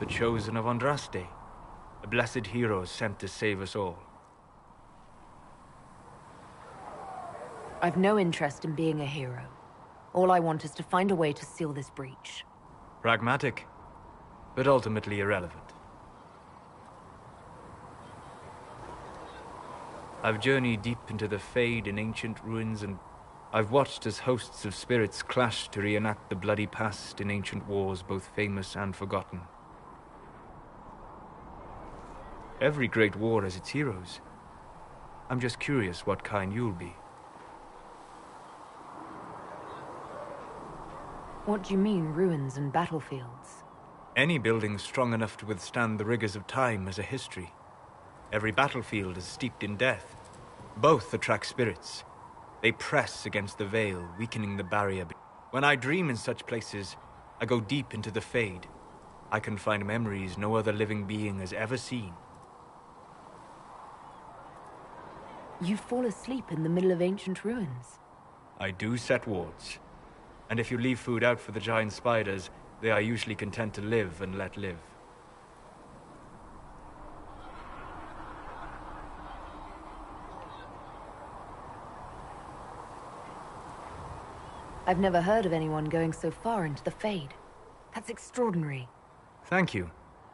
the chosen of Andraste, a blessed hero sent to save us all. I've no interest in being a hero. All I want is to find a way to seal this breach. Pragmatic, but ultimately irrelevant. I've journeyed deep into the Fade in ancient ruins, and I've watched as hosts of spirits clash to reenact the bloody past in ancient wars, both famous and forgotten. Every great war has its heroes. I'm just curious what kind you'll be. What do you mean, ruins and battlefields? Any building strong enough to withstand the rigors of time has a history. Every battlefield is steeped in death. Both attract spirits. They press against the veil, weakening the barrier. When I dream in such places, I go deep into the Fade. I can find memories no other living being has ever seen. You fall asleep in the middle of ancient ruins. I do set wards. And if you leave food out for the giant spiders, they are usually content to live and let live. I've never heard of anyone going so far into the Fade. That's extraordinary. Thank you.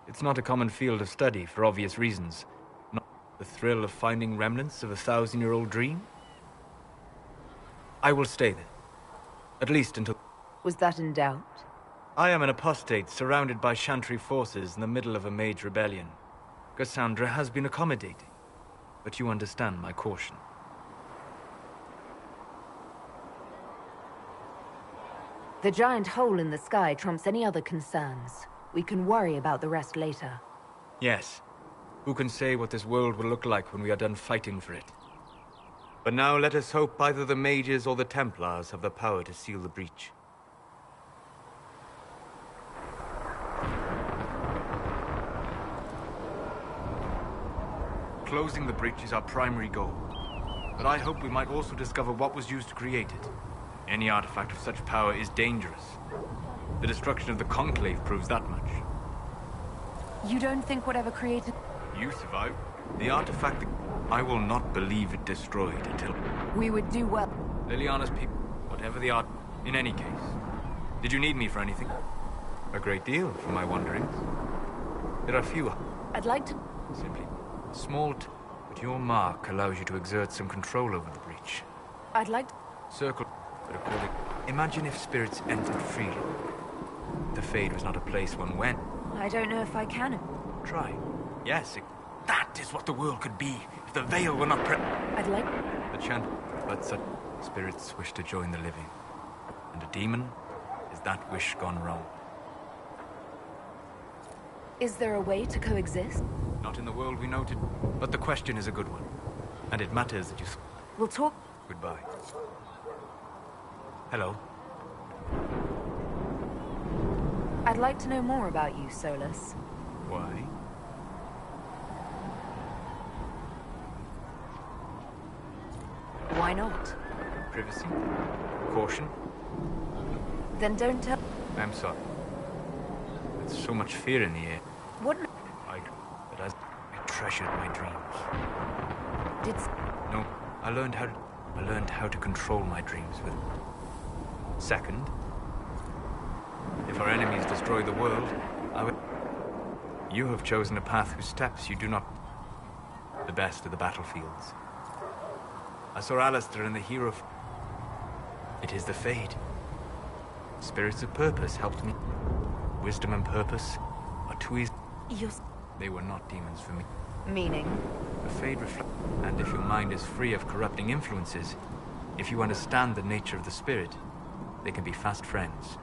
It's not a common field of study for obvious reasons. Not the thrill of finding remnants of a 1,000-year-old dream. I will stay there. At least until... Was that in doubt? I am an apostate surrounded by Chantry forces in the middle of a mage rebellion. Cassandra has been accommodating, but you understand my caution. The giant hole in the sky trumps any other concerns. We can worry about the rest later. Yes. Who can say what this world will look like when we are done fighting for it? But now let us hope either the mages or the Templars have the power to seal the breach. Closing the breach is our primary goal. But I hope we might also discover what was used to create it. Any artifact of such power is dangerous. The destruction of the Conclave proves that much. You don't think whatever created... You survived. The artifact... I will not believe it destroyed until... We would do well. Liliana's people, whatever the art... In any case, did you need me for anything? A great deal, from my wanderings. There are few... I'd like to... Simply, small... But your mark allows you to exert some control over the breach. I'd like to... Circle... But according... Imagine if spirits entered freely. The Fade was not a place one went. I don't know if I can. Try. Yes, that is what the world could be if the veil were not I'd like... The chant... But such spirits wish to join the living. And a demon is that wish gone wrong. Is there a way to coexist? Not in the world we know to... But the question is a good one. And it matters that you... We'll talk... Goodbye. Hello. I'd like to know more about you, Solus. Why? Why not? Privacy? Caution? Then don't tell... I'm sorry. There's so much fear in the air. What... But as I treasured my dreams. Did... No, I learned how to control my dreams with... Second, if our enemies destroy the world, I will... You have chosen a path whose steps you do not... The best of the battlefields. I saw Alistair and the hero... It is the Fade. Spirits of purpose helped me. Wisdom and purpose are too easy. They were not demons for me. Meaning? The Fade reflects... And if your mind is free of corrupting influences, if you understand the nature of the spirit, they can be fast friends.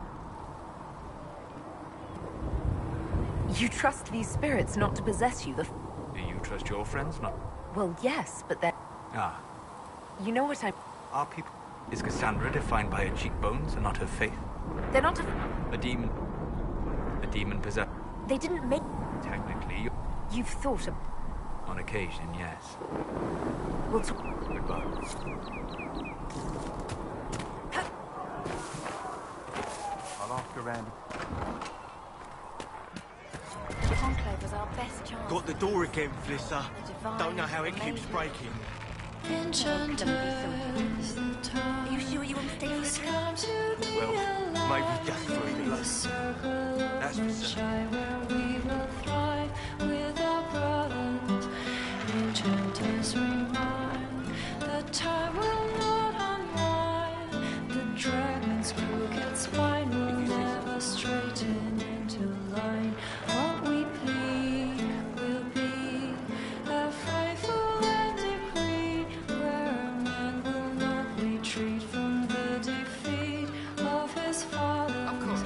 You trust these spirits not to possess you, Do you trust your friends not? Well, yes, but they're... Ah. You know what I... Are people... Is Cassandra defined by her cheekbones and not her faith? They're not A demon... A demon possessed... They didn't make... Technically, You've thought of... On occasion, yes. We'll talk... Goodbye. I'll ask around. locked the door again, Flisser. Don't know how it keeps breaking. Enchanted the time. Are you sure you want to stay for Has the come to be Well, maybe alive. just for a In bit. the circle That's of for certain. sunshine where we will thrive with our brothers. Enchanters remind that time will not unwind. The dragon's crooked spine will never straighten into line. What we plead will be a faithful and decree, where a man will not retreat from the defeat of his fathers.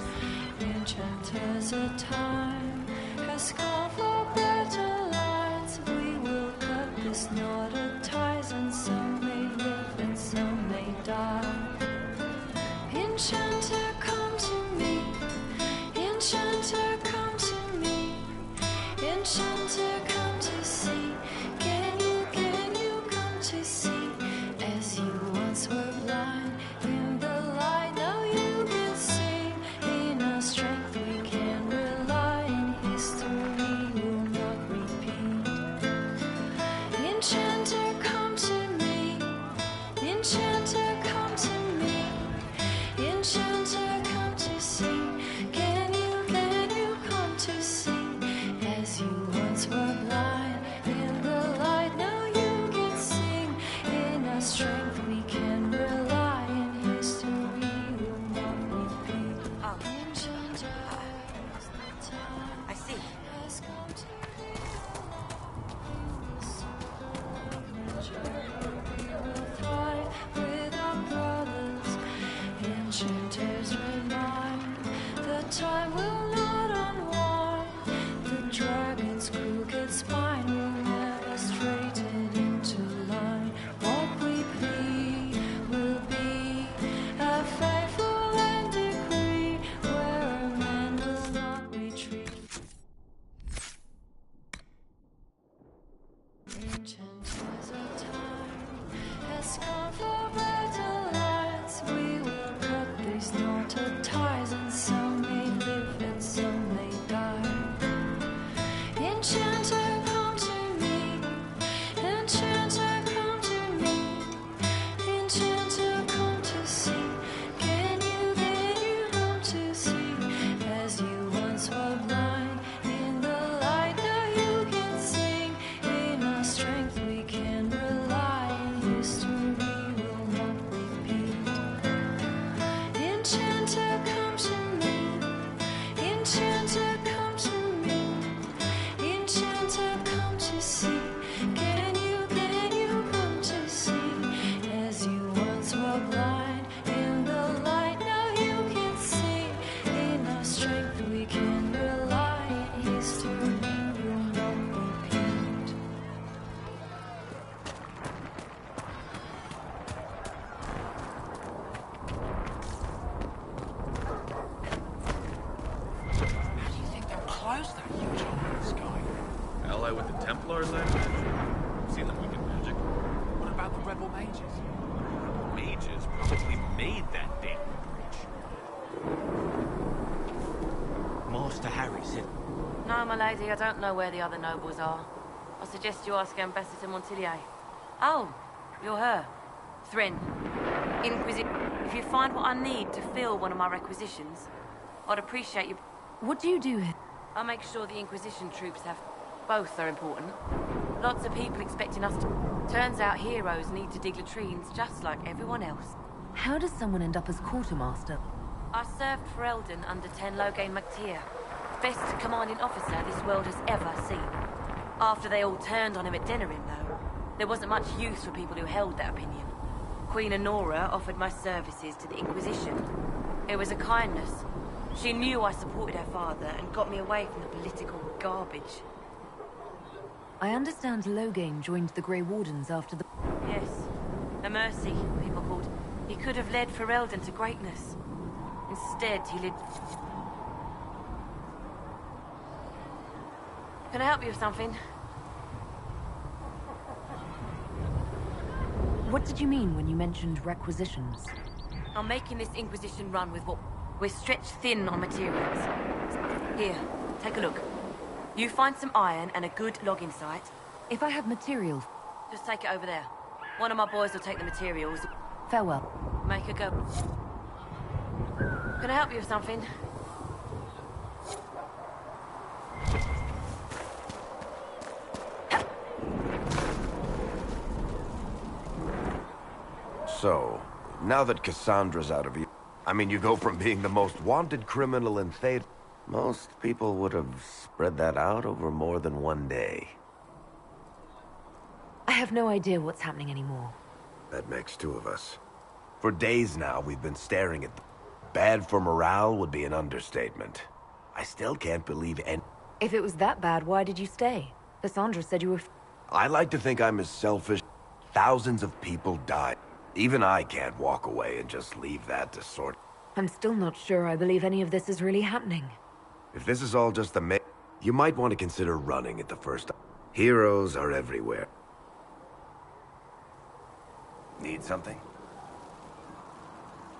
Enchanters, a time has come for better lights. We will cut this knot of ties, and some may live and some may die. Enchanter, come to me. Enchanter, come to me. Enchanter, come to see. Can you come to see? As you once were blind, in the light now you can sing. In our strength we can rely, in history will not repeat. Enchanter, come to me. Enchanter, come to me. Enchanter, come to see. Can you come to see? As you once were blind, in the light now you can sing. In our strength we can rely, in history will not repeat. Oh. Enchanter, is the time I see. has come to be alive. In the circle of nature we will thrive with our brothers. Enchanters remind that time will not unwind. The dragon's crooked spine will never straighten into line. What we plead will be a faithful and decree, where a man will not retreat. Enchanters, a time has come for better lights. We will cut these knotted ties, and some may live and some may die. Enchanter, come to me. Enchanter, come to me. Enchanter, come to see. Can you come to see? As you once were blind, in the light now you can sing. In our strength we can rely, in history will not repeat. Enchanter, come to me. Enchanter, come to me. Enchanter, come to see. Can you come to see? As you once were blind, in the light now you can see. In our strength we can rely, in history will not repeat. How do you think they'll close that huge hole in the sky? Ally with the Templars, I imagine? Seen them wicked magic. What about the rebel mages? Mages probably made that damn bridge. Master Harry said No, my lady, I don't know where the other nobles are. I suggest you ask Ambassador Montillier. Oh, you're her. Thrin. Inquisition. If you find what I need to fill one of my requisitions, I'd appreciate you. What do you do here? I'll make sure the Inquisition troops have... Both are important. Lots of people expecting us to... Turns out heroes need to dig latrines just like everyone else. How does someone end up as quartermaster? I served for Eldon under Ten Loghain MacTier. Best commanding officer this world has ever seen. After they all turned on him at Denerim, though, there wasn't much use for people who held that opinion. Queen Honora offered my services to the Inquisition. It was a kindness. She knew I supported her father and got me away from the political garbage. I understand Loghain joined the Grey Wardens after the... Yes, a mercy, people called. He could have led Ferelden to greatness. Instead, he led... Can I help you with something? What did you mean when you mentioned requisitions? I'm making this Inquisition run with what... We're stretched thin on materials. Here, take a look. You find some iron and a good logging site. If I have material, Just take it over there. One of my boys will take the materials. farewell. Make her go. Can I help you with something? So, now that Cassandra's out of you... I mean, you go from being the most wanted criminal in Theta... Most people would have spread that out over more than one day. I have no idea what's happening anymore. That makes two of us. For days now, we've been staring at them. Bad for morale would be an understatement. I still can't believe any... If it was that bad, why did you stay? Cassandra said you were... I like to think I'm as selfish. Thousands of people died. Even I can't walk away and just leave that to sort... I'm still not sure I believe any of this is really happening. If this is all just the you might want to consider running at the first... Heroes are everywhere. Need something?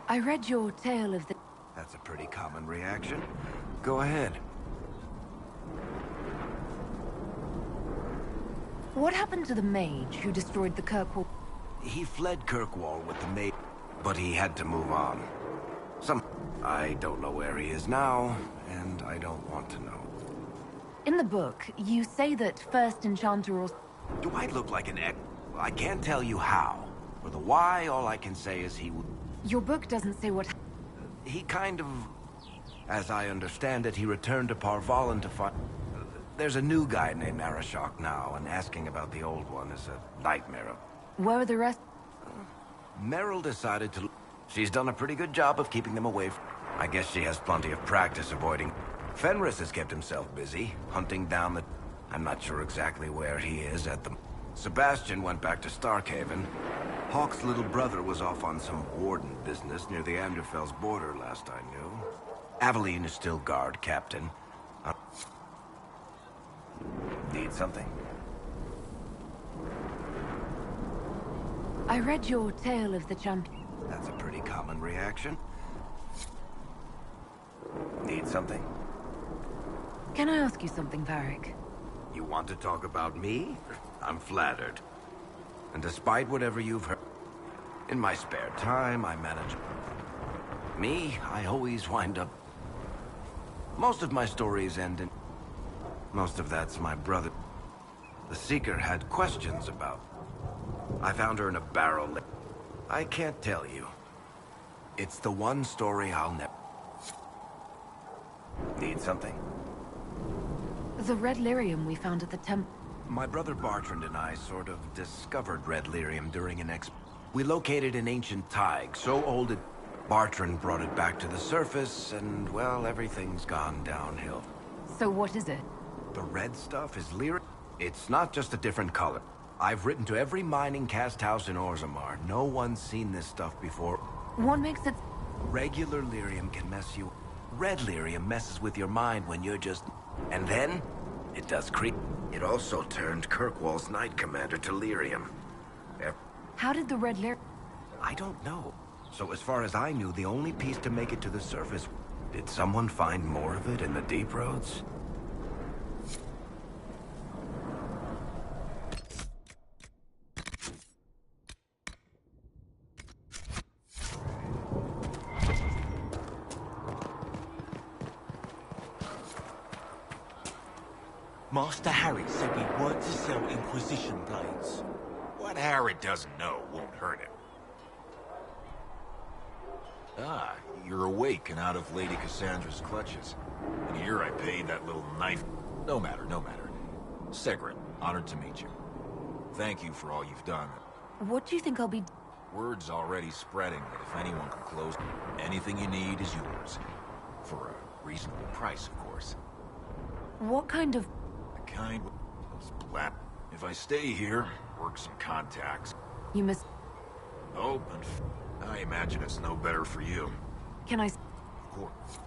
I read your tale of the... That's a pretty common reaction. Go ahead. What happened to the mage who destroyed the Kirkwall? He fled Kirkwall with the maid, but he had to move on. I don't know where he is now, and I don't want to know. In the book, you say that first enchanter or... Do I look like an I can't tell you how. For the why, all I can say is he would... Your book doesn't say what... He kind of... As I understand it, he returned to Parvalan to find... There's a new guy named Arashok now, and asking about the old one is a nightmare. Where are the rest? Meryl decided to... She's done a pretty good job of keeping them away from... I guess she has plenty of practice avoiding... Fenris has kept himself busy, hunting down the... I'm not sure exactly where he is at the... Sebastian went back to Starkhaven. Hawk's little brother was off on some warden business near the Anderfell's border last I knew. Aveline is still guard captain. Need something? I read your tale of the champion. That's a pretty common reaction. Need something? Can I ask you something, Varric? You want to talk about me? I'm flattered. And despite whatever you've heard, in my spare time, I manage... Me, I always wind up... Most of my stories end in... Most of that's my brother. The Seeker had questions about... I found her in a barrel. I can't tell you. It's the one story I'll never... Need something? The red lyrium we found at the temple. My brother Bartrand and I sort of discovered red lyrium during an We located an ancient thaig, so old it... Bartrand brought it back to the surface, and, well, everything's gone downhill. So what is it? The red stuff is lyrium. It's not just a different color. I've written to every mining cast house in Orzammar. No one's seen this stuff before. What makes it... Regular lyrium can mess you... Red lyrium messes with your mind when you're just... And then, it does creep. It also turned Kirkwall's Knight Commander to lyrium. How did the red lyrium... I don't know. So as far as I knew, the only piece to make it to the surface... Did someone find more of it in the deep roads? Master Harry said we weren't to sell Inquisition blades. What Harry doesn't know won't hurt him. Ah, you're awake and out of Lady Cassandra's clutches. And here I paid that little knife... No matter, no matter. Segret, honored to meet you. Thank you for all you've done. What do you think I'll be... Word's already spreading that if anyone can close... Anything you need is yours. For a reasonable price, of course. What kind of... The kind... Splat. If I stay here, work some contacts. You must... Oh, and I imagine it's no better for you. Can I... Of course.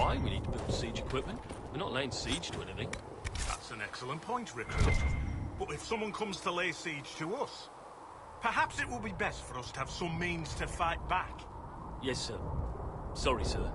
why we need to build siege equipment. We're not laying siege to anything. That's an excellent point, Recruit. But if someone comes to lay siege to us, perhaps it will be best for us to have some means to fight back. Yes, sir. Sorry, sir.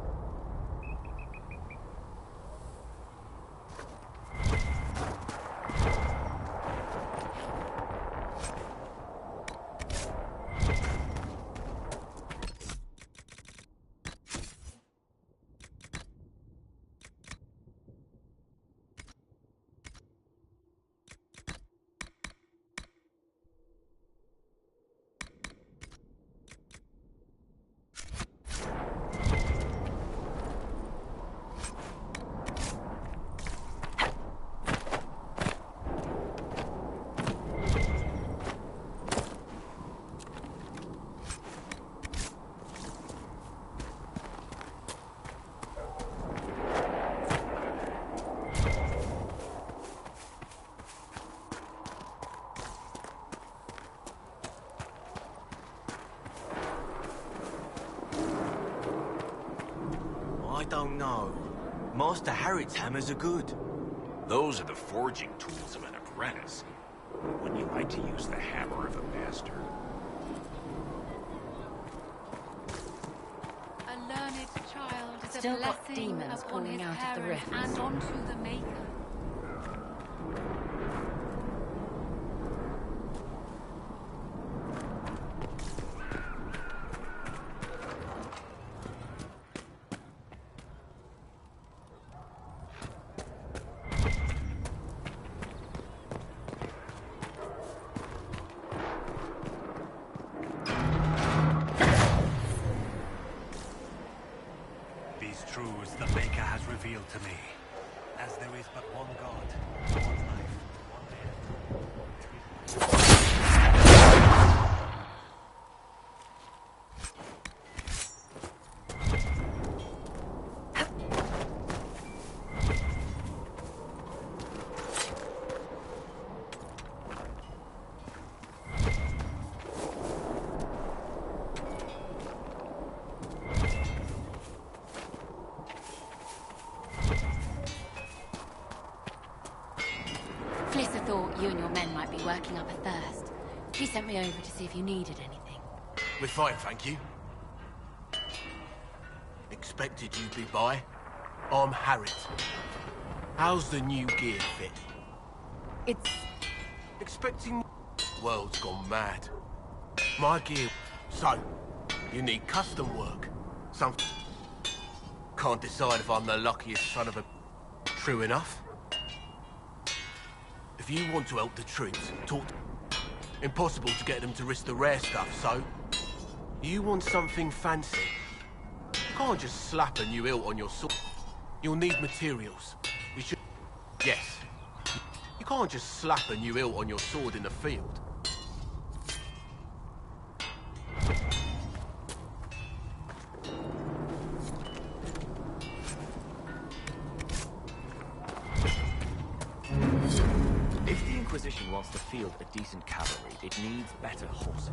I don't know. Master Harriet's hammers are good. Those are the forging tools of an apprentice. Wouldn't you like to use the hammer of a master? still got blessing demons upon pouring his out of the parents rifts. and onto the Maker. These truths the Maker has revealed to me. As there is but one God, one life, one end. Flisser thought you and your men might be working up a thirst. He sent me over to see if you needed anything. We're fine, thank you. Expected you'd be by. I'm Harriet. How's the new gear fit? It's... Expecting... World's gone mad. My gear... So, you need custom work. Some... Can't decide if I'm the luckiest son of a... True enough. If you want to help the troops, talk... Impossible to get them to risk the rare stuff, so... You want something fancy? You can't just slap a new hilt on your sword. You'll need materials. We should... Yes. You can't just slap a new hilt on your sword in the field. If the Inquisition wants to field a decent cavalry, it needs better horses.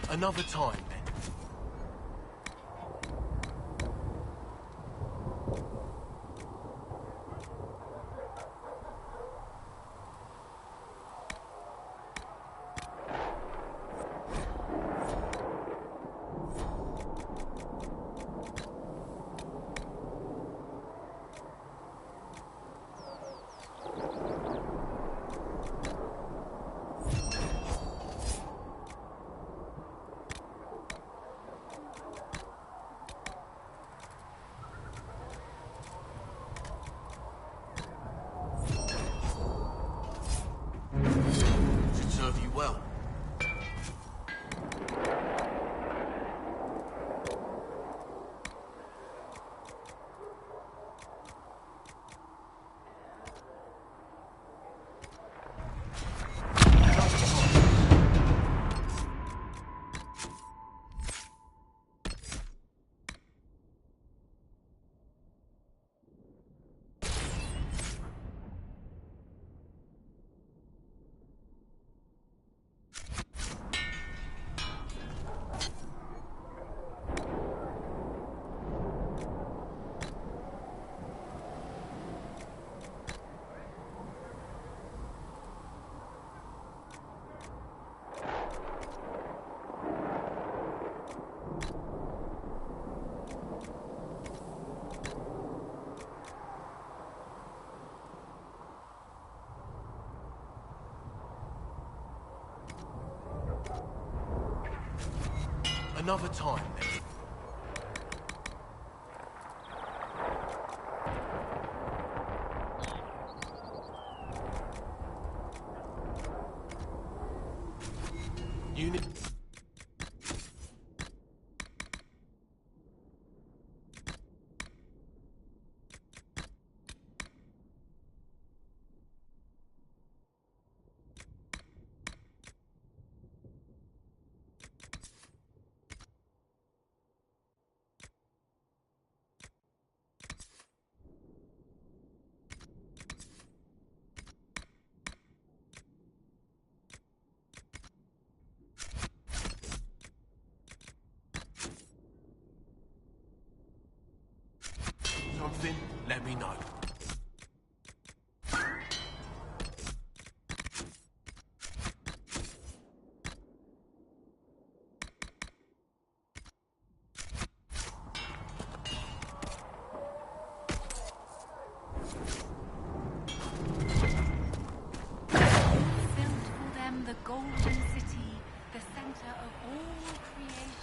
Another time, then. Should serve you well. Another time, then. Unit. Something, let me know. The Golden City, the center of all creation.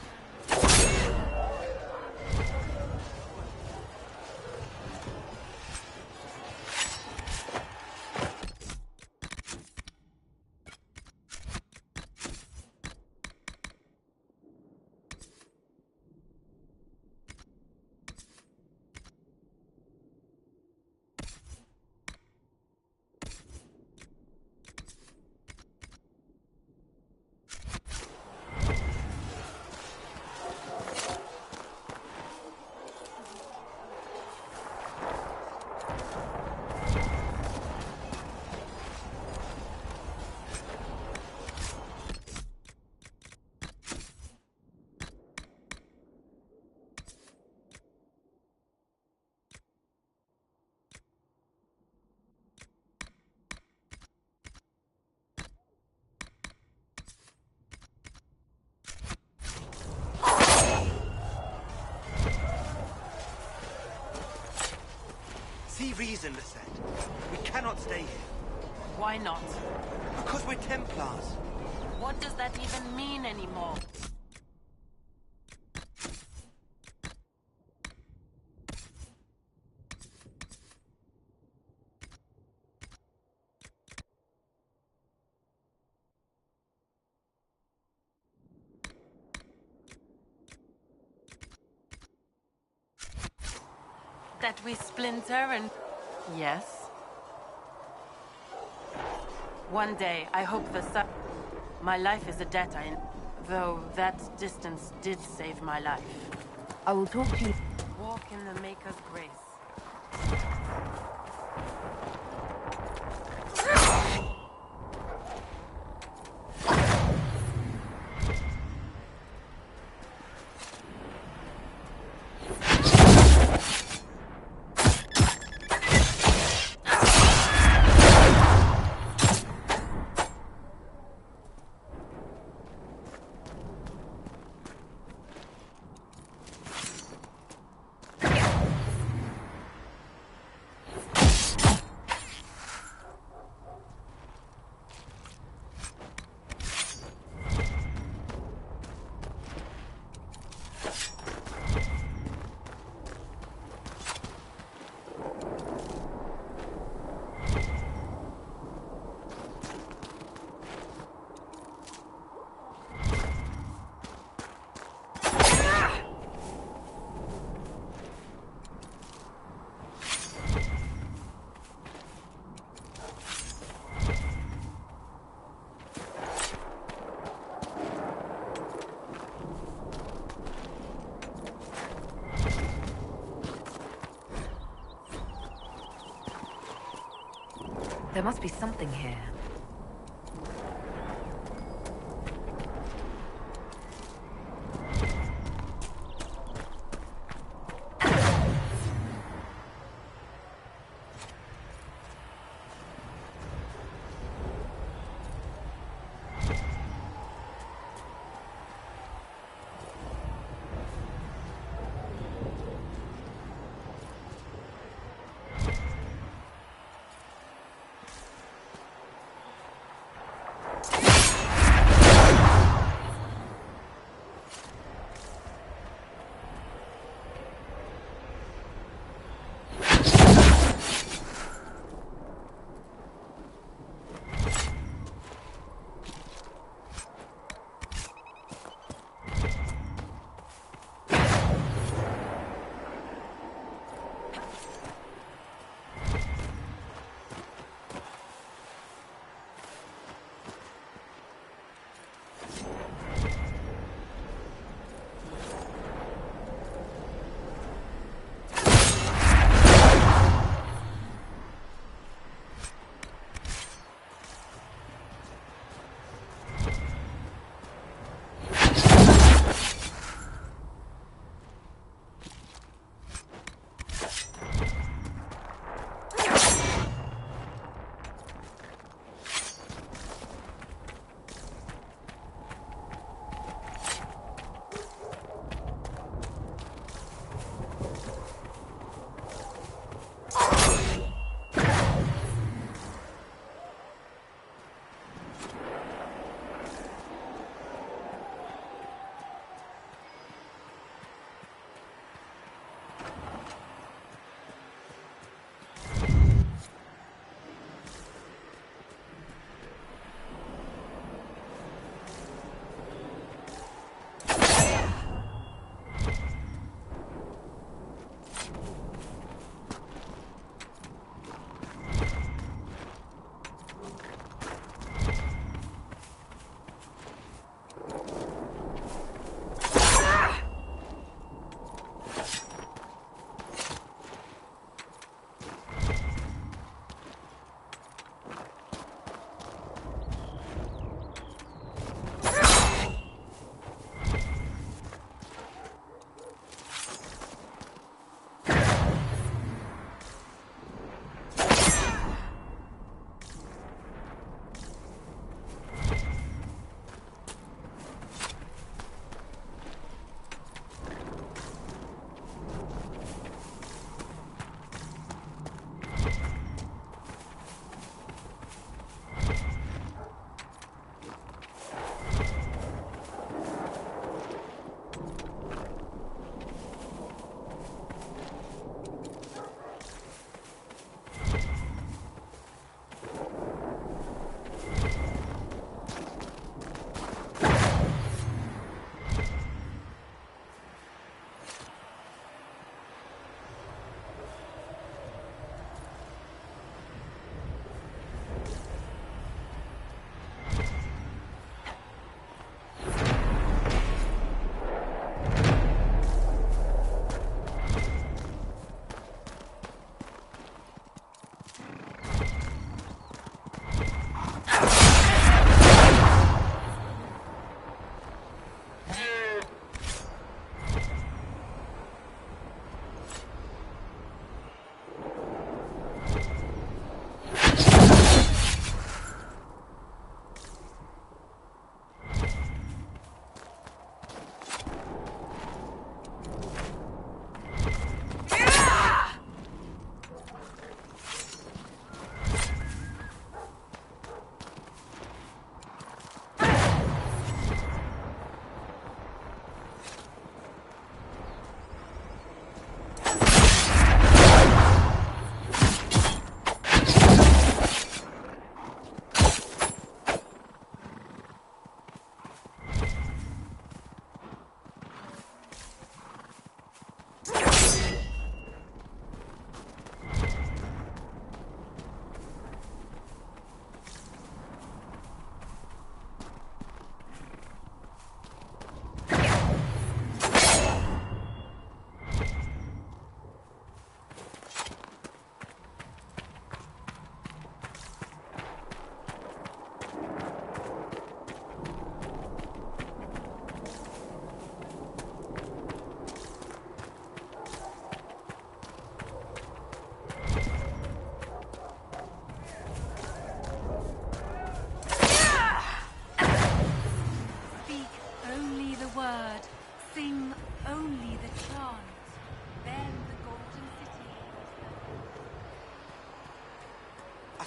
See reason, Lisette. We cannot stay here. Why not? Because we're Templars. What does that even mean anymore? That we splinter and... Yes? One day, I hope the sun... My life is a debt I... Though that distance did save my life. I will talk to you. Walk in the Maker's grace. There must be something here.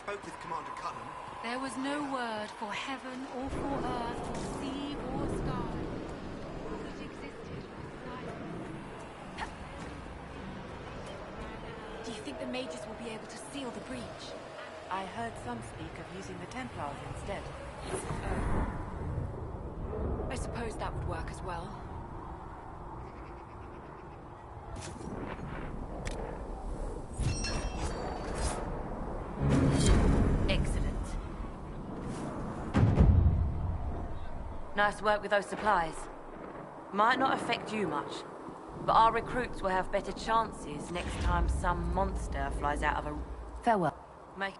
spoke with Commander Cullen. There was no word for heaven or for earth, for sea or sky. All that existed was silence. Do you think the mages will be able to seal the breach? I heard some speak of using the Templars instead. I suppose that would work as well. Excellent. Nice work with those supplies. Might not affect you much, but our recruits will have better chances next time some monster flies out of a... Farewell. Make...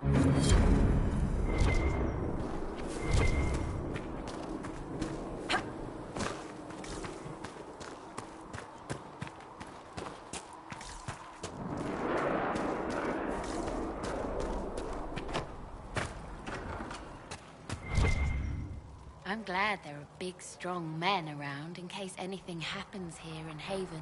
I'm glad there are big, strong men around in case anything happens here in Haven.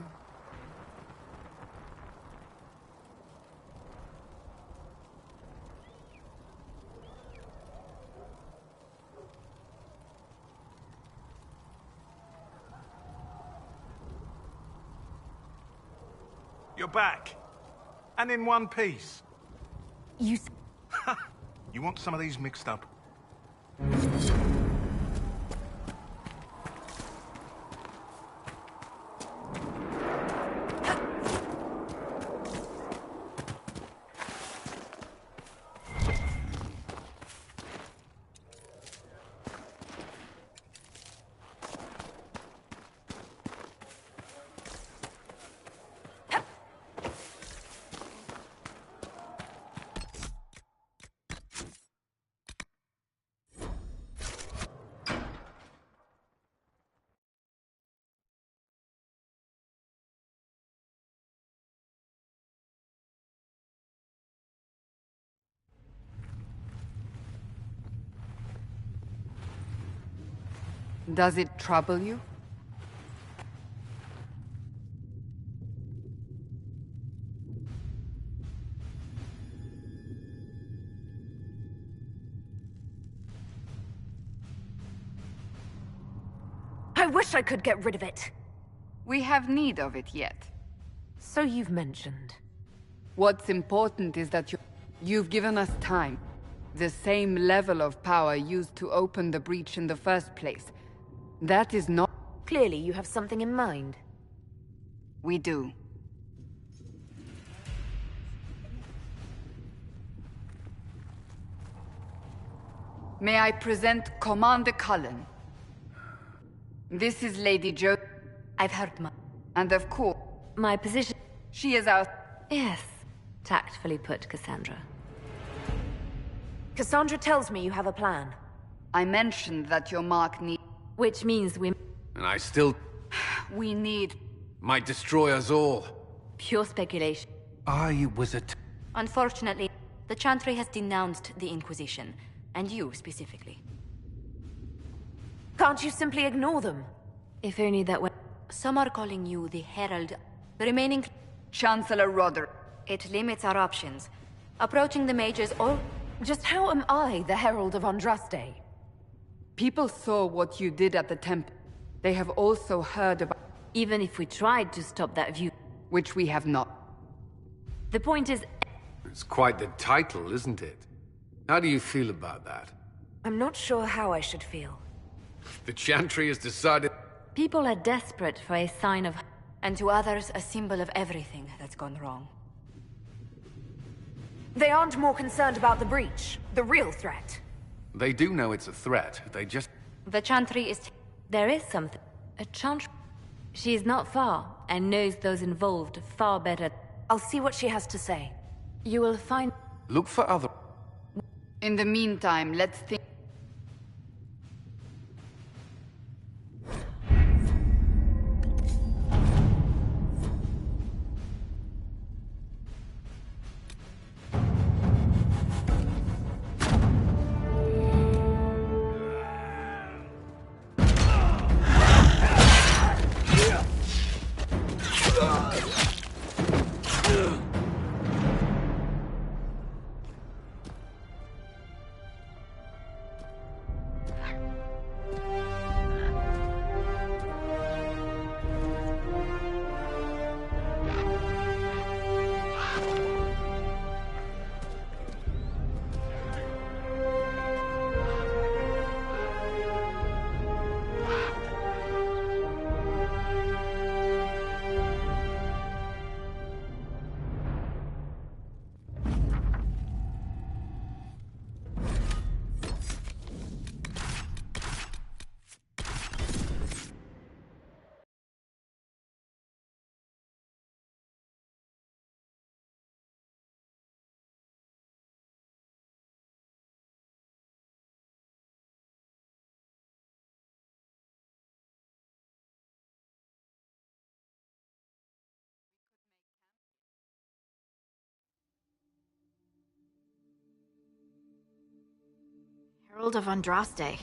You're back. And in one piece. You... You want some of these mixed up? Does it trouble you? I wish I could get rid of it. We have need of it yet. So you've mentioned. What's important is that you've given us time. The same level of power used to open the breach in the first place. That is not... Clearly you have something in mind. We do. May I present Commander Cullen? This is Lady Jo... I've heard my... And of course... My position... She is our... Yes. Tactfully put, Cassandra. Cassandra tells me you have a plan. I mentioned that your mark need... Which means we... And I still... We need... Might destroy us all. Pure speculation. I was Unfortunately, the Chantry has denounced the Inquisition, and you specifically. Can't you simply ignore them? If only that were... Some are calling you the Herald. The remaining... Chancellor Rodder. It limits our options. Approaching the mages or... Just how am I the Herald of Andraste? People saw what you did at the temple. They have also heard about... Even if we tried to stop that view... Which we have not. The point is... It's quite the title, isn't it? How do you feel about that? I'm not sure how I should feel. The Chantry has decided... People are desperate for a sign of... And to others, a symbol of everything that's gone wrong. They aren't more concerned about the breach, the real threat. They do know it's a threat. They just... The Chantry is... There is something. A Chantry... She is not far, and knows those involved far better. I'll see what she has to say. You will find... Look for other... In the meantime, let's think... World of Andraste.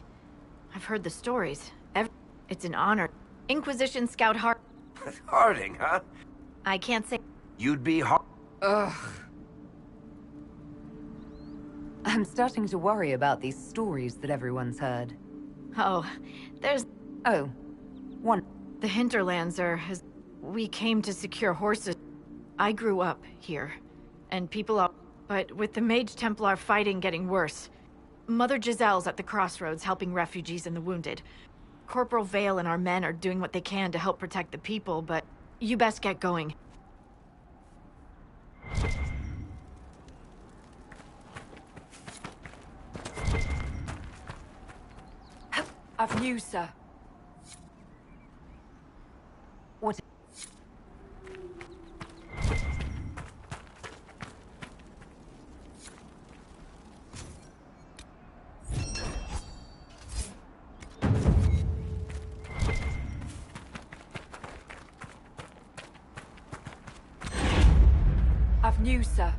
I've heard the stories. It's an honor. Inquisition Scout Harding, huh? I can't say... You'd be Ugh. I'm starting to worry about these stories that everyone's heard. Oh, there's... Oh, one... The hinterlands are... We came to secure horses. I grew up here, and people up... But with the Mage Templar fighting getting worse, Mother Giselle's at the crossroads helping refugees and the wounded. Corporal Vale and our men are doing what they can to help protect the people, but you best get going. Of you, sir. What? Of you, sir.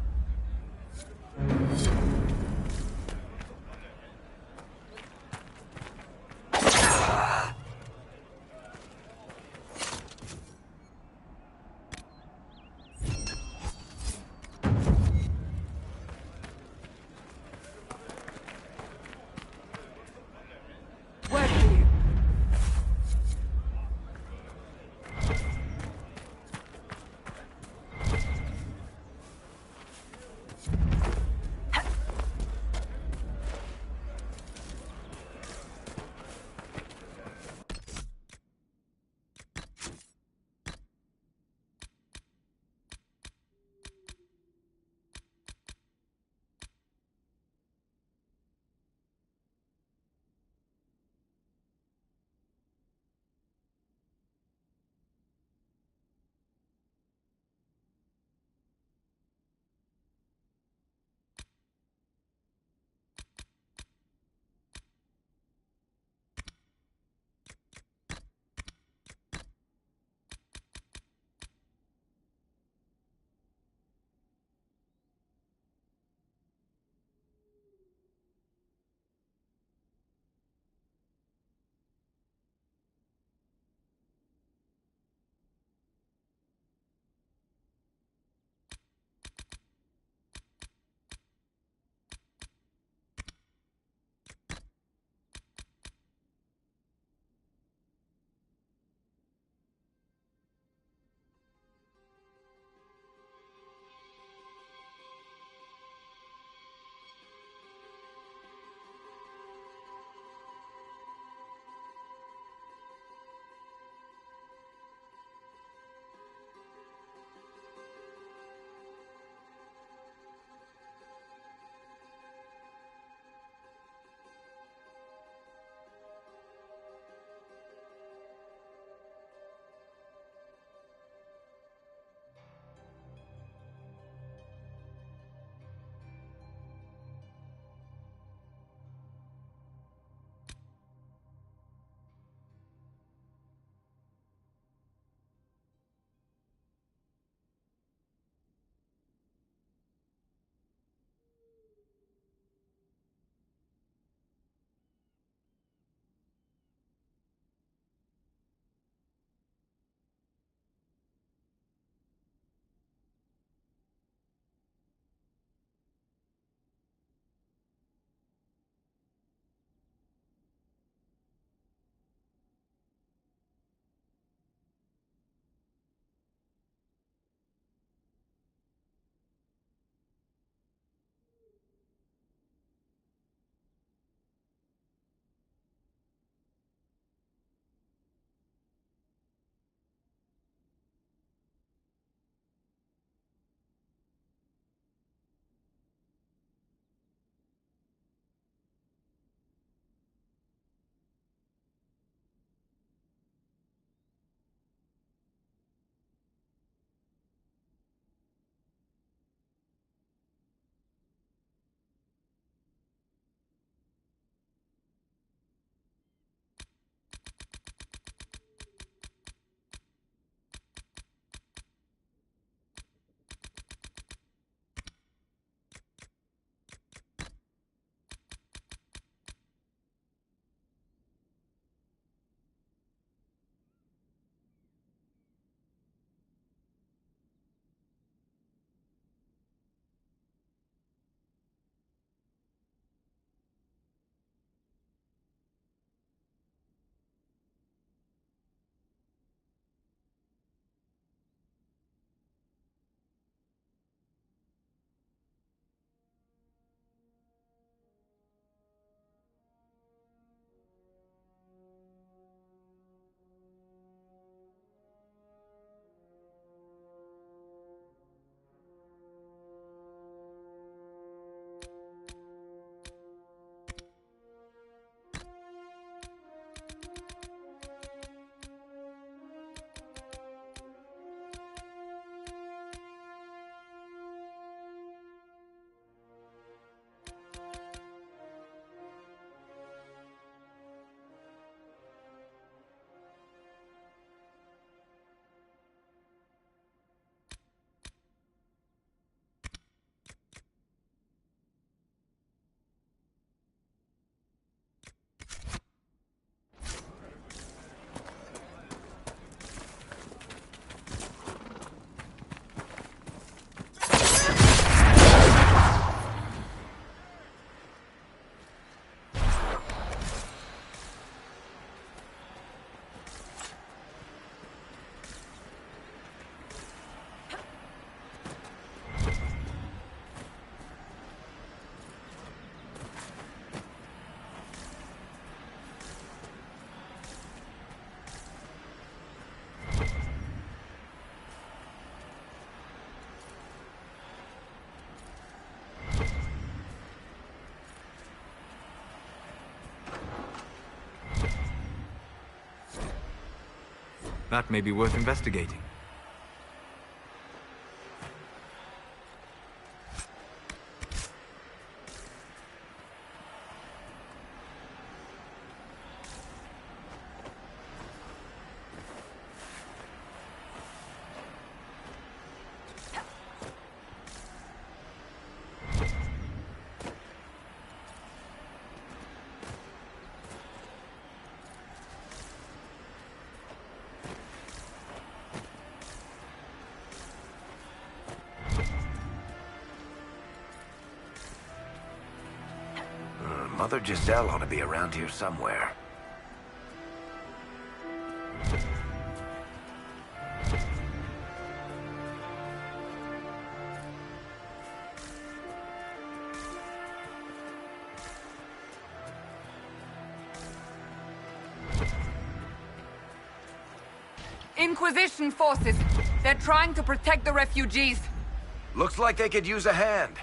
That may be worth investigating. Mother Giselle ought to be around here somewhere. Inquisition forces! They're trying to protect the refugees! Looks like they could use a hand.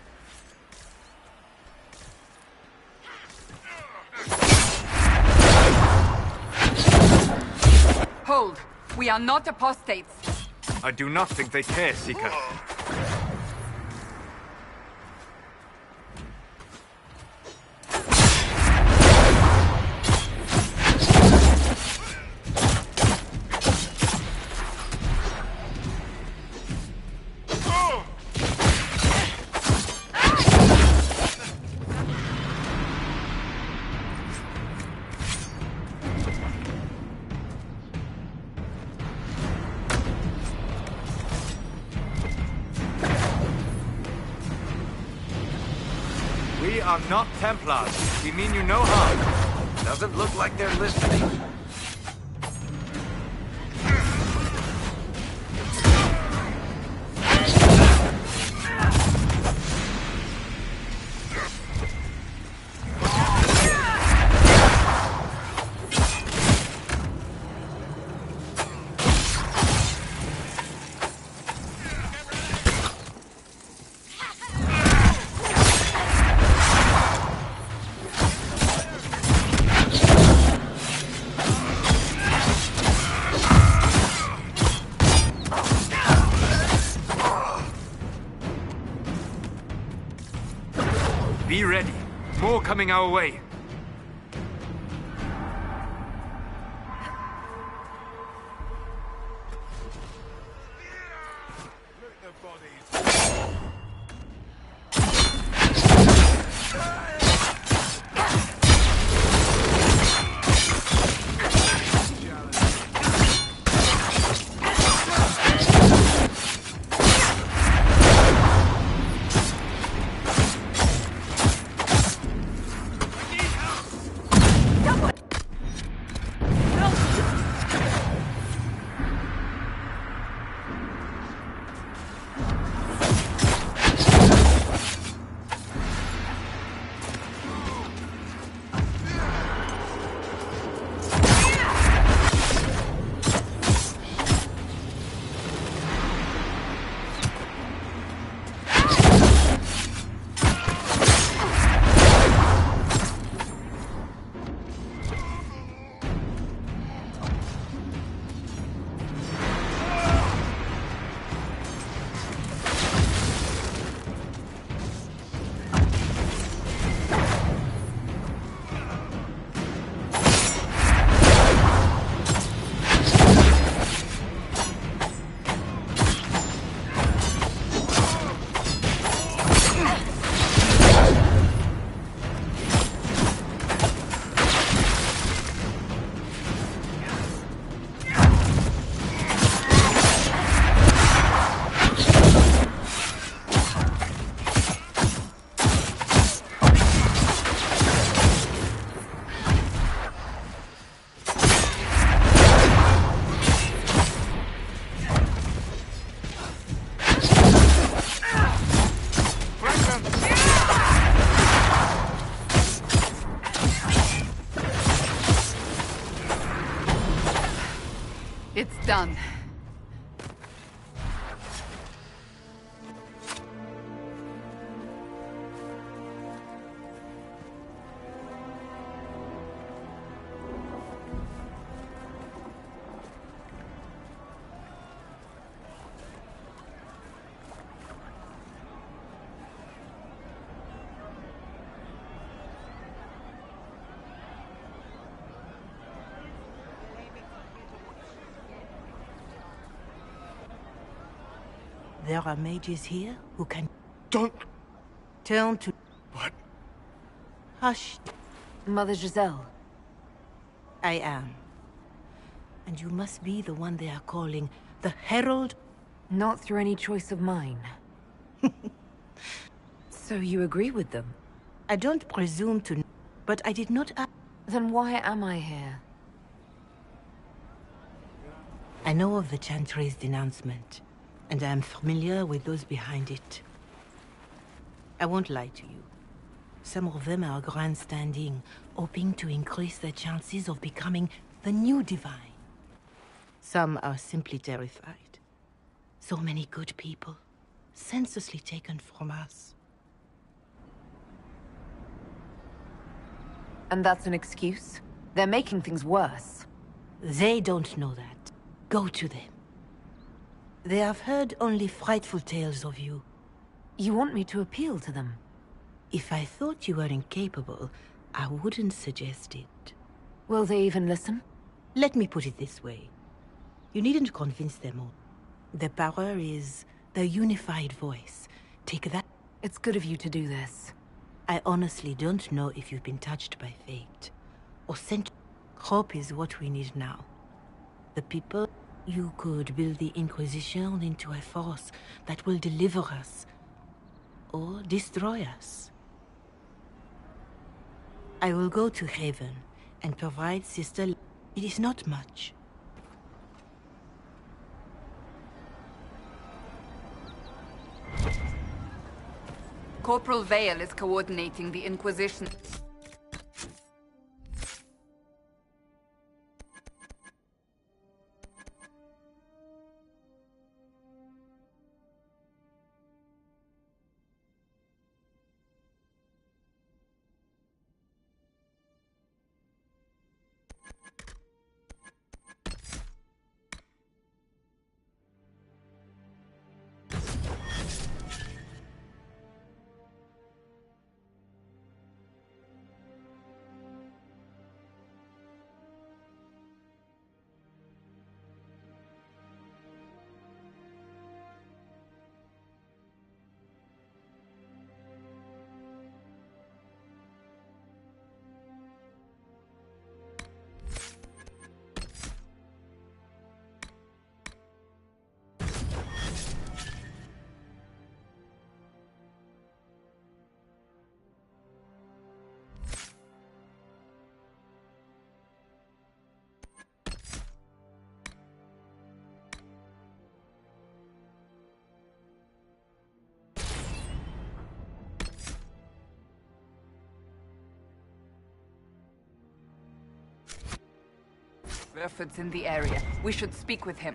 Hold! We are not apostates! I do not think they care, Seeker. We are not Templars. We mean you no harm. Doesn't look like they're listening. Be ready. More coming our way. It's done. There are mages here who can... Don't... Turn to... What? Hush. Mother Giselle. I am. And you must be the one they are calling the Herald... Not through any choice of mine. So you agree with them? I don't presume to... But I did not... Then why am I here? I know of the Chantry's denouncement, and I am familiar with those behind it. I won't lie to you. Some of them are grandstanding, hoping to increase their chances of becoming the new divine. Some are simply terrified. So many good people, senselessly taken from us. And that's an excuse? They're making things worse. They don't know that. Go to them. They have heard only frightful tales of you. You want me to appeal to them? If I thought you were incapable, I wouldn't suggest it. Will they even listen? Let me put it this way. You needn't convince them all. Their power is their unified voice. Take that. It's good of you to do this. I honestly don't know if you've been touched by fate. Or sent... Hope is what we need now. The people... You could build the Inquisition into a force that will deliver us. Or destroy us. I will go to Haven and provide Sister... It is not much. Corporal Vale is coordinating the Inquisition. Burford's in the area. We should speak with him.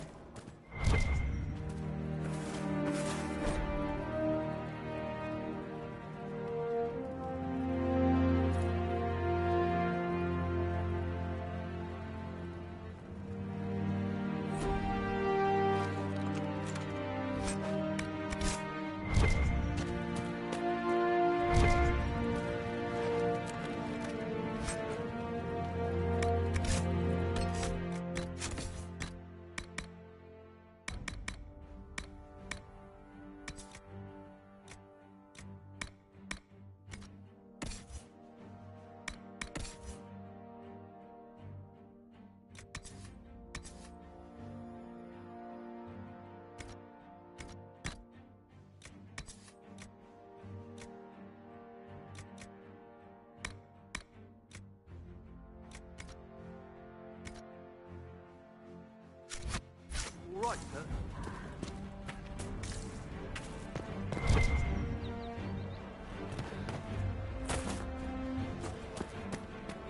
Right, sir.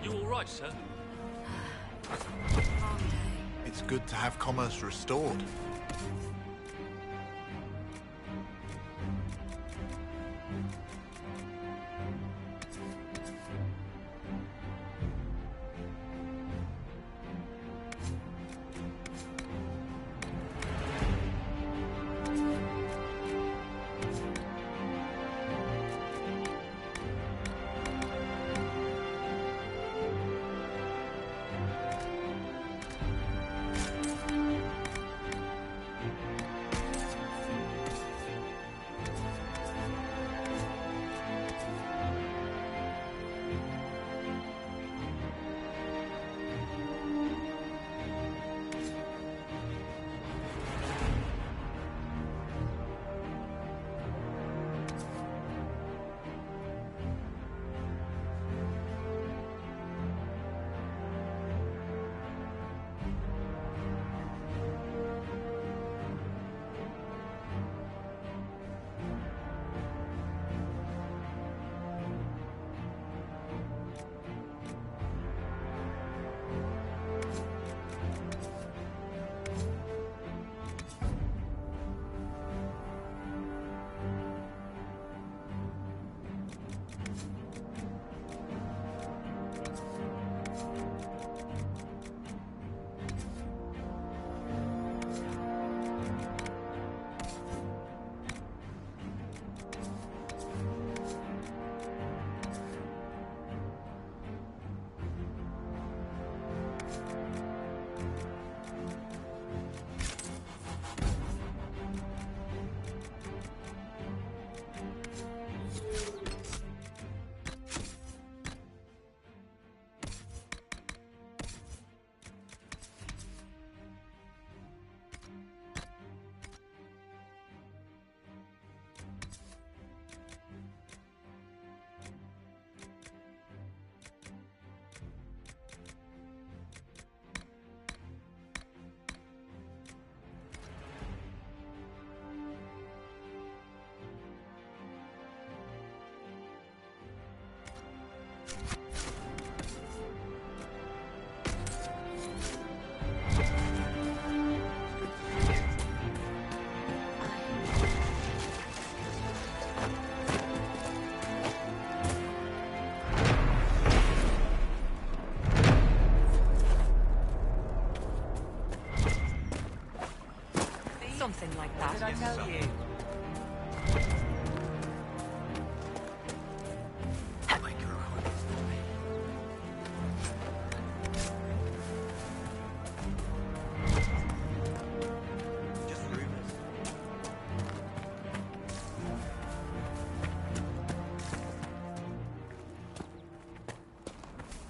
You all right, sir? It's good to have commerce restored.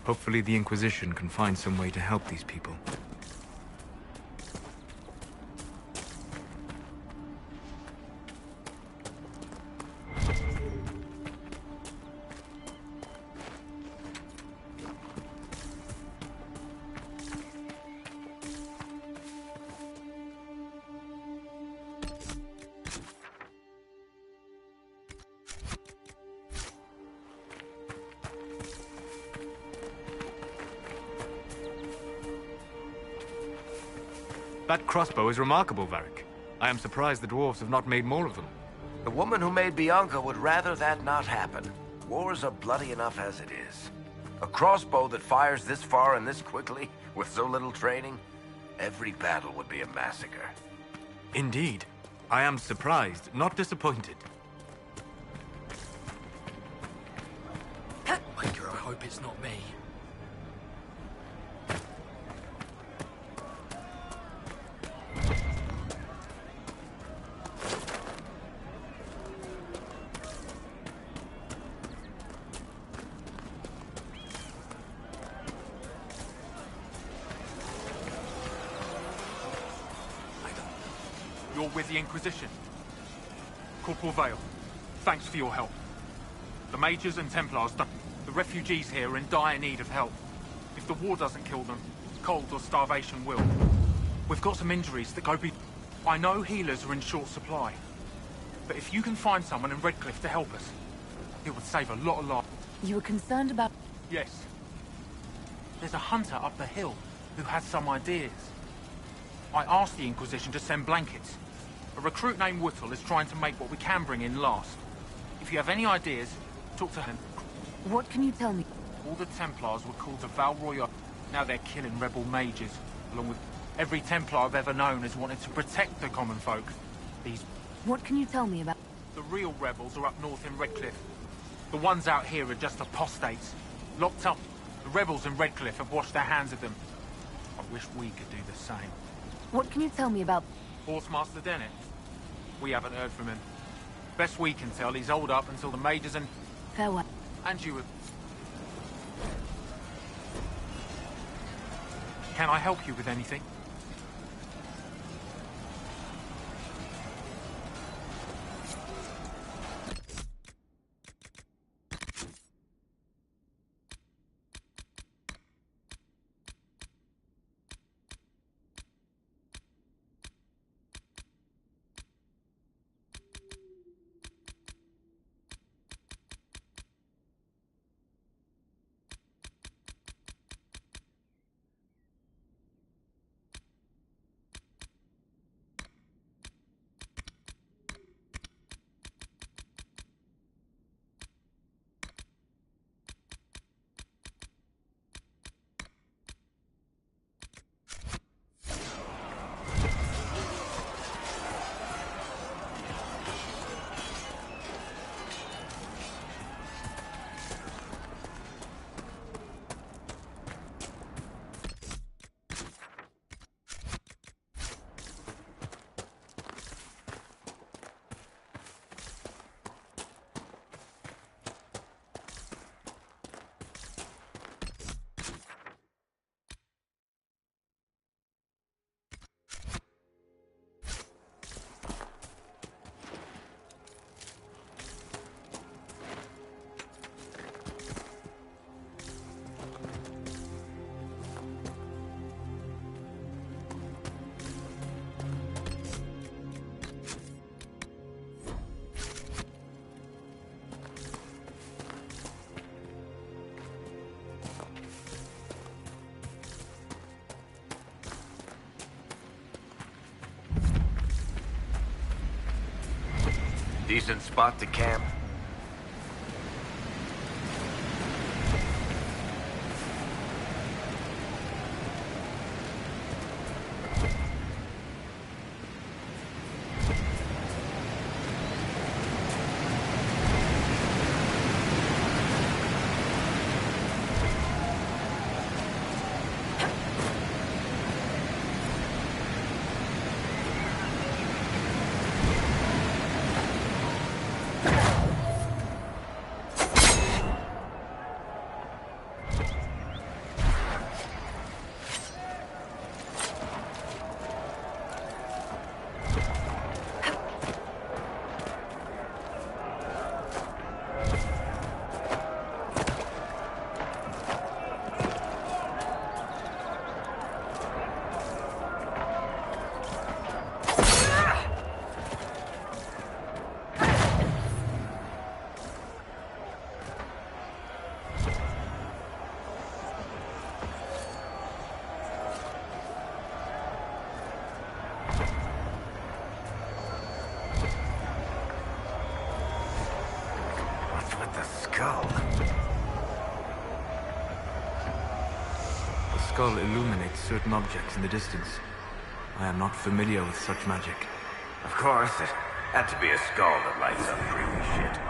Hopefully the Inquisition can find some way to help these people. That crossbow is remarkable, Varric. I am surprised the dwarves have not made more of them. The woman who made Bianca would rather that not happen. Wars are bloody enough as it is. A crossbow that fires this far and this quickly, with so little training, every battle would be a massacre. Indeed. I am surprised, not disappointed. Waker, I hope it's not me. You're with the Inquisition. Corporal Vale, thanks for your help. The Mages and Templars, the refugees here are in dire need of help. If the war doesn't kill them, cold or starvation will. We've got some injuries that go be... I know healers are in short supply. But if you can find someone in Redcliffe to help us, it would save a lot of lives. You were concerned about... Yes. There's a hunter up the hill who has some ideas. I asked the Inquisition to send blankets. A recruit named Whittle is trying to make what we can bring in last. If you have any ideas, talk to him. What can you tell me? All the Templars were called to Val Royale. Now they're killing rebel mages, along with every Templar I've ever known has wanted to protect the common folk. These... What can you tell me about... The real rebels are up north in Redcliffe. The ones out here are just apostates. Locked up. The rebels in Redcliffe have washed their hands of them. I wish we could do the same. What can you tell me about... Horsemaster Dennett? We haven't heard from him. Best we can tell, he's holed up until the Mages and... Farewell. And you... Can I help you with anything? Decent spot to camp. skull. The skull illuminates certain objects in the distance. I am not familiar with such magic. Of course, it had to be a skull that lights up creepy shit.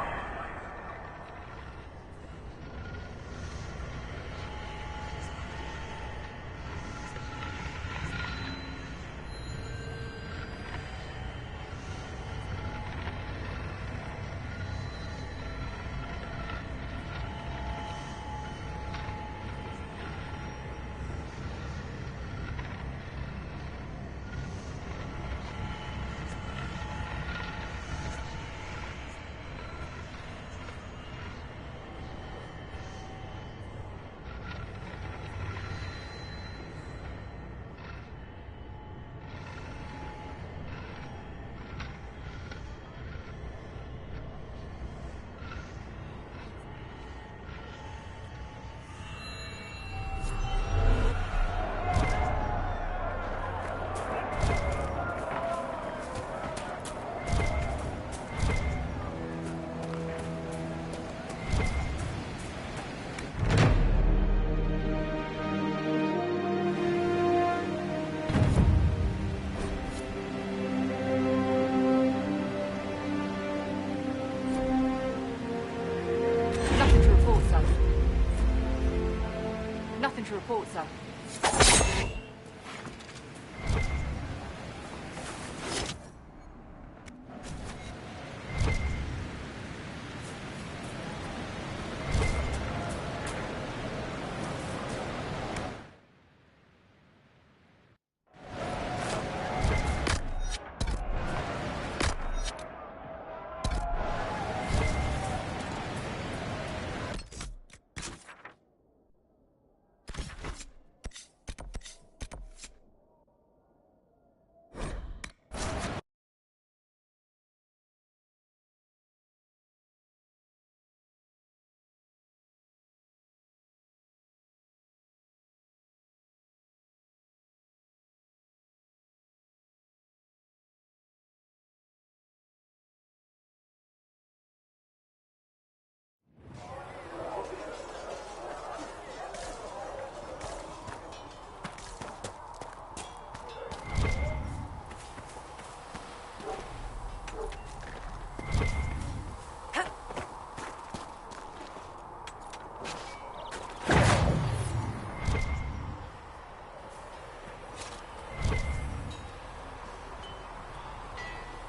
Nothing to report, sir.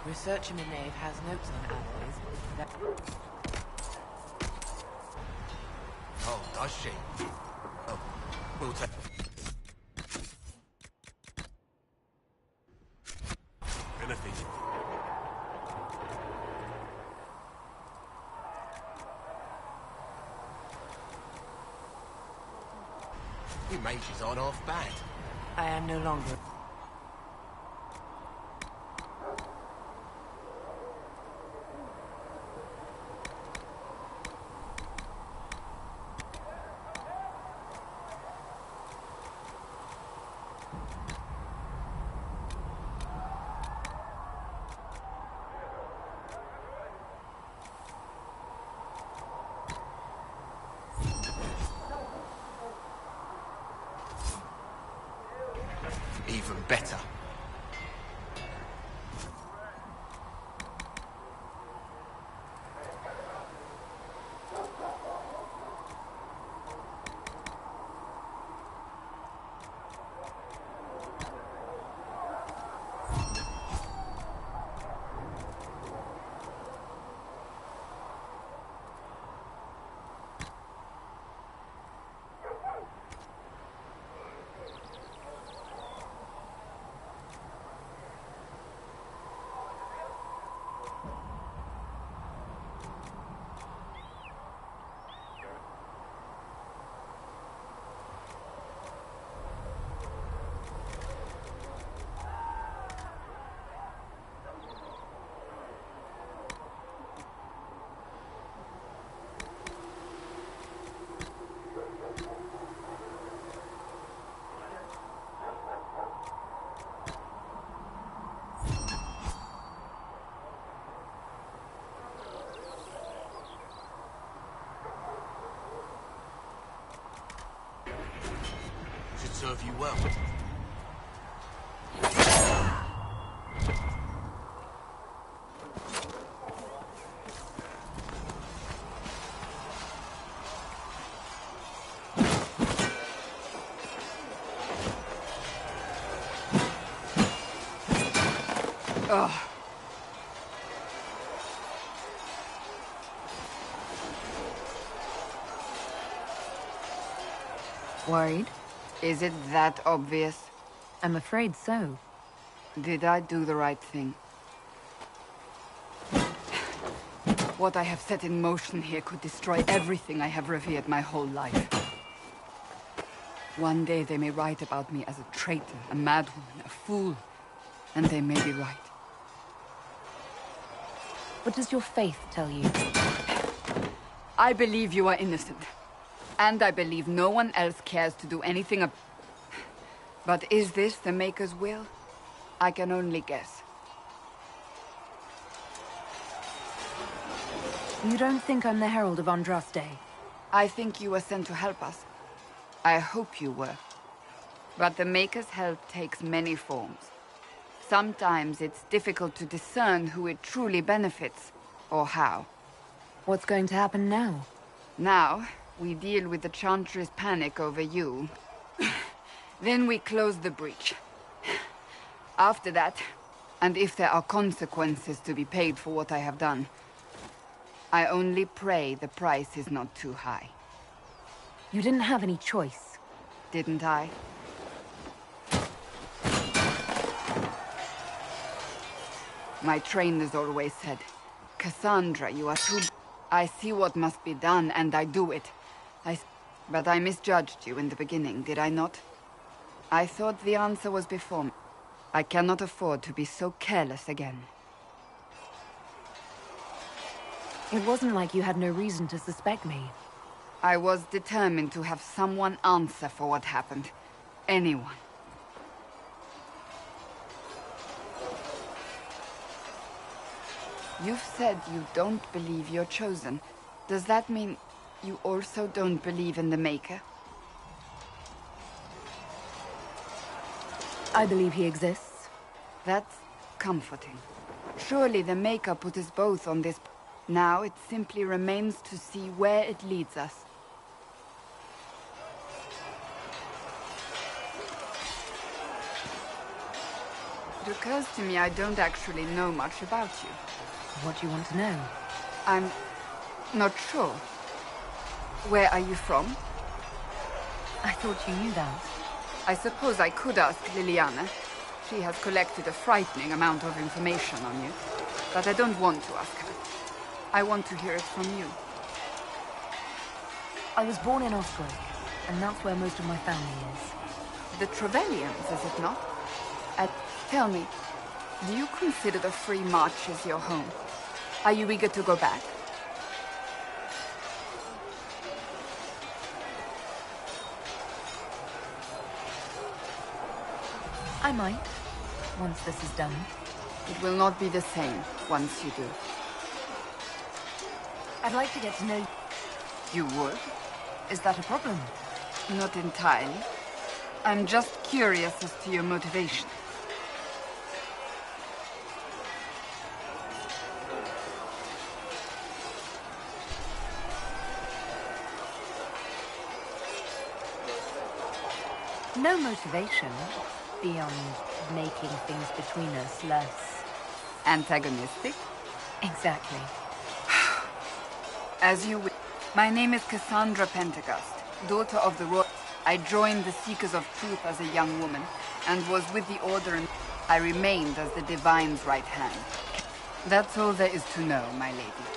Research in the nave has notes on alloys that... Oh, does she? Oh, we'll take... Anything. You mages aren't half bad. I am no longer... Even better. serve you well. Ugh. Worried? Is it that obvious? I'm afraid so. Did I do the right thing? What I have set in motion here could destroy everything I have revered my whole life. One day they may write about me as a traitor, a madwoman, a fool, and they may be right. What does your faith tell you? I believe you are innocent. And I believe no one else cares to do anything about... But is this the Maker's will? I can only guess. You don't think I'm the Herald of Andraste? I think you were sent to help us. I hope you were. But the Maker's help takes many forms. Sometimes it's difficult to discern who it truly benefits, or how. What's going to happen now? Now, we deal with the Chantry's panic over you. Then we close the breach. After that, and if there are consequences to be paid for what I have done, I only pray the price is not too high. You didn't have any choice. Didn't I? My trainers always said, Cassandra, you are too... I see what must be done, and I do it. But I misjudged you in the beginning, did I not? I thought the answer was before me. I cannot afford to be so careless again. It wasn't like you had no reason to suspect me. I was determined to have someone answer for what happened. Anyone. You've said you don't believe you're chosen. Does that mean you also don't believe in the Maker? I believe he exists. That's comforting. Surely the Maker put us both on this... Now it simply remains to see where it leads us. It occurs to me I don't actually know much about you. What do you want to know? I'm not sure. Where are you from? I thought you knew that. I suppose I could ask Liliana. She has collected a frightening amount of information on you. But I don't want to ask her. I want to hear it from you. I was born in Ostroig, and that's where most of my family is. The Trevellians, is it not? Tell me, do you consider the Free March as your home? Are you eager to go back? I might, once this is done. It will not be the same once you do. I'd like to get to know you. You would? Is that a problem? Not entirely. I'm just curious as to your motivation. No motivation, beyond making things between us less... Antagonistic? Exactly. As you wish. My name is Cassandra Pentecost, daughter of the Royal... I joined the Seekers of Truth as a young woman, and was with the Order and... I remained as the Divine's right hand. That's all there is to know, my lady.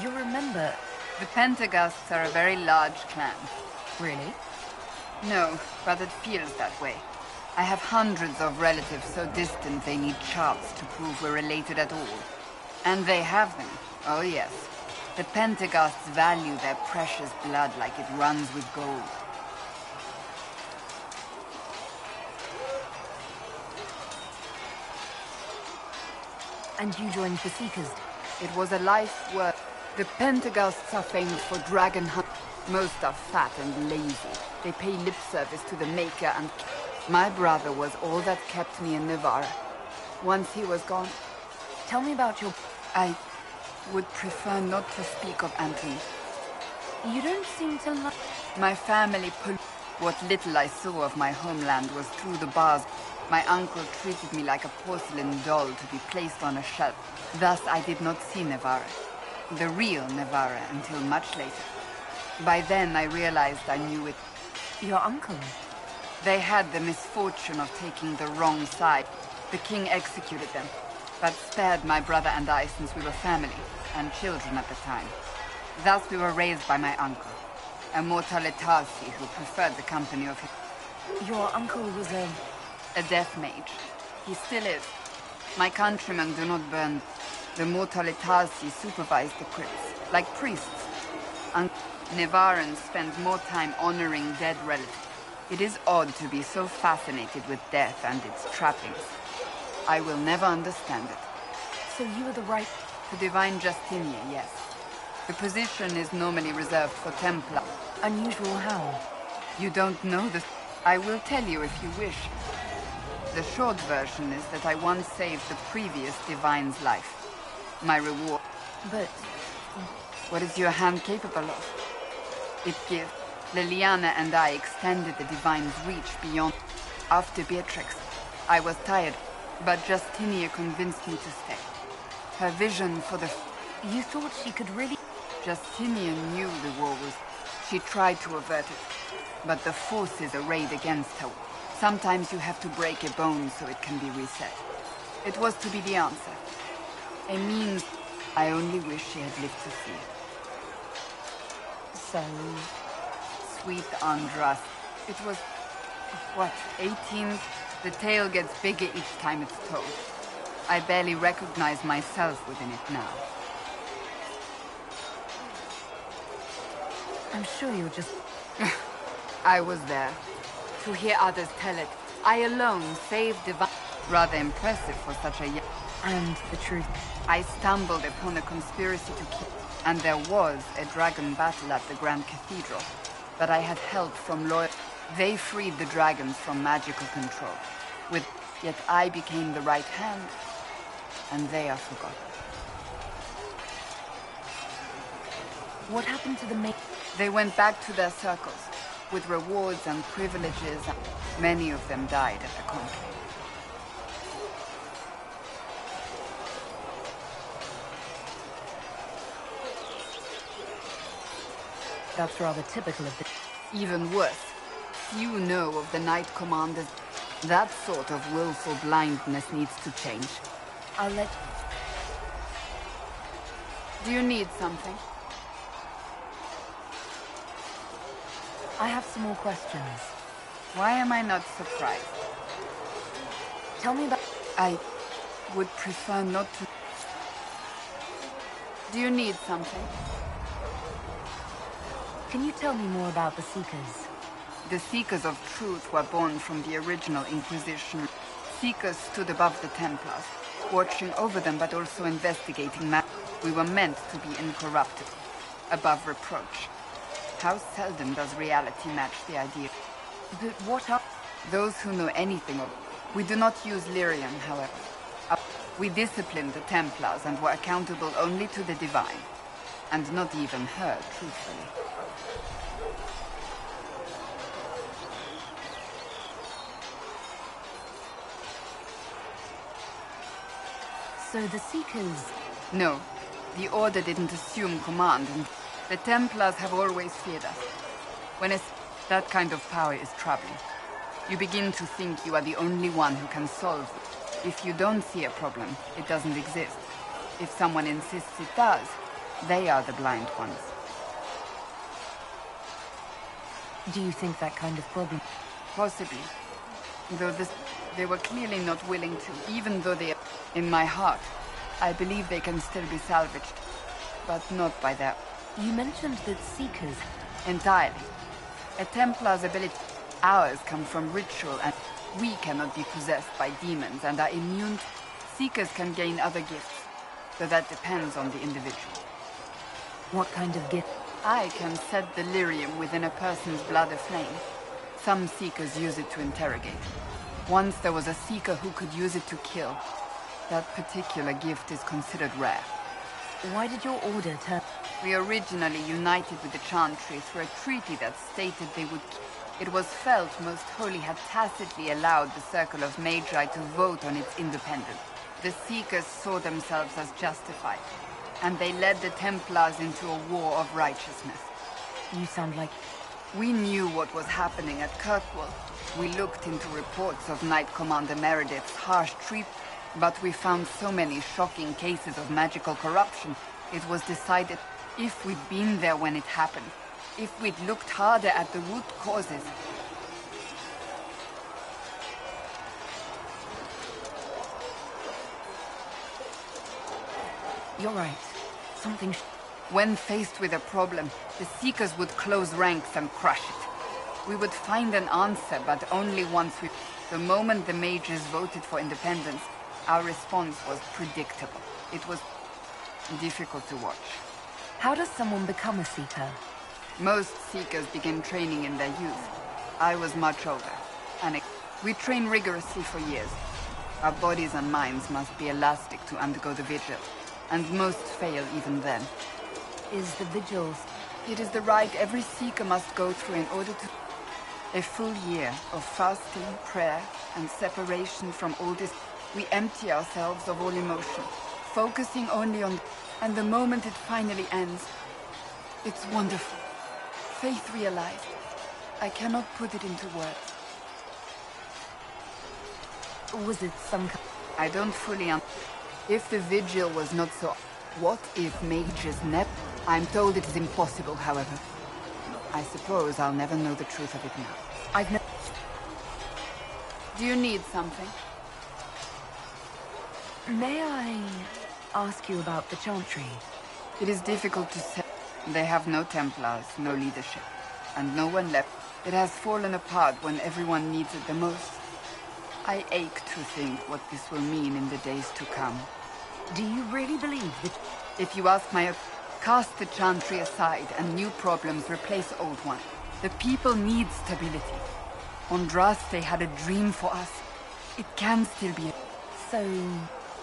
You remember... The Pentecosts are a very large clan. Really? No, but it feels that way. I have hundreds of relatives so distant they need charts to prove we're related at all. And they have them. Oh yes. The Pentecosts value their precious blood like it runs with gold. And you joined the Seekers? It was a life worth... The Pentecosts are famed for dragon hunt. Most are fat and lazy. They pay lip service to the Maker and... My brother was all that kept me in Navarra. Once he was gone... Tell me about your... I would prefer not to speak of Anthony. You don't seem to like... My family what little I saw of my homeland was through the bars. My uncle treated me like a porcelain doll to be placed on a shelf. Thus I did not see Navarra. The real Navarra until much later. By then I realized I knew it. Your uncle? They had the misfortune of taking the wrong side. The king executed them, but spared my brother and I since we were family, and children at the time. Thus we were raised by my uncle, a mortale Tarsi who preferred the company of his... Your uncle was a death mage. He still is. My countrymen do not burn. The mortale Tarsi supervise the crypts, like priests. And Nevarans spend more time honoring dead relatives. It is odd to be so fascinated with death and its trappings. I will never understand it. So you are the right... The divine Justinian, yes. The position is normally reserved for Templar. Unusual how? You don't know this. I will tell you if you wish. The short version is that I once saved the previous divine's life. My reward. But... What is your hand capable of? It gives. Liliana and I extended the divine's reach beyond. After Beatrix, I was tired, but Justinia convinced me to stay. Her vision for the... You thought she could really... Justinia knew the war was... She tried to avert it, but the forces arrayed against her. Sometimes you have to break a bone so it can be reset. It was to be the answer. A means I only wish she had lived to see. So... Sweet Andras. It was... what, 18? The tale gets bigger each time it's told. I barely recognize myself within it now. I'm sure you're just... I was there. To hear others tell it, I alone saved divine... Rather impressive for such a young... And the truth. I stumbled upon a conspiracy to keep... And there was a dragon battle at the Grand Cathedral. But I had help from loyal... They freed the dragons from magical control. Yet I became the right hand. And they are forgotten. What happened to the maid? They went back to their circles, with rewards and privileges. Many of them died at the conclave. That's rather typical of the... Even worse, few know of the Knight Commanders. That sort of willful blindness needs to change. I'll let... Do you need something? I have some more questions. Why am I not surprised? Tell me about... I would prefer not to... Do you need something? Can you tell me more about the Seekers? The Seekers of Truth were born from the original Inquisition. Seekers stood above the Templars, watching over them but also investigating matters. We were meant to be incorruptible, above reproach. How seldom does reality match the idea? But what are... Those who know anything of... We do not use lyrium, however. We disciplined the Templars and were accountable only to the Divine. And not even her, truthfully. So the Seekers... No. The Order didn't assume command, and the Templars have always feared us. When that kind of power is troubling, you begin to think you are the only one who can solve it. If you don't see a problem, it doesn't exist. If someone insists it does, they are the blind ones. Do you think that kind of problem? Possibly. Though they were clearly not willing to, even though they... In my heart, I believe they can still be salvaged. But not by their... You mentioned that Seekers... Entirely. A Templar's ability... Ours come from ritual, and we cannot be possessed by demons and are immune. Seekers can gain other gifts, though that depends on the individual. What kind of gift? I can set delirium within a person's blood aflame. Some Seekers use it to interrogate. Once there was a Seeker who could use it to kill. That particular gift is considered rare. Why did your order turn... We originally united with the Chantry through a treaty that stated they would... It was felt Most Holy had tacitly allowed the Circle of Magi to vote on its independence. The Seekers saw themselves as justified, and they led the Templars into a war of righteousness. You sound like... We knew what was happening at Kirkwall. We looked into reports of Knight Commander Meredith's harsh treatment, but we found so many shocking cases of magical corruption, it was decided if we'd been there when it happened, if we'd looked harder at the root causes. You're right. Something... When faced with a problem, the Seekers would close ranks and crush it. We would find an answer, but only once we... The moment the mages voted for independence, our response was predictable. It was difficult to watch. How does someone become a Seeker? Most Seekers begin training in their youth. I was much older, and we train rigorously for years. Our bodies and minds must be elastic to undergo the vigil, and most fail even then. Is the vigils... It is the rite every Seeker must go through in order to... A full year of fasting, prayer, and separation from all this. We empty ourselves of all emotion, focusing only on... And the moment it finally ends, it's wonderful. Faith realized. I cannot put it into words. Was it some... I don't fully If the vigil was not so... What if mages I'm told it is impossible, however. I suppose I'll never know the truth of it now. I've no... Do you need something? May I ask you about the Chantry? It is difficult to say. They have no Templars, no leadership, and no one left. It has fallen apart when everyone needs it the most. I ache to think what this will mean in the days to come. Do you really believe that... If you ask my... Cast the Chantry aside and new problems replace old ones. The people need stability. Andraste had a dream for us. It can still be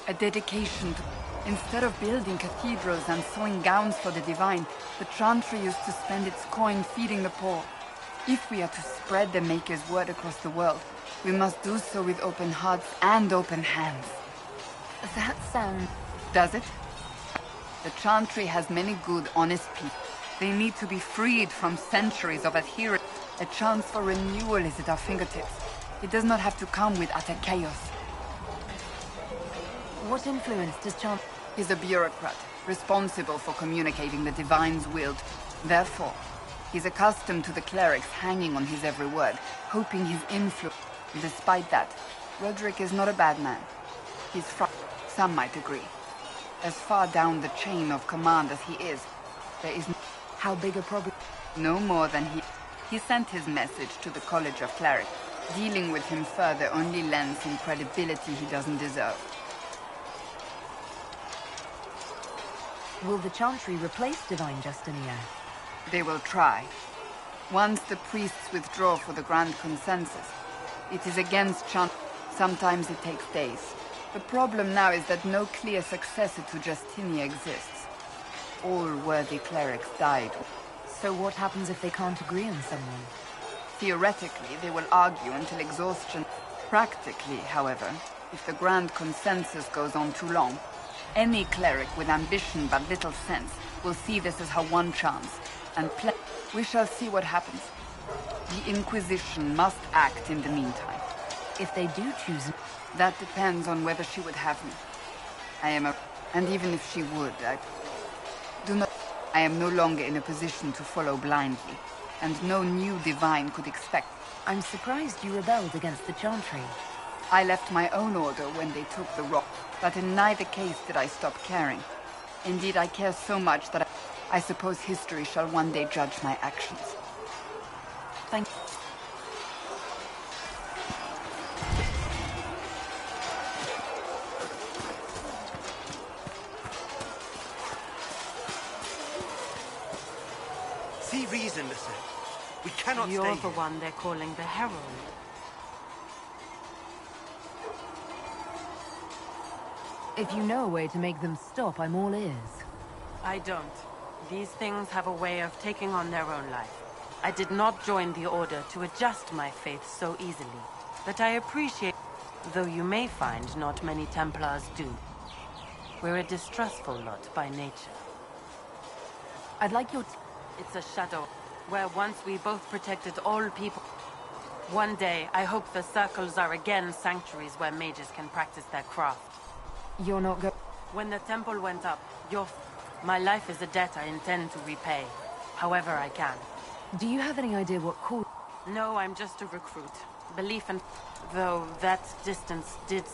a dedication to... Instead of building cathedrals and sewing gowns for the divine, the Chantry used to spend its coin feeding the poor. If we are to spread the Maker's word across the world, we must do so with open hearts and open hands. That sounds... Does it? The Chantry has many good, honest people. They need to be freed from centuries of adherence. A chance for renewal is at our fingertips. It does not have to come with utter chaos. What influence does Chantry... He's a bureaucrat, responsible for communicating the Divine's will. Therefore, he's accustomed to the clerics hanging on his every word, hoping his influence... Despite that, Roderick is not a bad man. He's some might agree. As far down the chain of command as he is, there is... How big a problem? No more than he... He sent his message to the College of Clerics. Dealing with him further only lends him credibility he doesn't deserve. Will the Chantry replace Divine Justinia? They will try. Once the priests withdraw for the Grand Consensus, it is against Chantry. Sometimes it takes days. The problem now is that no clear successor to Justinia exists. All worthy clerics died. So what happens if they can't agree on someone? Theoretically, they will argue until exhaustion. Practically, however, if the Grand Consensus goes on too long, any cleric with ambition but little sense will see this as her one chance, and we shall see what happens. The Inquisition must act in the meantime. If they do choose... That depends on whether she would have me. And even if she would, I am no longer in a position to follow blindly, and no new divine could expect. I'm surprised you rebelled against the Chantry. I left my own order when they took the rock, but in neither case did I stop caring. Indeed, I care so much that I suppose history shall one day judge my actions. Thank you. see reason, Lisette. We cannot You're stay the here. one they're calling the Herald. If you know a way to make them stop, I'm all ears. I don't. These things have a way of taking on their own life. I did not join the Order to adjust my faith so easily. But I appreciate, though you may find not many Templars do. We're a distrustful lot by nature. I'd like your... It's a shadow, where once we both protected all people. One day, I hope the circles are again sanctuaries where mages can practice their craft. You're not go... When the temple went up, my life is a debt I intend to repay, however I can. Do you have any idea what caused... No, I'm just a recruit. Belief and... Though that distance did...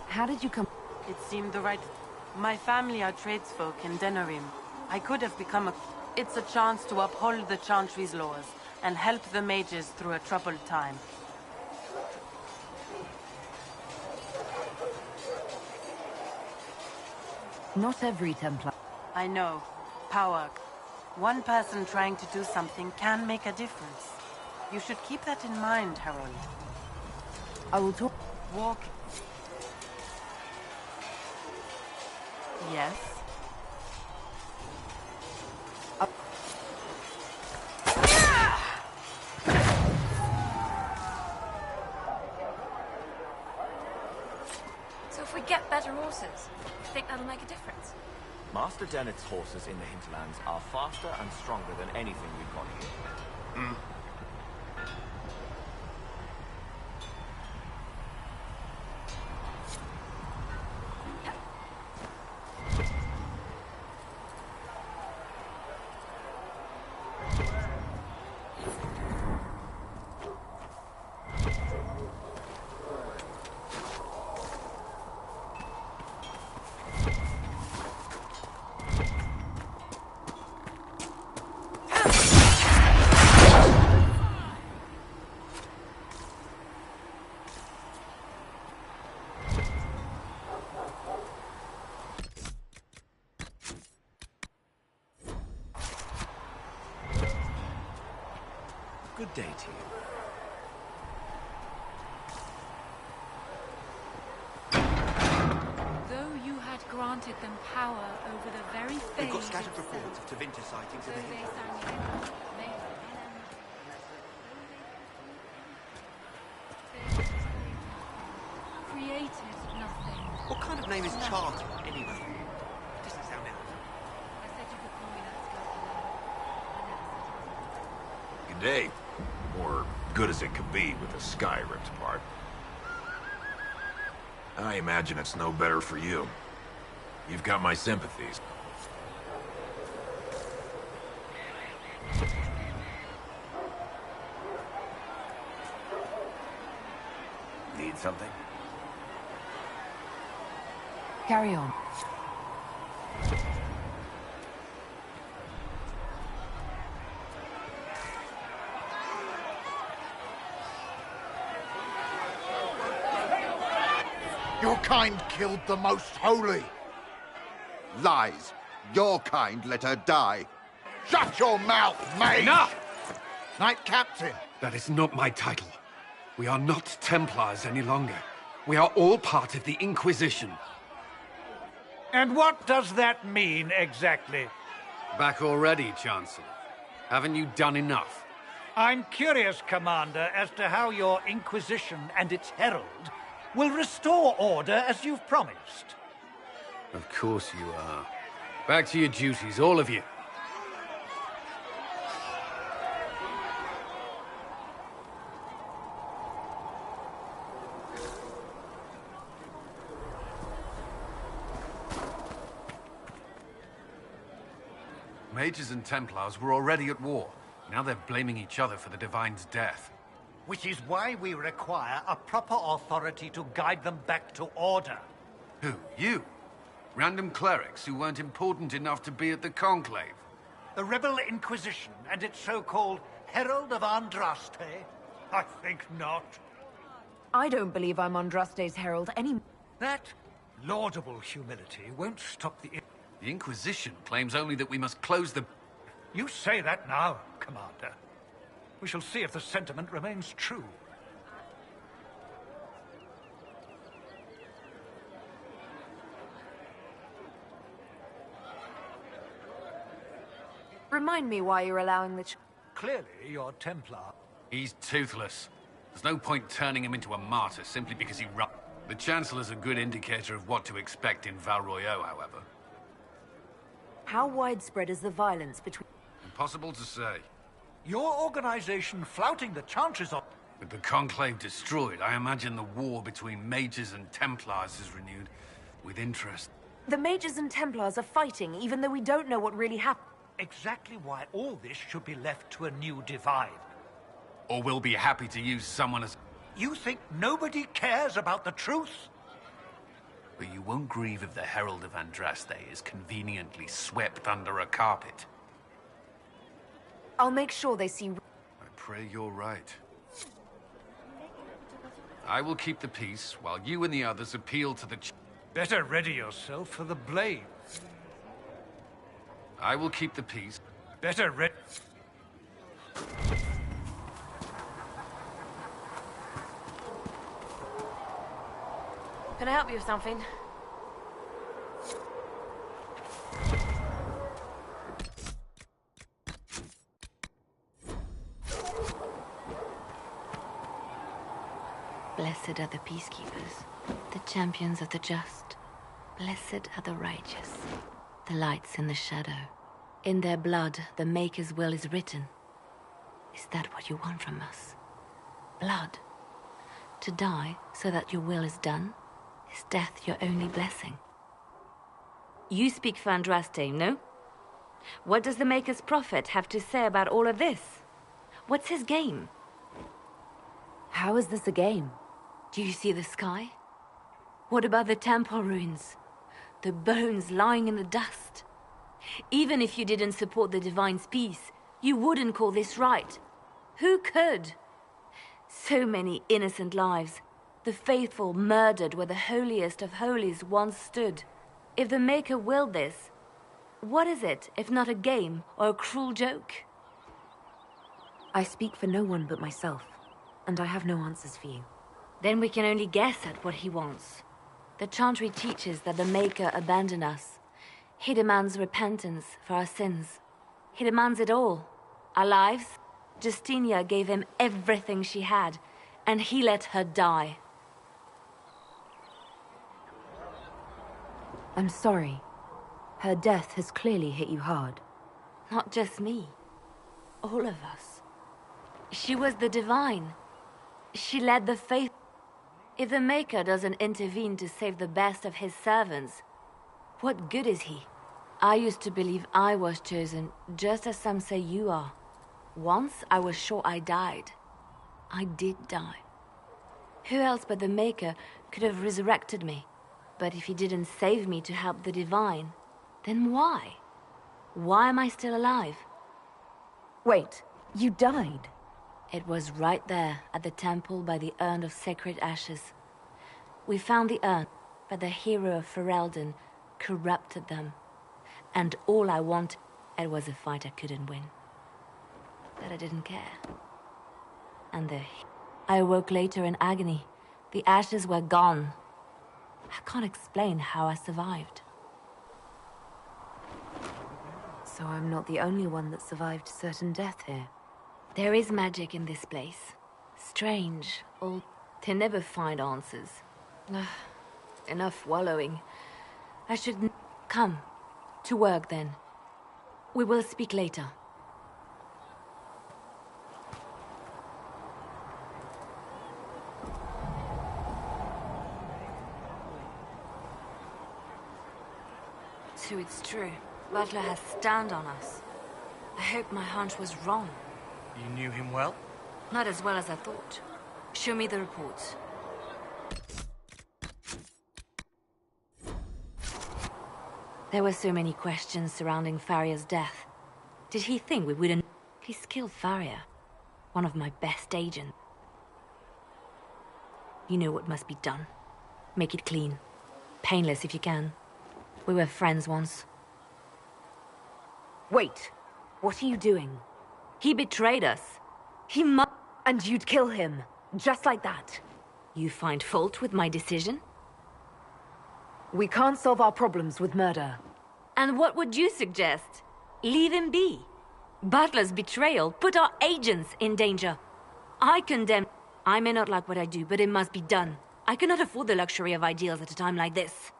How did you come... It seemed the right... My family are tradesfolk in Denerim. I could have become a... It's a chance to uphold the Chantry's laws and help the mages through a troubled time. Not every Templar... I know. Power. One person trying to do something can make a difference. You should keep that in mind, Harold. I will talk... Walk. Yes? So if we get better horses, you think that'll make a difference? Master Dennett's horses in the hinterlands are faster and stronger than anything we've got here. Good day to you. Though you had granted them power over the very We've phase got scattered itself, reports of Tevinter sightings in though the they hinterlands. sang hymns, made venom, created nothing. What kind of name is Charter, anyway? Doesn't sound it. I said you could call me that, Scout. Good day. Or good as it could be with the sky ripped apart. I imagine it's no better for you. You've got my sympathies. Need something? Carry on. Your kind killed the most holy. Lies. Your kind let her die. Shut your mouth, mate! Enough! Knight Captain. That is not my title. We are not Templars any longer. We are all part of the Inquisition. And what does that mean, exactly? Back already, Chancellor. Haven't you done enough? I'm curious, Commander, as to how your Inquisition and its herald will restore order as you've promised. Of course you are. Back to your duties, all of you. Mages and Templars were already at war. Now they're blaming each other for the Divine's death. Which is why we require a proper authority to guide them back to order. Who? You? Random clerics who weren't important enough to be at the Conclave? The Rebel Inquisition and its so-called Herald of Andraste? I think not. I don't believe I'm Andraste's herald any... That laudable humility won't stop the... The Inquisition claims only that we must close the... You say that now, Commander. We shall see if the sentiment remains true. Remind me why you're allowing the Clearly, you're Templar. He's toothless. There's no point turning him into a martyr simply because he ru- The Chancellor's a good indicator of what to expect in Val Royeaux, however. How widespread is the violence between... Impossible to say. Your organization flouting the chances of... With the Conclave destroyed, I imagine the war between mages and Templars is renewed with interest. The mages and Templars are fighting, even though we don't know what really happened. Exactly why all this should be left to a new divine. Or we'll be happy to use someone as... You think nobody cares about the truth? But you won't grieve if the Herald of Andraste is conveniently swept under a carpet. I'll make sure they see... I pray you're right. I will keep the peace, while you and the others appeal to the... Better ready yourself for the blade. I will keep the peace. Better ready... Can I help you with something? Blessed are the peacekeepers, the champions of the just. Blessed are the righteous, the lights in the shadow. In their blood, the Maker's will is written. Is that what you want from us? Blood? To die so that your will is done? Is death your only blessing? You speak for Andraste, no? What does the Maker's prophet have to say about all of this? What's his game? How is this a game? Do you see the sky? What about the temple ruins? The bones lying in the dust? Even if you didn't support the Divine's peace, you wouldn't call this right. Who could? So many innocent lives. The faithful murdered where the holiest of holies once stood. If the Maker willed this, what is it if not a game or a cruel joke? I speak for no one but myself, and I have no answers for you. Then we can only guess at what he wants. The Chantry teaches that the Maker abandoned us. He demands repentance for our sins. He demands it all. Our lives. Justinia gave him everything she had, and he let her die. I'm sorry. Her death has clearly hit you hard. Not just me. All of us. She was the Divine. She led the faith. If the Maker doesn't intervene to save the best of his servants, what good is he? I used to believe I was chosen, just as some say you are. Once I was sure I died. I did die. Who else but the Maker could have resurrected me? But if he didn't save me to help the Divine, then why? Why am I still alive? Wait, you died? It was right there at the temple by the urn of sacred ashes. We found the urn, but the hero of Ferelden corrupted them. And all I wanted was a fight I couldn't win. But I didn't care. And I awoke later in agony. The ashes were gone. I can't explain how I survived. So I'm not the only one that survived certain death here. There is magic in this place. Strange, or they never find answers. Enough wallowing. I should come. To work, then. We will speak later. So it's true. Butler has stand on us. I hope my hunch was wrong. You knew him well? Not as well as I thought. Show me the reports. There were so many questions surrounding Faria's death. Did he think we wouldn't... He's killed Faria. One of my best agents. You know what must be done. Make it clean. Painless if you can. We were friends once. Wait! What are you doing? He betrayed us. He And you'd kill him, just like that. You find fault with my decision? We can't solve our problems with murder. And what would you suggest? Leave him be. Butler's betrayal put our agents in danger. I condemn... I may not like what I do, but it must be done. I cannot afford the luxury of ideals at a time like this.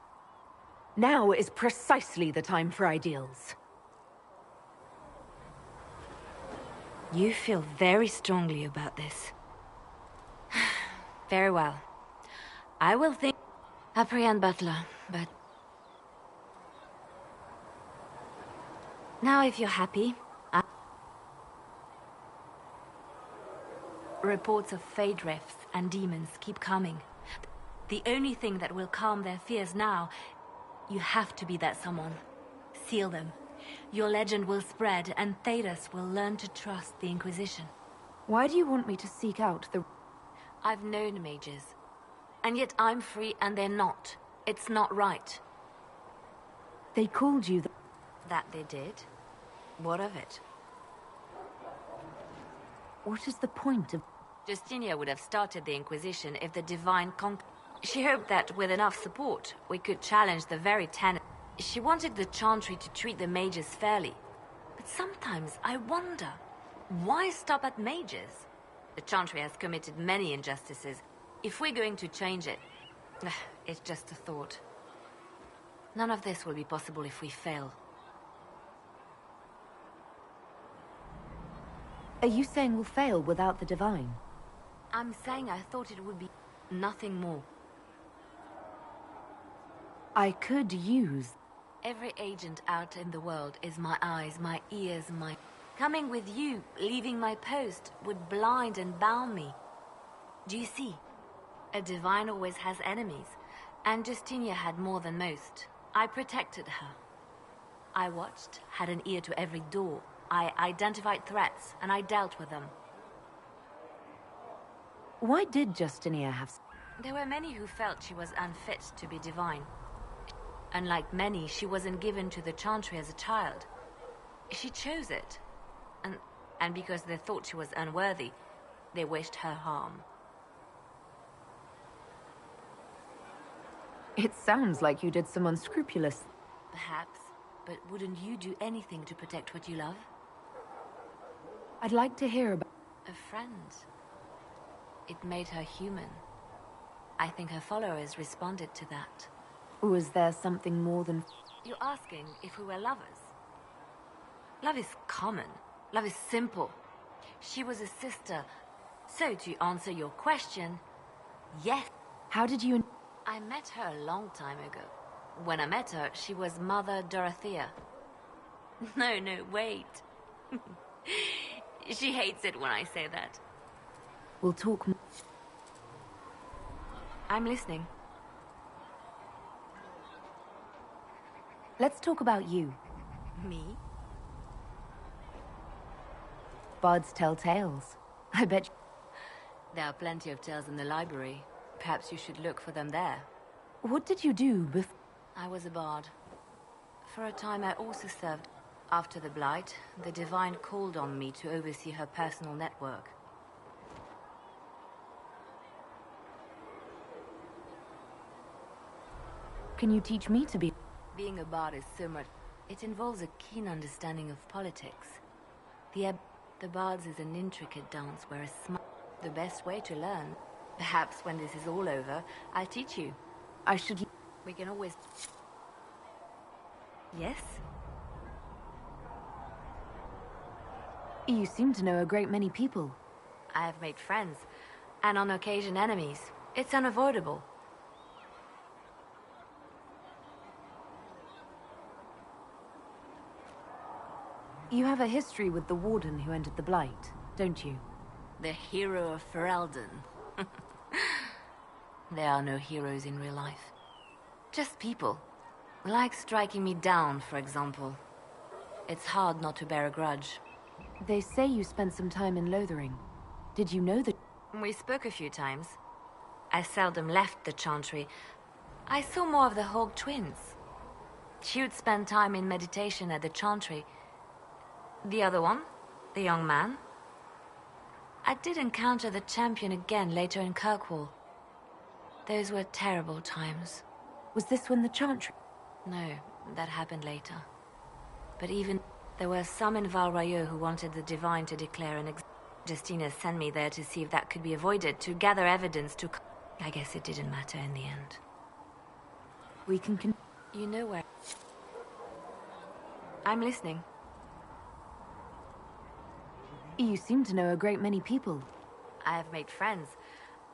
Now is precisely the time for ideals. You feel very strongly about this. Very well. I will think... Apprehend Butler, but... Now if you're happy... Reports of fade rifts and demons keep coming. The only thing that will calm their fears now... You have to be that someone. Seal them. Your legend will spread, and Thedas will learn to trust the Inquisition. Why do you want me to seek out the... I've known mages. And yet I'm free and they're not. It's not right. They called you That they did? What of it? What is the point of... Justinia would have started the Inquisition if the Divine She hoped that with enough support, we could challenge the very tenet. She wanted the Chantry to treat the mages fairly. But sometimes I wonder, why stop at mages? The Chantry has committed many injustices. If we're going to change it, it's just a thought. None of this will be possible if we fail. Are you saying we'll fail without the Divine? I'm saying I thought it would be nothing more. I could use... Every agent out in the world is my eyes, my ears, my... Coming with you, leaving my post, would blind and bound me. Do you see? A Divine always has enemies, and Justinia had more than most. I protected her. I watched, had an ear to every door. I identified threats, and I dealt with them. Why did Justinia have... There were many who felt she was unfit to be Divine. Unlike many, she wasn't given to the Chantry as a child. She chose it. And because they thought she was unworthy, they wished her harm. It sounds like you did some unscrupulous... Perhaps, but wouldn't you do anything to protect what you love? I'd like to hear about... A friend. It made her human. I think her followers responded to that. Was there something more than... You're asking if we were lovers. Love is common. Love is simple. She was a sister. So to answer your question, yes. How did you... I met her a long time ago. When I met her, she was Mother Dorothea. No, wait. She hates it when I say that. We'll talk more. I'm listening. Let's talk about you. Me? Bards tell tales. I bet... There are plenty of tales in the library. Perhaps you should look for them there. What did you do before... I was a bard. For a time I also served. After the Blight, the Divine called on me to oversee her personal network. Can you teach me to be... Being a bard is so much... It involves a keen understanding of politics. The bards is an intricate dance where a smart... The best way to learn. Perhaps when this is all over, I'll teach you. I should... We can always... Yes? You seem to know a great many people. I have made friends, and on occasion enemies. It's unavoidable. You have a history with the Warden who entered the Blight, don't you? The hero of Ferelden. There are no heroes in real life. Just people. Like striking me down, for example. It's hard not to bear a grudge. They say you spent some time in Lothering. Did you know that... We spoke a few times. I seldom left the Chantry. I saw more of the Hog twins. She would spend time in meditation at the Chantry. The other one? The young man? I did encounter the champion again later in Kirkwall. Those were terrible times. Was this when the Chantry... No, that happened later. But even... There were some in Val Royeaux who wanted the Divine to declare an Justina sent me there to see if that could be avoided, to gather evidence to... I guess it didn't matter in the end. We can... You know where... I'm listening. You seem to know a great many people. I have made friends,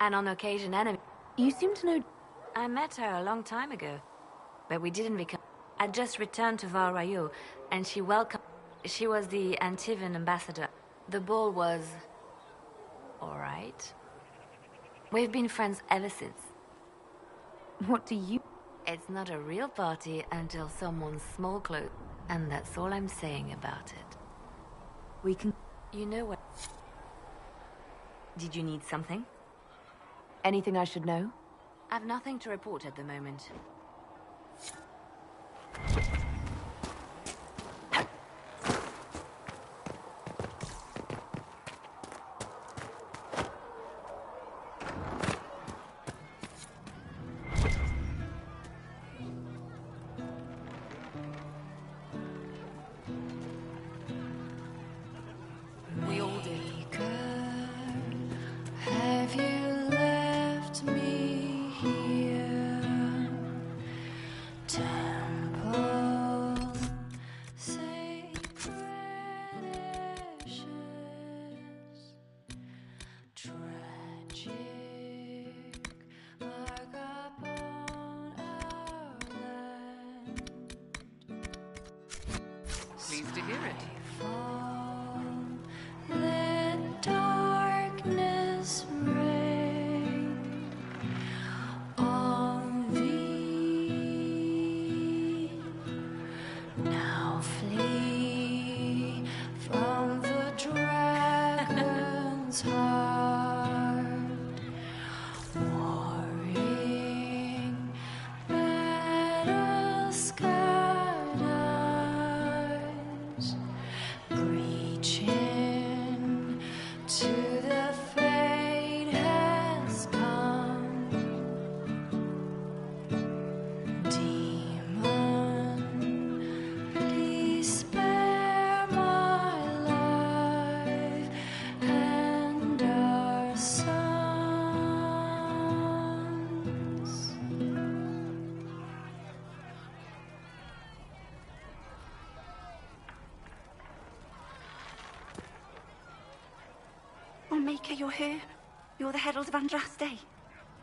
and on occasion enemies. You seem to know... I met her a long time ago, but we didn't become... I just returned to Val Royeaux, and she welcomed... She was the Antivan ambassador. The ball was... all right. We've been friends ever since. What do you... It's not a real party until someone's small clothes, and that's all I'm saying about it. We can... You know what... Did you need something? Anything I should know? I've nothing to report at the moment. We all did. Have you left me here? Temple, sacred ashes, tragic mark upon our land. Pleased to hear it. Let darkness reign on thee. Now flee from the dragon's heart, warring battle-scarred eyes, reaching to the fate has come. Demon, please spare my life and our sons. Oh, Maker, you're here. You're the Herald of Andraste.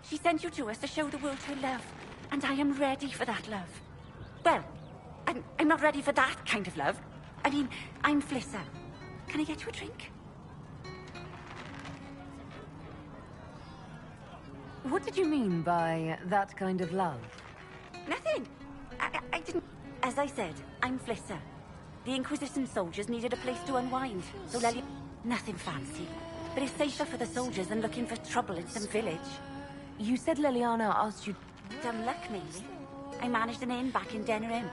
She sent you to us to show the world her love, and I am ready for that love. Well, I'm not ready for that kind of love. I mean, I'm Flissa. Can I get you a drink? What did you mean by that kind of love? Nothing. I didn't... As I said, I'm Flissa. The Inquisition soldiers needed a place to unwind, so Lely... Nothing fancy. But it's safer for the soldiers than looking for trouble in some village. You said Liliana asked you... Dumb luck, maybe. I managed an inn back in Denerim.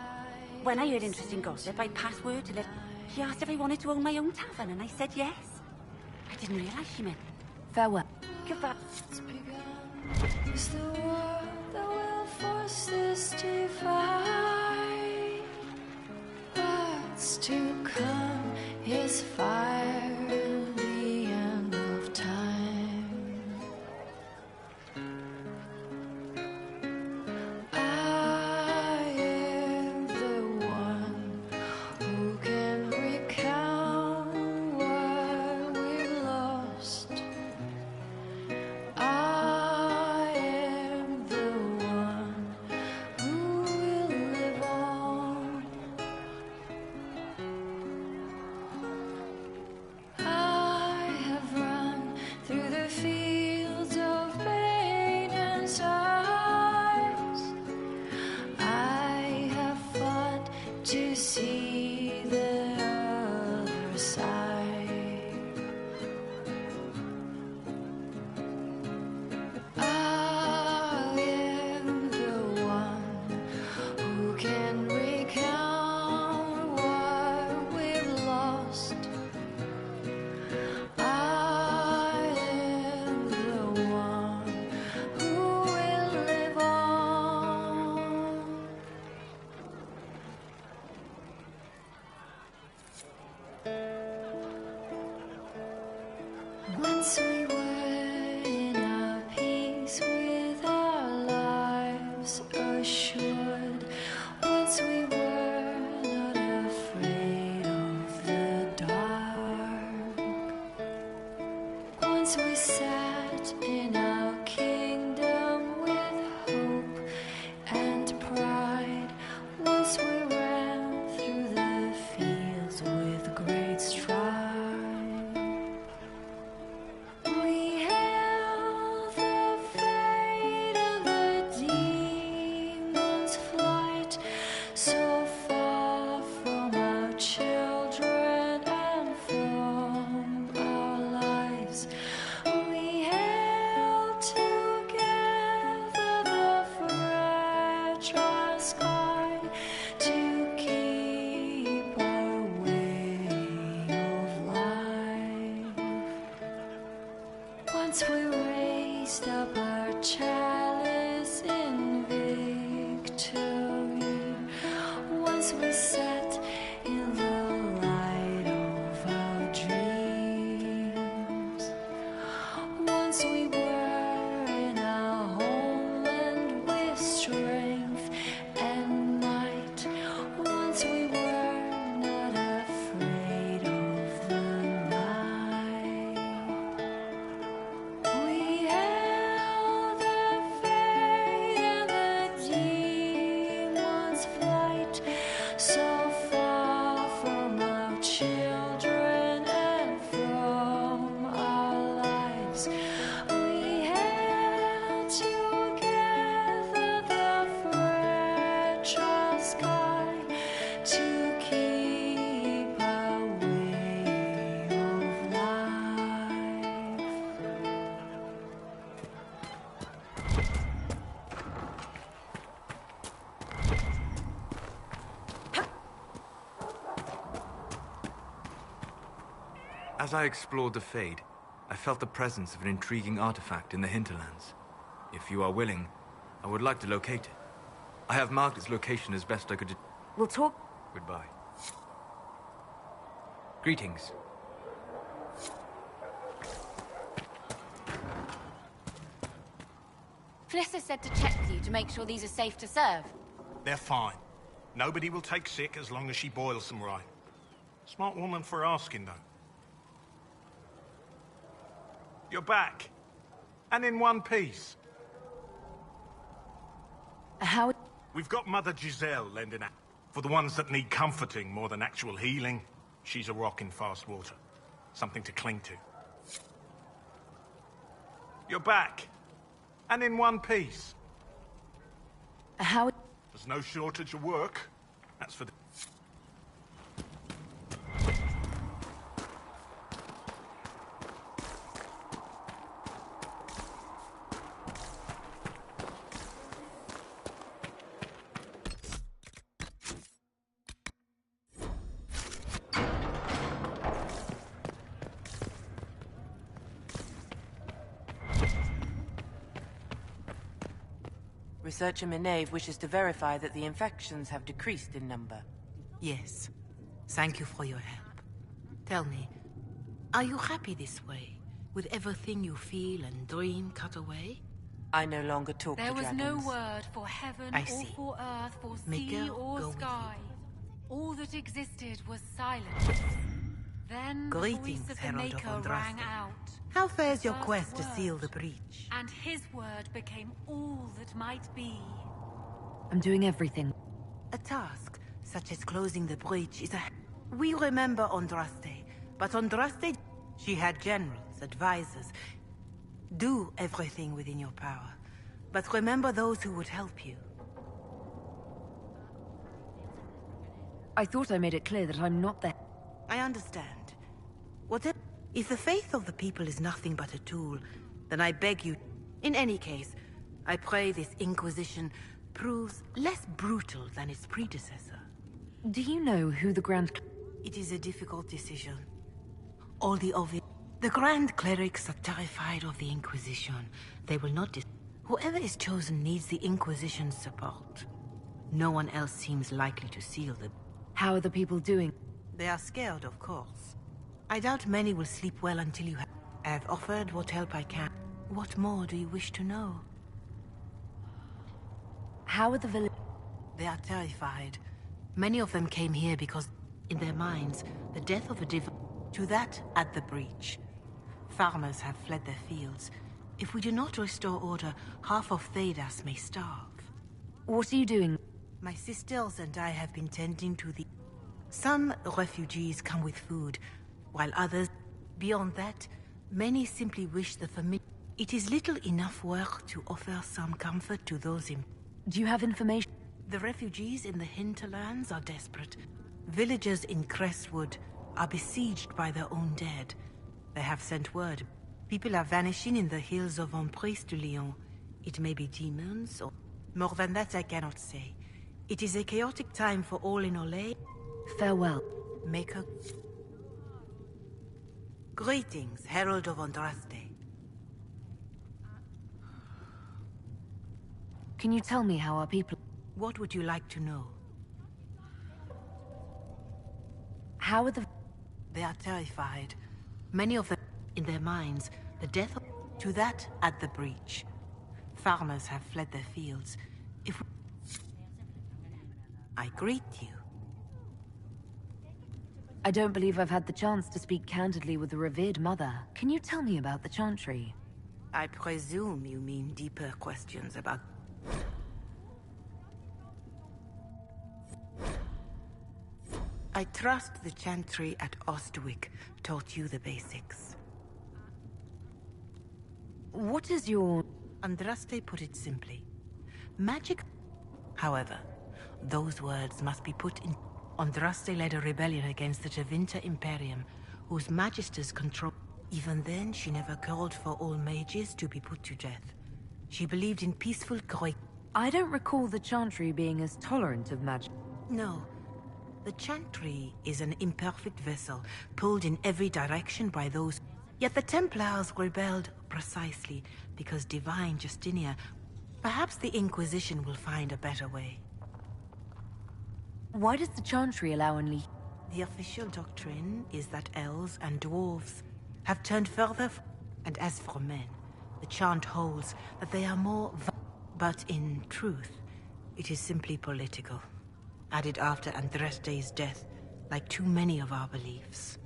When I heard interesting gossip, I passed word to Lily. She asked if I wanted to own my own tavern, and I said yes. I didn't realize she meant... Farewell. Goodbye. Is the world that will force this divide? What's to come is fire and the end of time. I am the one who can recount what we've lost. I am the one who will live on. I Once we were in our peace with our lives assured. Once we were not afraid of the dark. Once we sat in our kingdom with hope and pride. Once we ran through the fields with great stride. We hailed the fate of the demon's flight, so far from our children and from our lives. We held together the fragile sky to keep our way of life. Once we raised up our chalice in victory. Once we sat in the light of our dreams. Once we were in our homeland with strength and might. Once we were not afraid of the night. We held the fate and the demon's flight, so far from our children and from our lives. We held together the fragile sky to keep our way of life. As I explored the Fade, I felt the presence of an intriguing artifact in the hinterlands. If you are willing, I would like to locate it. I have marked its location as best I could. We'll talk. Goodbye. Greetings. Felissa said to check with you to make sure these are safe to serve. They're fine. Nobody will take sick as long as she boils them right. Smart woman for asking, though. You're back. And in one piece. How? We've got Mother Giselle lending out. For the ones that need comforting more than actual healing, she's a rock in fast water. Something to cling to. You're back. And in one piece. How? There's no shortage of work. That's for the... Researcher Minave wishes to verify that the infections have decreased in number. Yes. Thank you for your help. Tell me, are you happy this way? With everything you feel and dream cut away? I no longer talk There to was dragons. no word for heaven I or see. for earth, for Miguel, sea or go with sky. All that existed was silence. Then the voice Greetings, of the Herald of Maker Andraste. rang out. How fares your First quest to word. seal the breach? And his word became all that might be. I'm doing everything. A task, such as closing the breach, is a... We remember Andraste, but Andraste... She had generals, advisors. Do everything within your power, but remember those who would help you. I thought I made it clear that I'm not there. I understand. Whatever... If the faith of the people is nothing but a tool, then I beg you... In any case, I pray this Inquisition proves less brutal than its predecessor. Do you know who the Grand... It is a difficult decision. All the obvious... The Grand Clerics are terrified of the Inquisition. They will not Whoever is chosen needs the Inquisition's support. No one else seems likely to seal the... How are the people doing? They are scared, of course. I doubt many will sleep well until you have... I have offered what help I can. What more do you wish to know? How are the village... They are terrified. Many of them came here because, in their minds, the death of a to that at the breach. Farmers have fled their fields. If we do not restore order, half of Thedas may starve. What are you doing? My sisters and I have been tending to the... Some refugees come with food, while others... Beyond that, many simply wish the familiar... It is little enough work to offer some comfort to those in... Do you have information? The refugees in the hinterlands are desperate. Villagers in Crestwood are besieged by their own dead. They have sent word. People are vanishing in the hills of Emprise de Lyon. It may be demons or... More than that I cannot say. It is a chaotic time for all in Olay. Farewell. Make a... Greetings, Herald of Andraste. Can you tell me how our people... What would you like to know? How are the... They are terrified. Many of them, in their minds, the death of... To that at the breach. Farmers have fled their fields. If... I greet you. I don't believe I've had the chance to speak candidly with a revered mother. Can you tell me about the Chantry? I presume you mean deeper questions about... I trust the Chantry at Ostwick taught you the basics. What is your... Andraste put it simply. Magic... However, those words must be put in... Andraste led a rebellion against the Tevinter Imperium, whose magisters control... Even then, she never called for all mages to be put to death. She believed in peaceful I don't recall the Chantry being as tolerant of magic. No. The Chantry is an imperfect vessel, pulled in every direction by those... Yet the Templars rebelled precisely because divine Justinia... Perhaps the Inquisition will find a better way. Why does the Chantry allow only... The official doctrine is that elves and dwarves have turned further and as for men, the chant holds that they are more but in truth, it is simply political. Added after Andraste's death, like too many of our beliefs.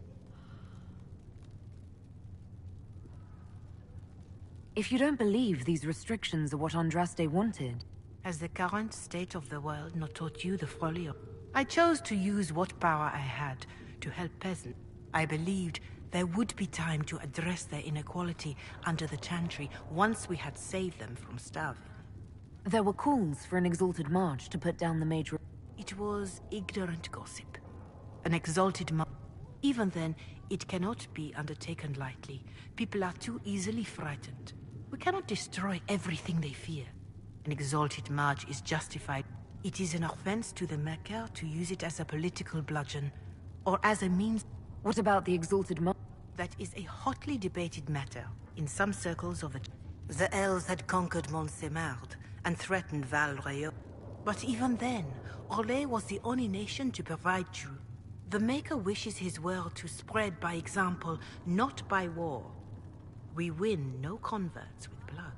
If you don't believe these restrictions are what Andraste wanted... Has the current state of the world not taught you the folly of... I chose to use what power I had to help peasants. I believed there would be time to address their inequality under the Chantry once we had saved them from starving. There were calls for an exalted march to put down the major... It was ignorant gossip. An exalted march. Even then, it cannot be undertaken lightly. People are too easily frightened. We cannot destroy everything they fear. An exalted march is justified. It is an offense to the Maker to use it as a political bludgeon, or as a means... What about the exalted march? That is a hotly debated matter in some circles of the... The elves had conquered Montsemard and threatened Val-Rayo. But even then, Orlais was the only nation to provide truth. The Maker wishes his world to spread by example, not by war. We win no converts with blood.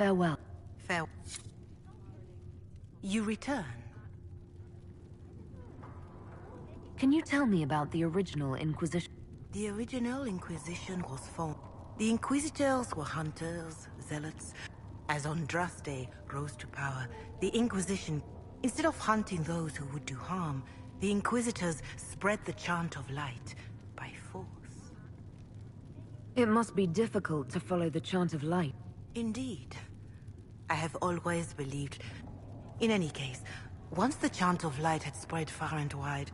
Farewell. Farewell. You return? Can you tell me about the original Inquisition? The original Inquisition was formed. The Inquisitors were hunters, zealots. As Andraste rose to power, the Inquisition, instead of hunting those who would do harm, the Inquisitors spread the chant of light by force. It must be difficult to follow the chant of light. Indeed. I have always believed. In any case, once the chant of light had spread far and wide,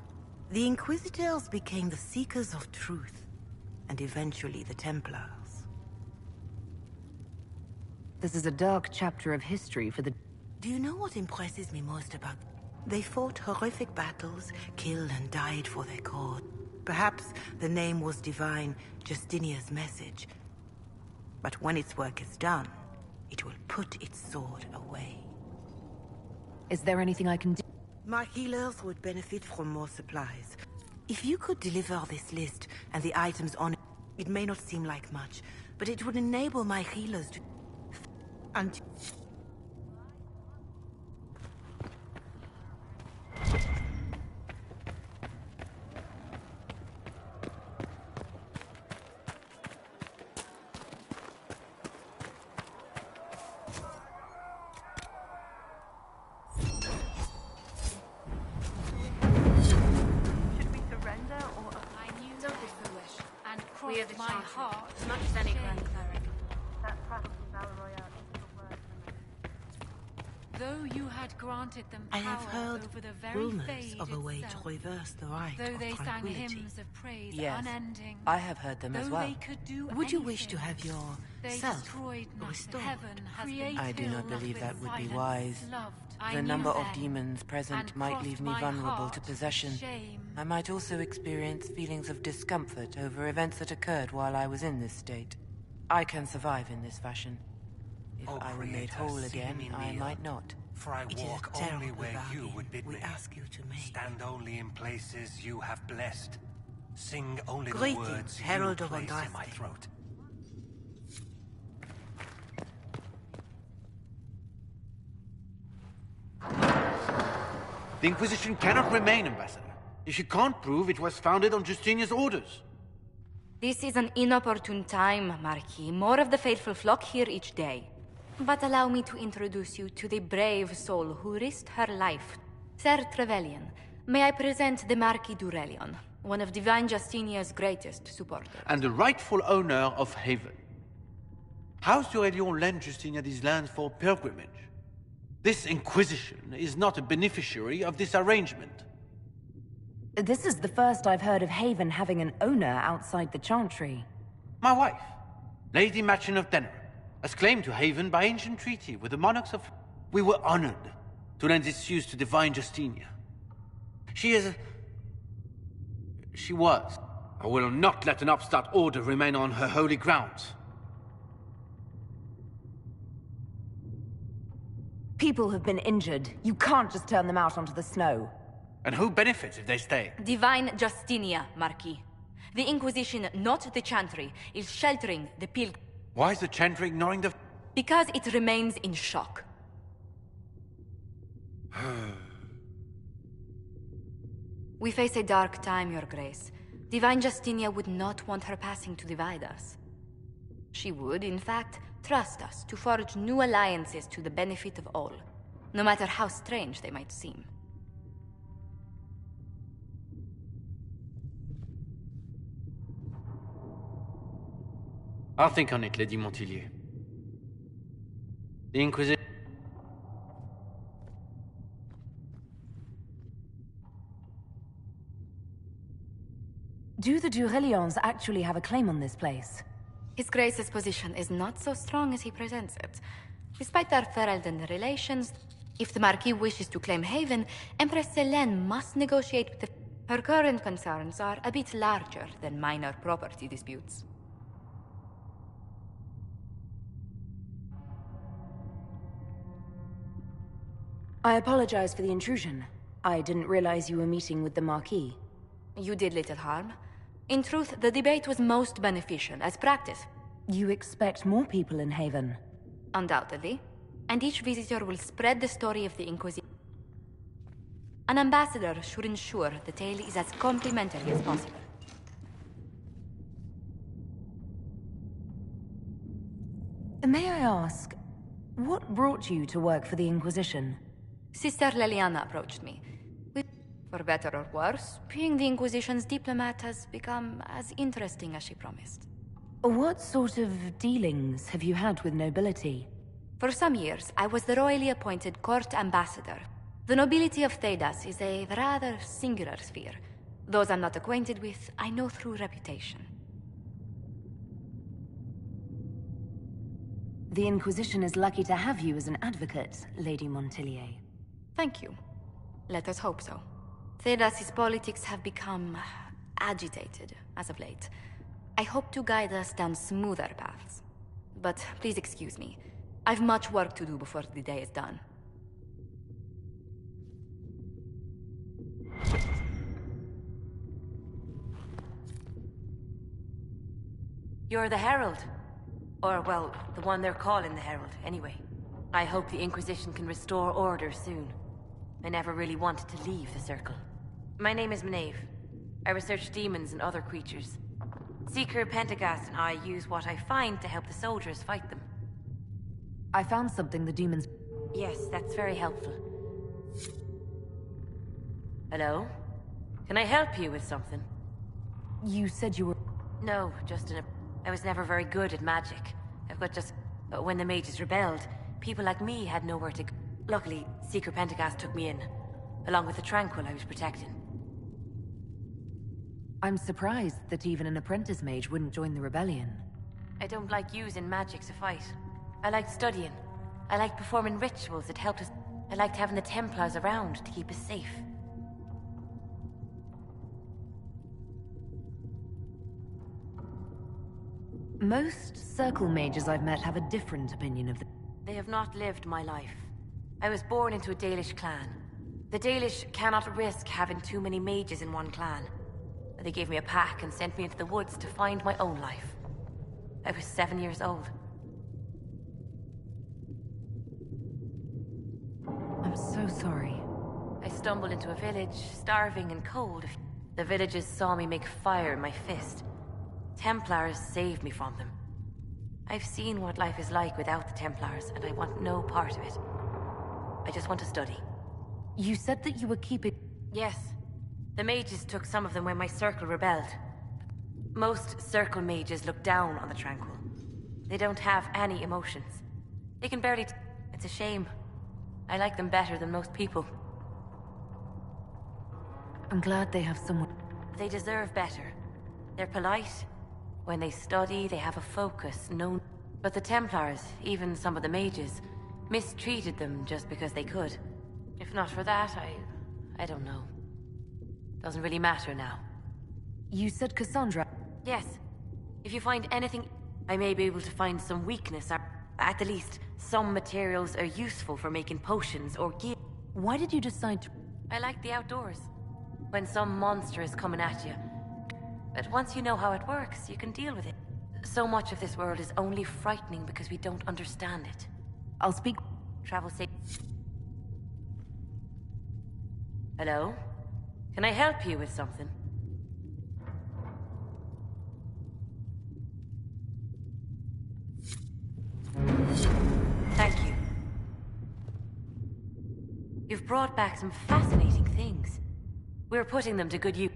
the Inquisitors became the seekers of truth, and eventually the Templars. This is a dark chapter of history for the... Do you know what impresses me most about them? They fought horrific battles, killed and died for their cause. Perhaps the name was divine, Justinia's message. But when its work is done, it will put its sword away. Is there anything I can do? My healers would benefit from more supplies. If you could deliver this list and the items on it, it may not seem like much, but it would enable my healers to... And... My heart, as much as any grand cleric. Though you had granted them I power have heard over the very rumors fade of a way itself, to reverse the right though of they sang tranquility. hymns of praise Yes, unending, I have heard them as though well. they could do Would you wish to anything, have your they self destroyed not. restored? Heaven has been I do not filled believe with that would be silence. wise. Loved, The I number knew of then, demons present and might crossed leave me my vulnerable heart to possession. shame. I might also experience feelings of discomfort over events that occurred while I was in this state. I can survive in this fashion. If I were made Creator, whole see again, me I kneel, might not. For I It is a walk terrible only where you bargain would bid we me. ask you to make. Stand only in places you have blessed. Sing only the Greetings, words Herald you of place in Andraste. my throat. The Inquisition cannot remain, Ambassador, if you can't prove it was founded on Justinia's orders. This is an inopportune time, Marquis. More of the faithful flock here each day. But allow me to introduce you to the brave soul who risked her life. Sir Trevelyan, may I present the Marquis d'Aurelion, one of Divine Justinia's greatest supporters. And the rightful owner of Haven. House d'Aurelion lent Justinia these lands for pilgrimage. This Inquisition is not a beneficiary of this arrangement. This is the first I've heard of Haven having an owner outside the Chantry. My wife, Lady Machin of Denner, has claimed to Haven by ancient treaty with the monarchs of... We were honored to lend its use to Divine Justinia. She was. I will not let an upstart order remain on her holy grounds. People have been injured. You can't just turn them out onto the snow. And who benefits if they stay? Divine Justinia, Marquis. The Inquisition, not the Chantry, is sheltering the pilgrims. Why is the Chantry ignoring the... Because it remains in shock. We face a dark time, Your Grace. Divine Justinia would not want her passing to divide us. She would, in fact, trust us to forge new alliances to the benefit of all, no matter how strange they might seem. I'll think on it, Lady Montillier. The Inquisition... Do the Durelions actually have a claim on this place? His Grace's position is not so strong as he presents it. Despite their Ferelden relations, if the Marquis wishes to claim Haven, Empress Selene must negotiate with the... Her current concerns are a bit larger than minor property disputes. I apologize for the intrusion. I didn't realize you were meeting with the Marquis. You did little harm. In truth, the debate was most beneficial as practice. You expect more people in Haven? Undoubtedly. And each visitor will spread the story of the Inquisition. An ambassador should ensure the tale is as complimentary as possible. May I ask, what brought you to work for the Inquisition? Sister Leliana approached me. For better or worse, being the Inquisition's diplomat has become as interesting as she promised. What sort of dealings have you had with nobility? For some years, I was the royally appointed court ambassador. The nobility of Thedas is a rather singular sphere. Those I'm not acquainted with, I know through reputation. The Inquisition is lucky to have you as an advocate, Lady Montillier. Thank you. Let us hope so. Thedas' politics have become agitated as of late. I hope to guide us down smoother paths. But please excuse me. I've much work to do before the day is done. You're the Herald. Or, well, the one they're calling the Herald, anyway. I hope the Inquisition can restore order soon. I never really wanted to leave the Circle. My name is Maeve. I research demons and other creatures. Seeker Pentagast and I use what I find to help the soldiers fight them. I found something the demons... Yes, that's very helpful. Hello? Can I help you with something? You said you were... No, just I was never very good at magic. I've got just... when the mages rebelled, people like me had nowhere to go. Luckily, Seeker Pentagast took me in, along with the Tranquil I was protecting. I'm surprised that even an apprentice mage wouldn't join the rebellion. I don't like using magic to fight. I liked studying. I liked performing rituals that helped us. I liked having the Templars around to keep us safe. Most Circle mages I've met have a different opinion of the... They have not lived my life. I was born into a Dalish clan. The Dalish cannot risk having too many mages in one clan. They gave me a pack and sent me into the woods to find my own life. I was 7 years old. I'm so sorry. I stumbled into a village, starving and cold. The villagers saw me make fire in my fist. Templars saved me from them. I've seen what life is like without the Templars, and I want no part of it. I just want to study. You said that you were keeping... Yes. The mages took some of them when my Circle rebelled. Most Circle mages look down on the Tranquil. They don't have any emotions. They can barely... It's a shame. I like them better than most people. I'm glad they have someone... They deserve better. They're polite. When they study, they have a focus, no... But the Templars, even some of the mages, mistreated them just because they could. If not for that, I don't know. Doesn't really matter now. You said Cassandra... Yes. If you find anything, I may be able to find some weakness, or at the least, some materials are useful for making potions or gear. Why did you decide to... I like the outdoors. When some monster is coming at you. But once you know how it works, you can deal with it. So much of this world is only frightening because we don't understand it. I'll speak... Travel safe. Hello? Can I help you with something? Thank you. You've brought back some fascinating things. We're putting them to good use.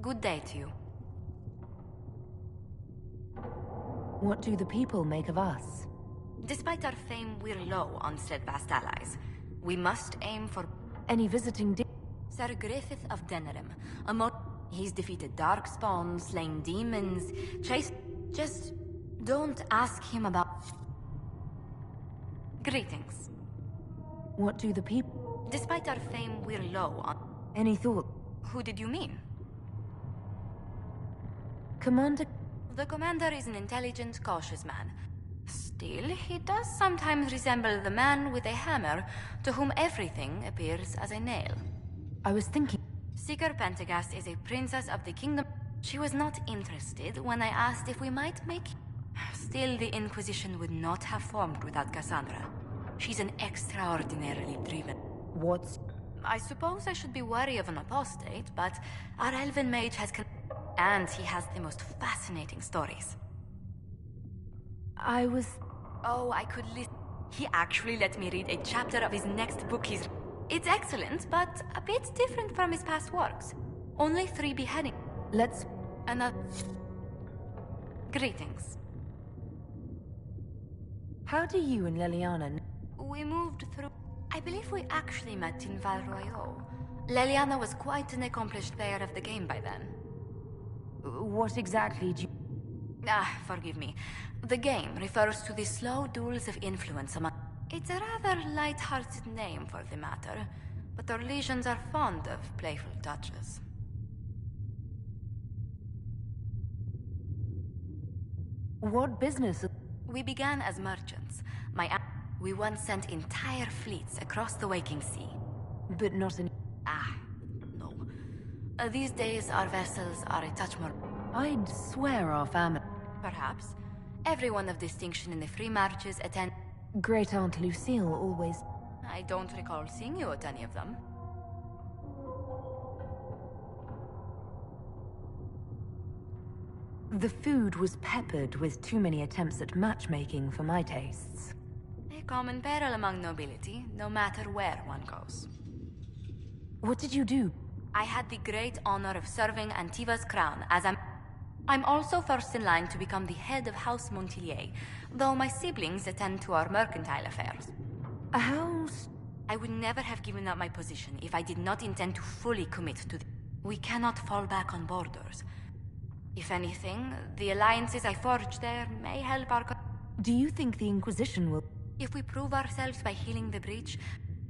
Good day to you. What do the people make of us? Despite our fame, we're low on steadfast allies. We must aim for... Any visiting... Sir Griffith of Denerim. He's defeated darkspawn, slain demons, chased... Just... don't ask him about... Greetings. What do the people... Despite our fame, we're low on... Any thought? Who did you mean? Commander... The commander is an intelligent, cautious man. Still, he does sometimes resemble the man with a hammer to whom everything appears as a nail. I was thinking... Seeker Pentagast is a princess of the kingdom. She was not interested when I asked if we might make... Still, the Inquisition would not have formed without Cassandra. She's an extraordinarily driven... What's... I suppose I should be wary of an apostate, but our elven mage has... And he has the most fascinating stories. I was... Oh, I could listen. He actually let me read a chapter of his next book It's excellent, but a bit different from his past works. Only 3 beheadings. Let's... Another... Greetings. How do you and Leliana... We moved through... I believe we actually met in Val Royeaux. Leliana was quite an accomplished player of the game by then. What exactly do you... Forgive me. The game refers to the slow duels of influence among... It's a rather light-hearted name for the matter, but our legions are fond of playful touches. What business? We began as merchants. We once sent entire fleets across the Waking Sea. But not in... No. These days, our vessels are a touch more... I'd swear our family... Perhaps. Everyone of distinction in the free marches attend... Great Aunt Lucille always... I don't recall seeing you at any of them. The food was peppered with too many attempts at matchmaking for my tastes. A common peril among nobility, no matter where one goes. What did you do? I had the great honor of serving Antiva's crown as I'm also first in line to become the head of House Montilier, though my siblings attend to our mercantile affairs. A house? I would never have given up my position if I did not intend to fully commit to We cannot fall back on borders. If anything, the alliances I forged there may help our... Do you think the Inquisition will... If we prove ourselves by healing the breach,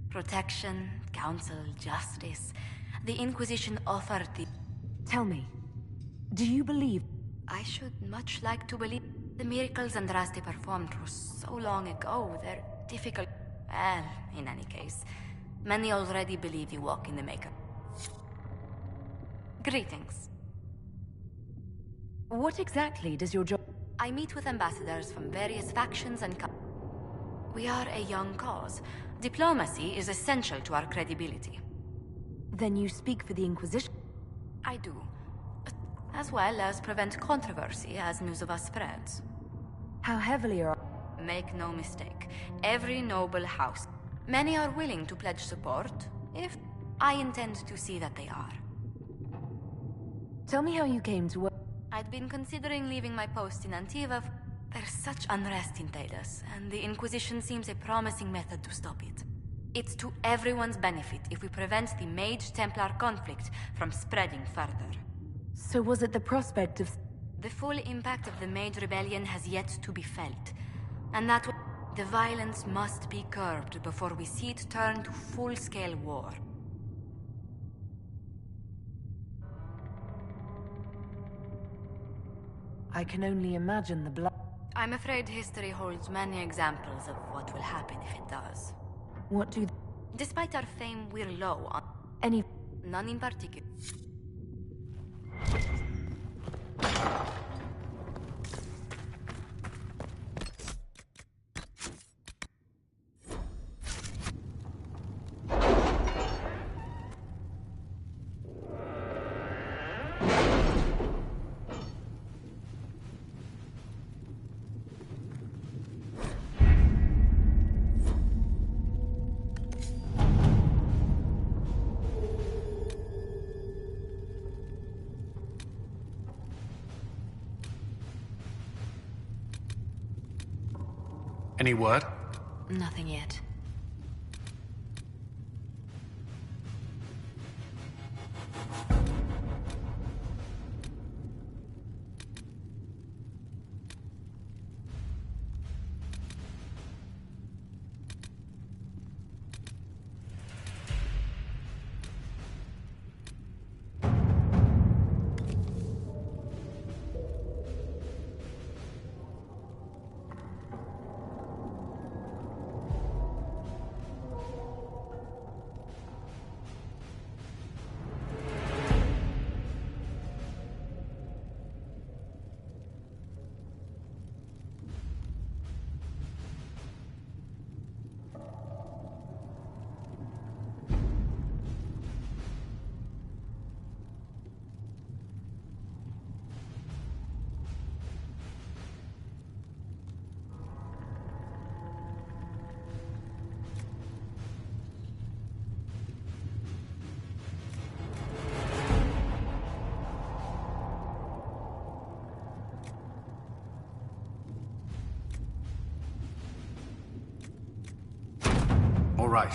protection, counsel, justice, the Inquisition offered the... Tell me, do you believe... I should much like to believe the miracles Andraste performed were so long ago, they're difficult... Well, in any case, many already believe you walk in the Maker. Greetings. What exactly does your job... I meet with ambassadors from various factions and... We are a young cause. Diplomacy is essential to our credibility. Then you speak for the Inquisition? I do. As well as prevent controversy as news of us spreads. How heavily are... Make no mistake. Every noble house. Many are willing to pledge support, if I intend to see that they are. Tell me how you came to work. I'd been considering leaving my post in Antiva. There's such unrest in Thedas, and the Inquisition seems a promising method to stop it. It's to everyone's benefit if we prevent the Mage-Templar conflict from spreading further. So was it the prospect of... The full impact of the Mage Rebellion has yet to be felt. And that... The violence must be curbed before we see it turn to full-scale war. I can only imagine the blood... I'm afraid history holds many examples of what will happen if it does. What do... Despite our fame, we're low on... Any... None in particular. Any word? Nothing yet. all right.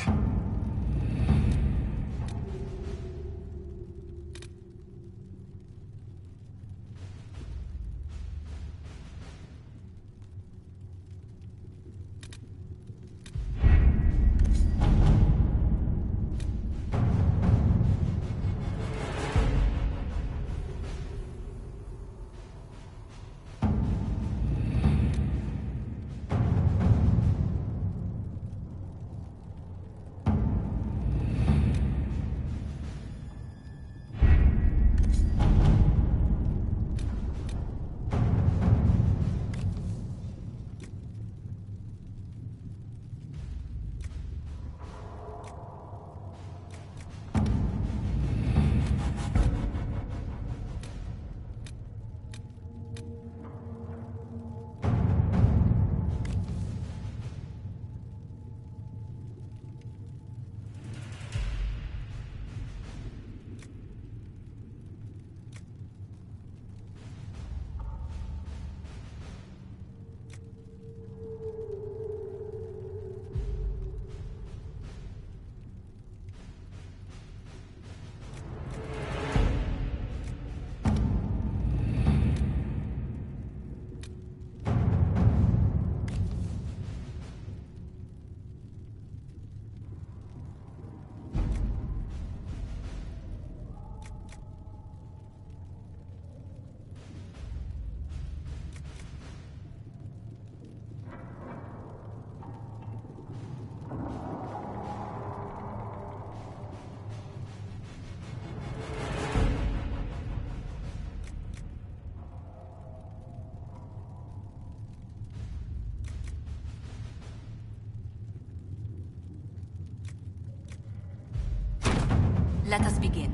Let us begin.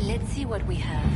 Let's see what we have.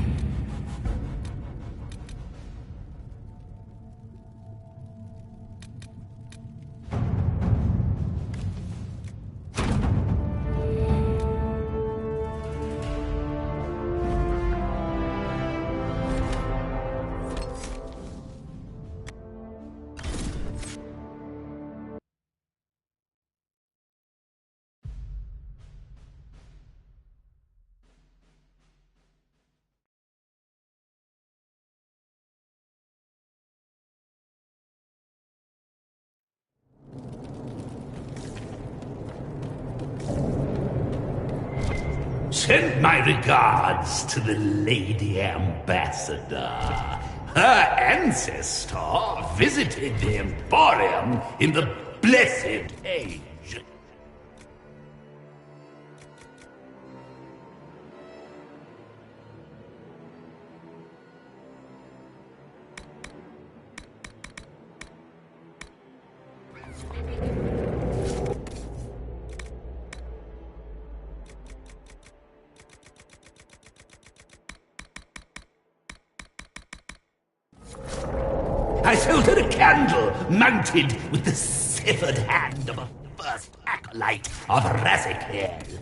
Send my regards to the Lady Ambassador. Her ancestor visited the Emporium in the Blessed Age. I sold her a candle mounted with the severed hand of a first acolyte of Razikel.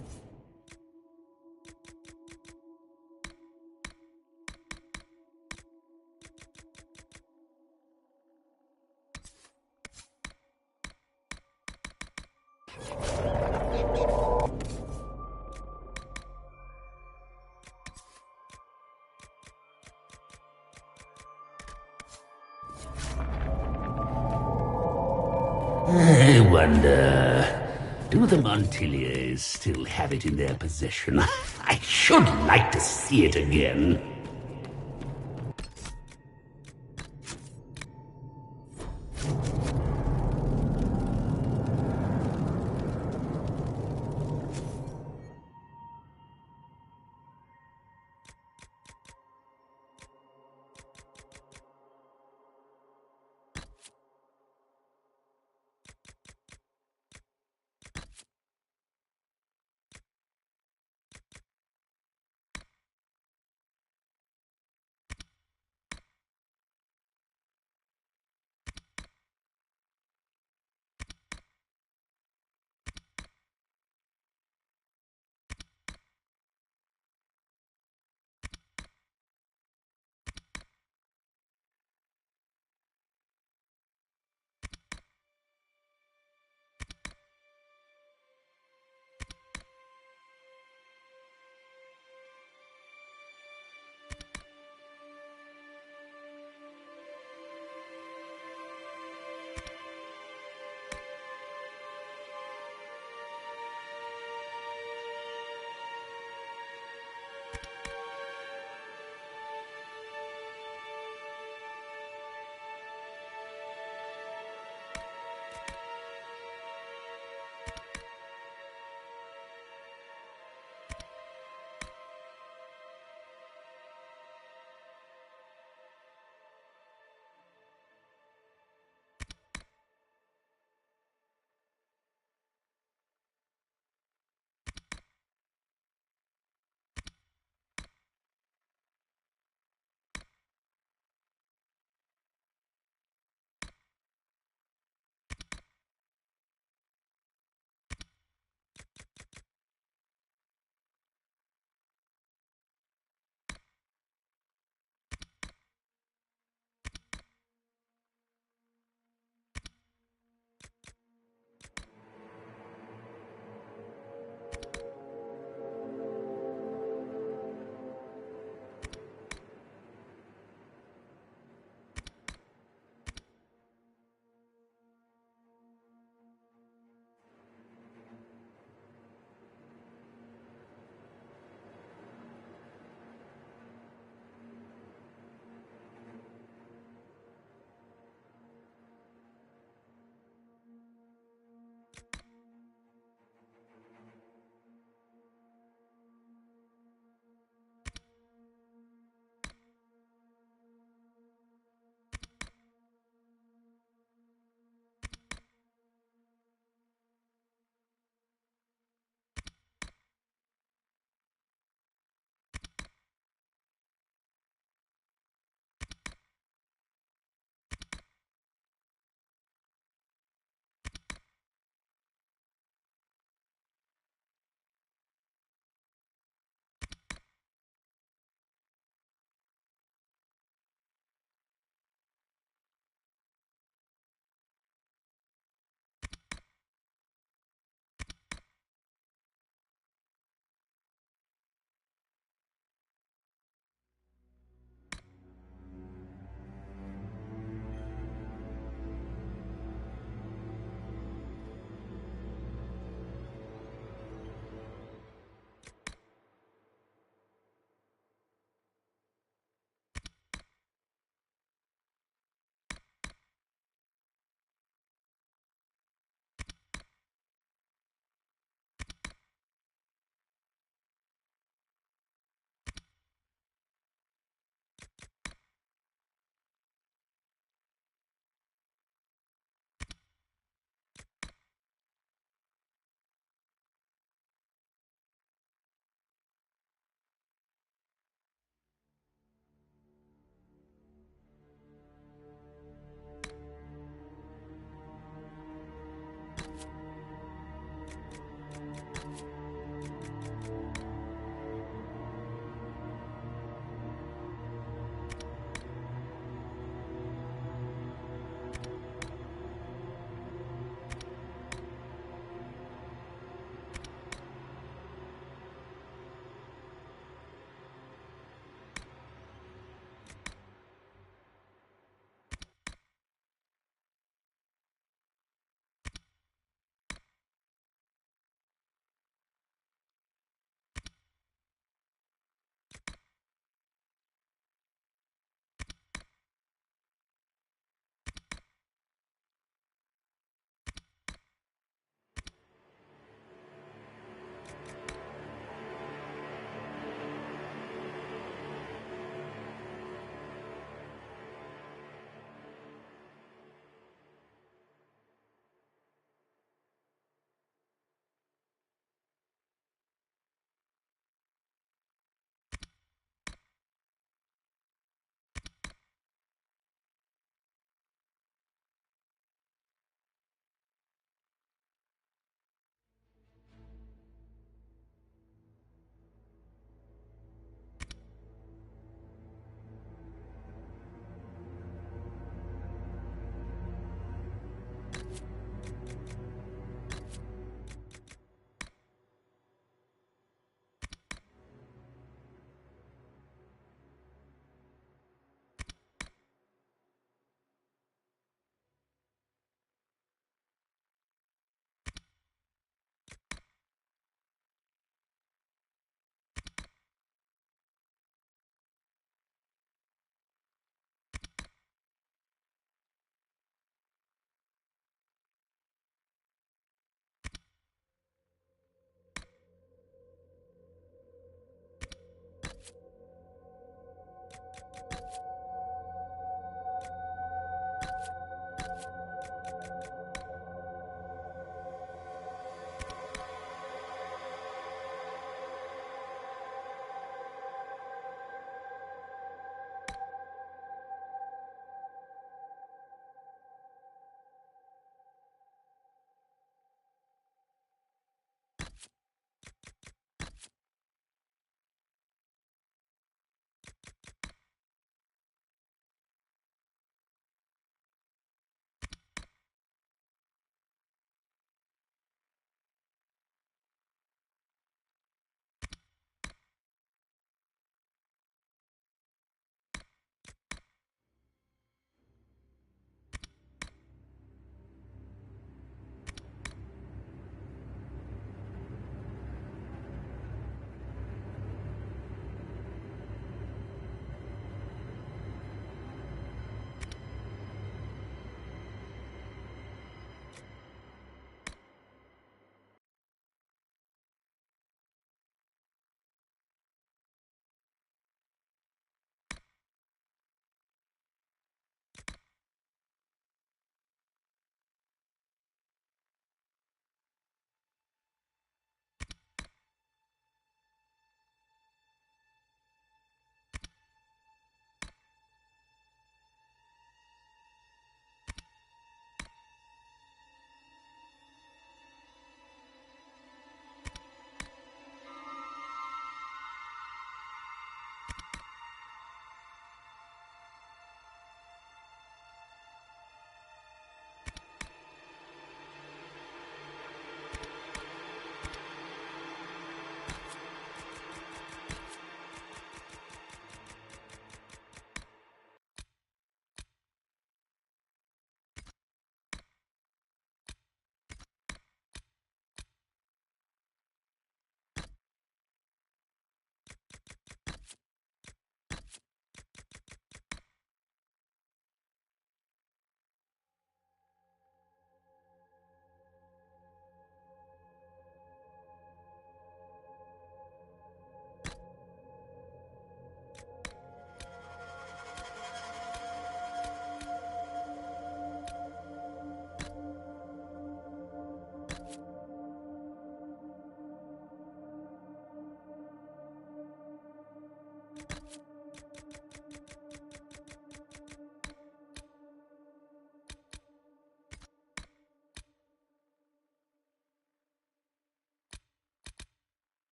I wonder, do the Montiliers still have it in their possession? I should like to see it again.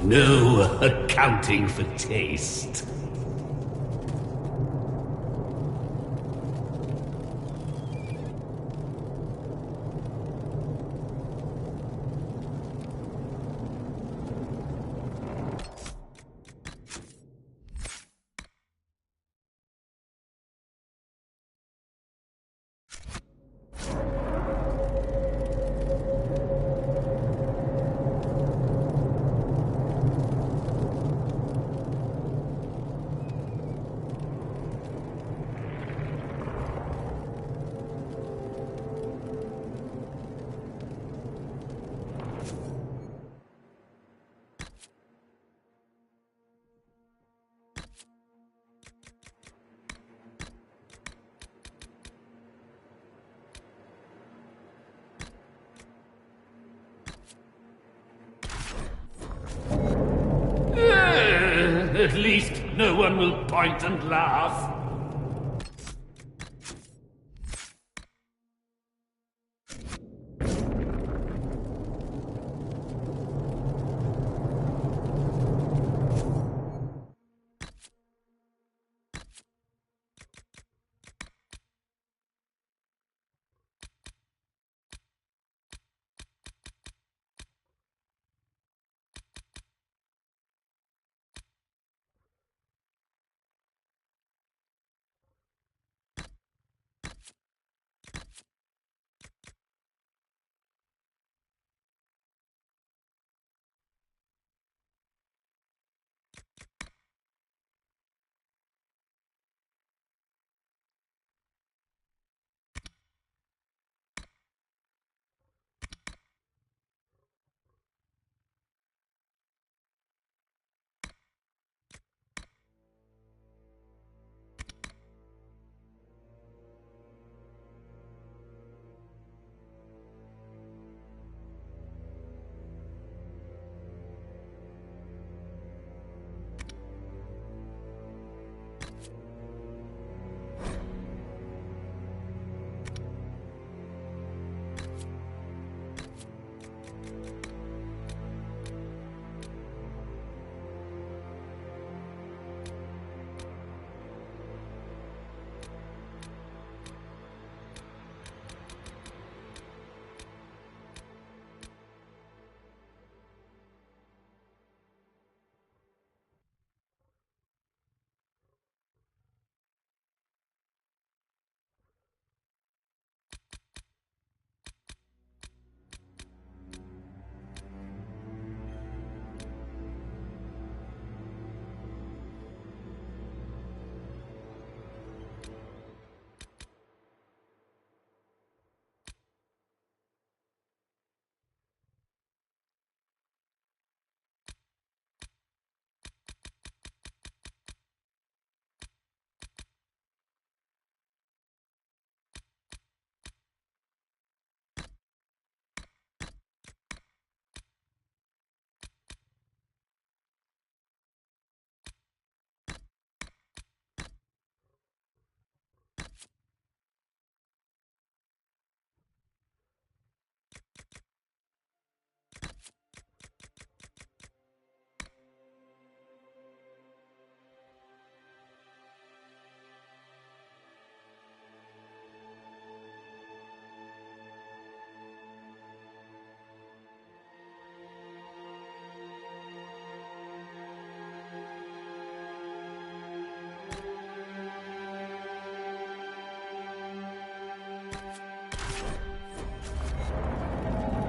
No accounting for taste. At least no one will point and laugh.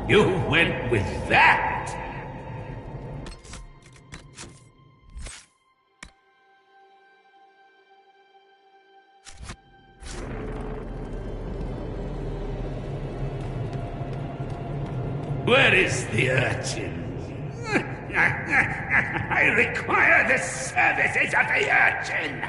You went with that? Where is the urchin? I require the services of the urchin!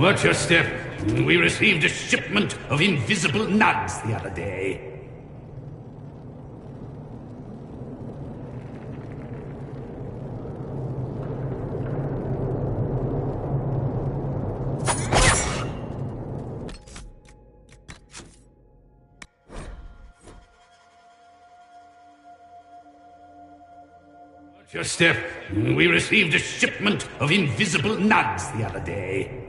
Watch your step. We received a shipment of invisible nugs the other day. Watch your step. We received a shipment of invisible nugs the other day.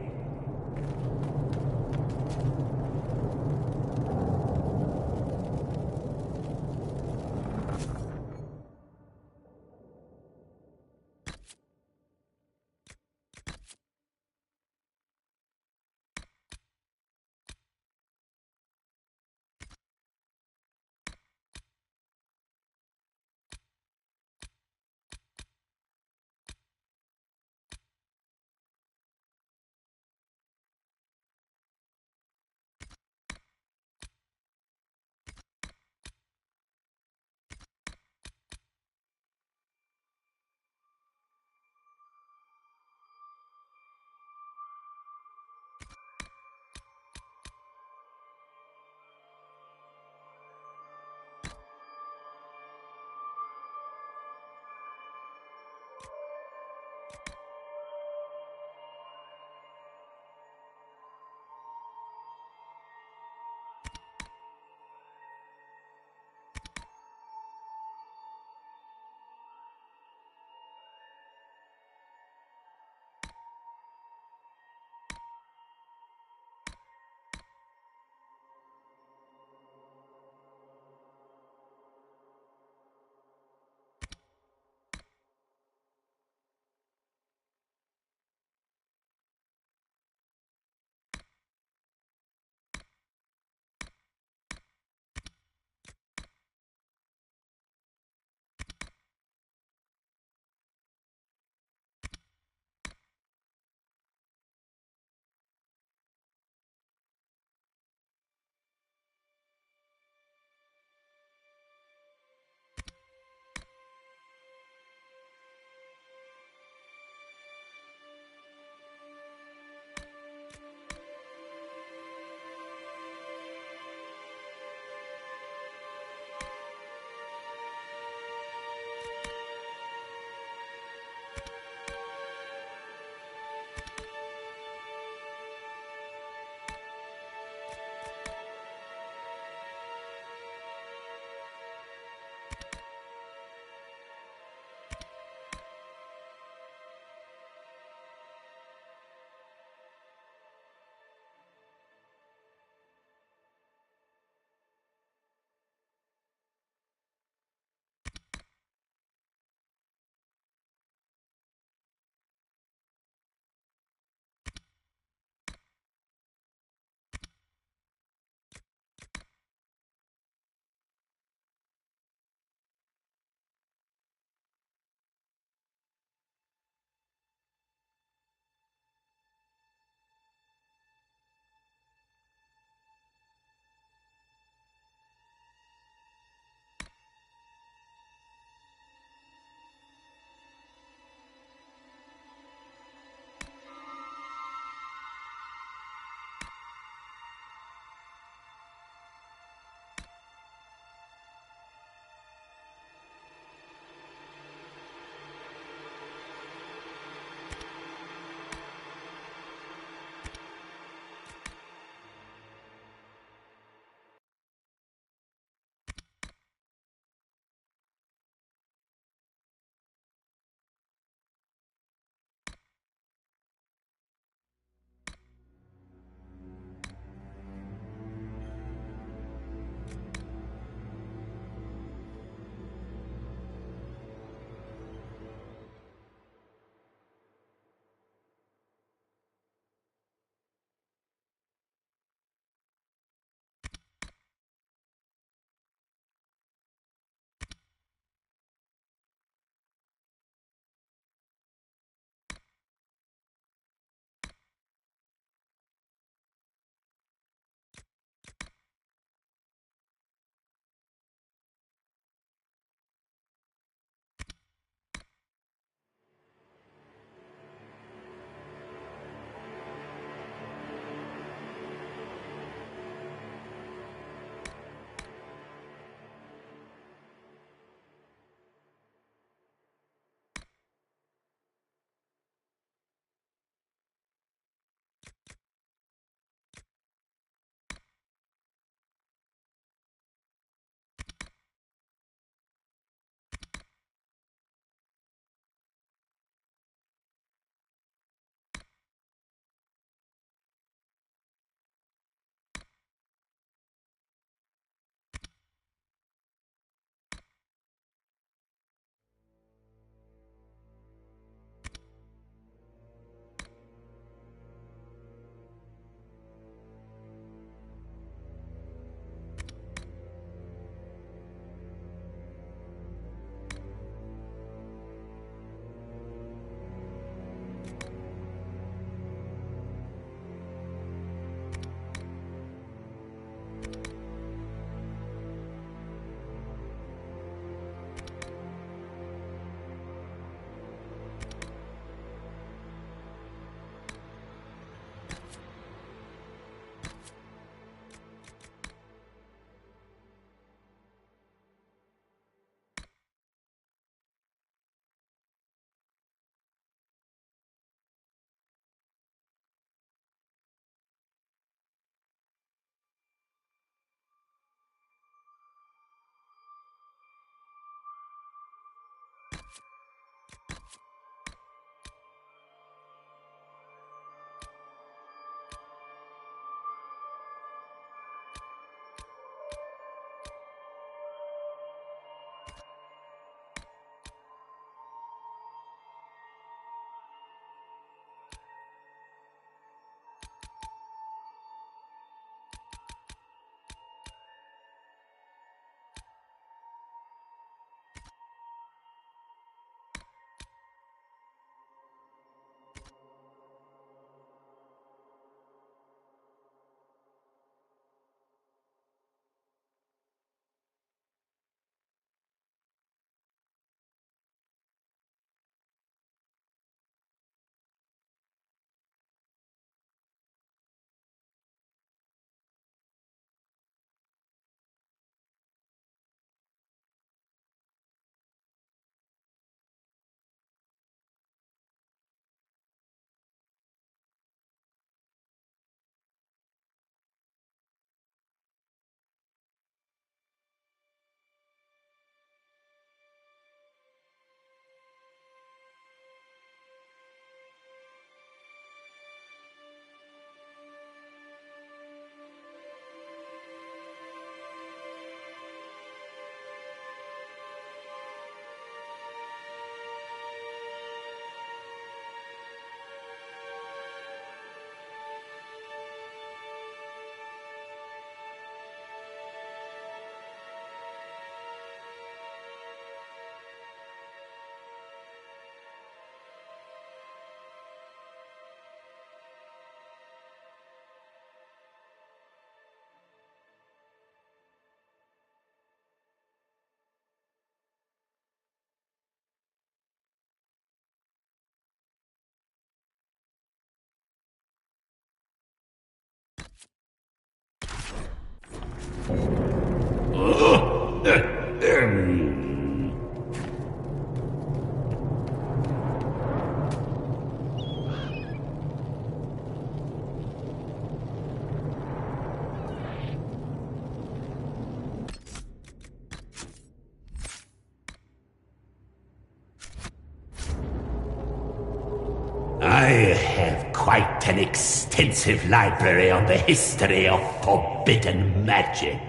I have quite an extensive library on the history of forbidden magic.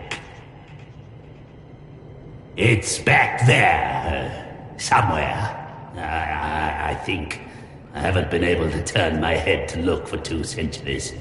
It's back there, somewhere. I think. I haven't been able to turn my head to look for 2 centuries.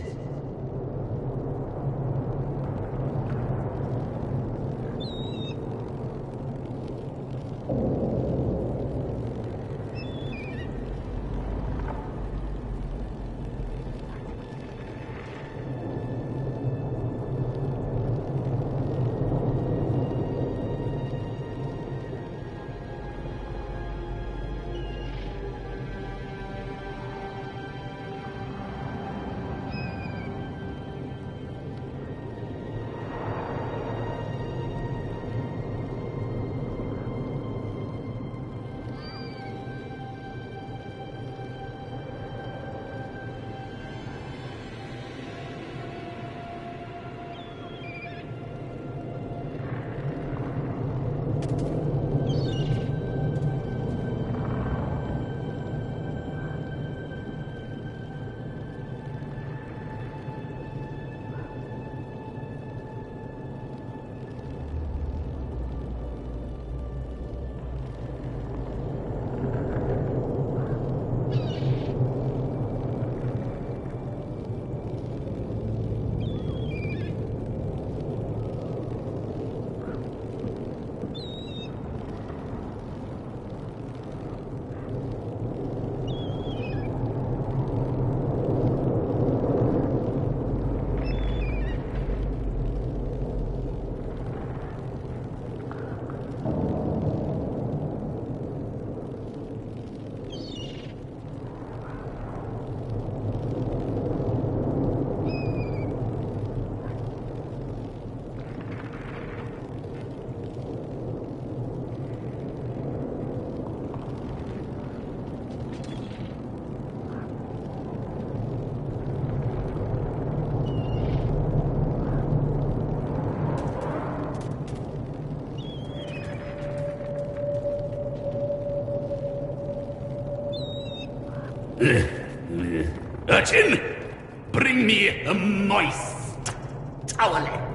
Urchin, bring me a moist towelette.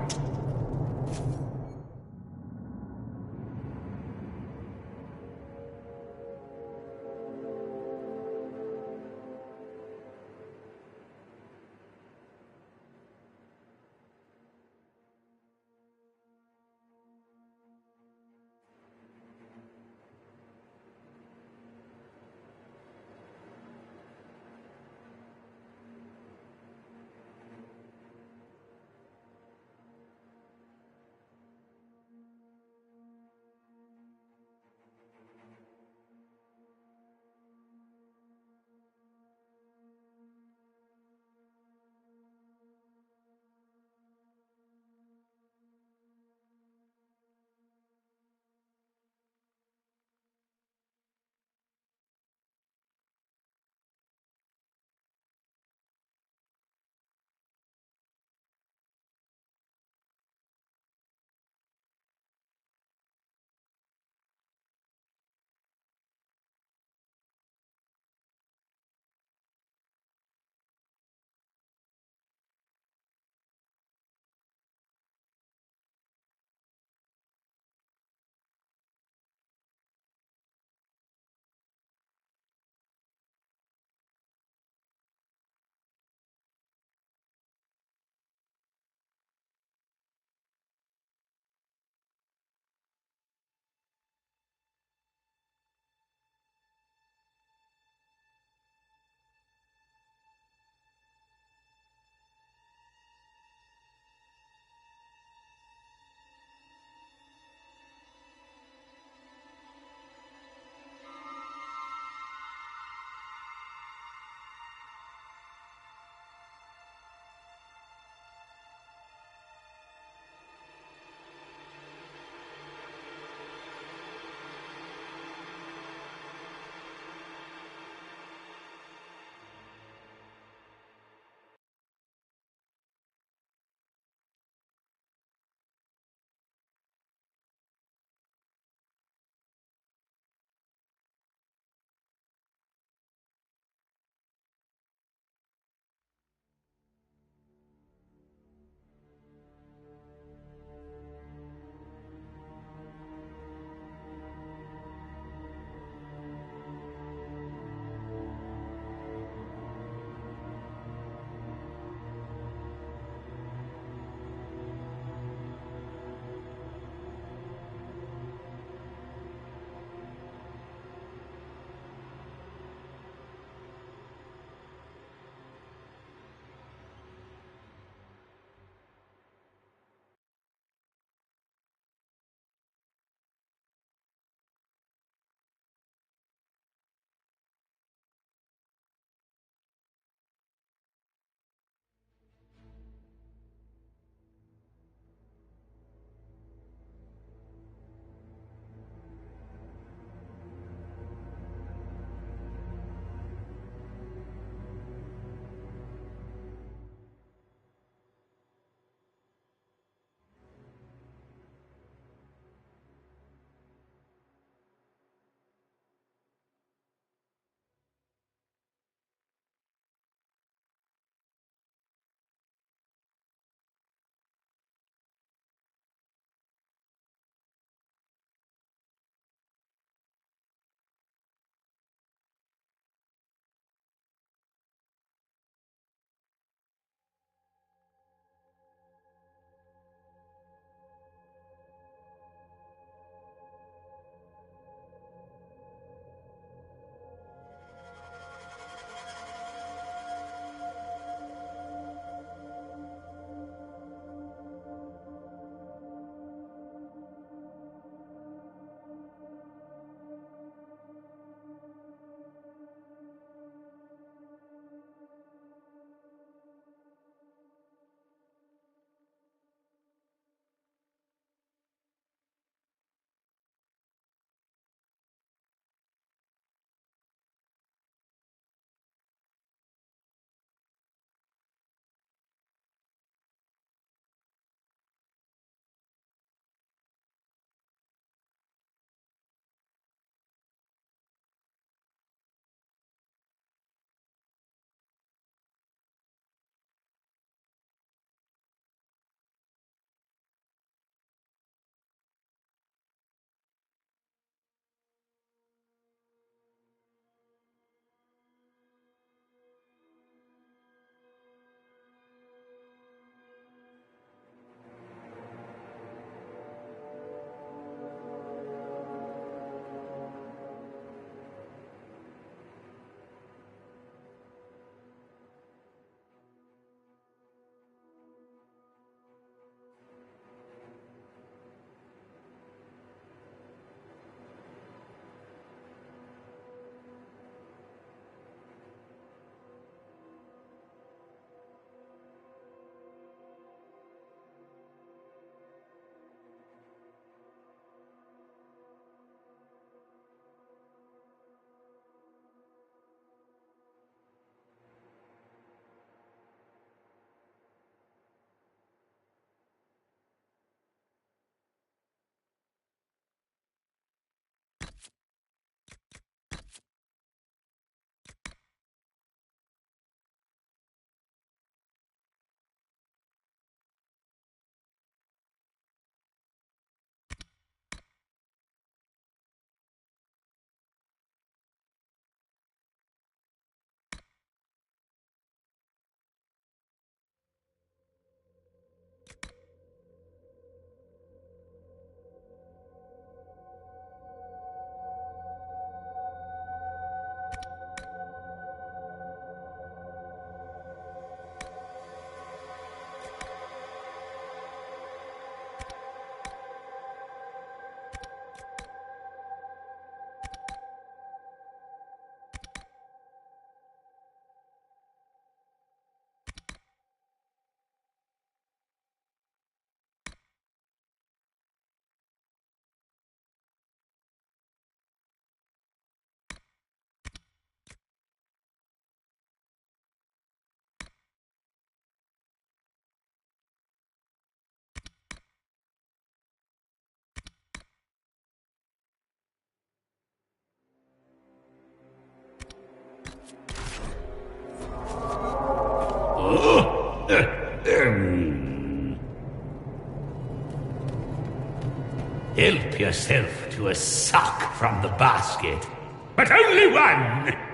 yourself to a sock from the basket. But only one!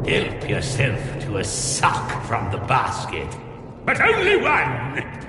Help yourself to a sock from the basket. But only one!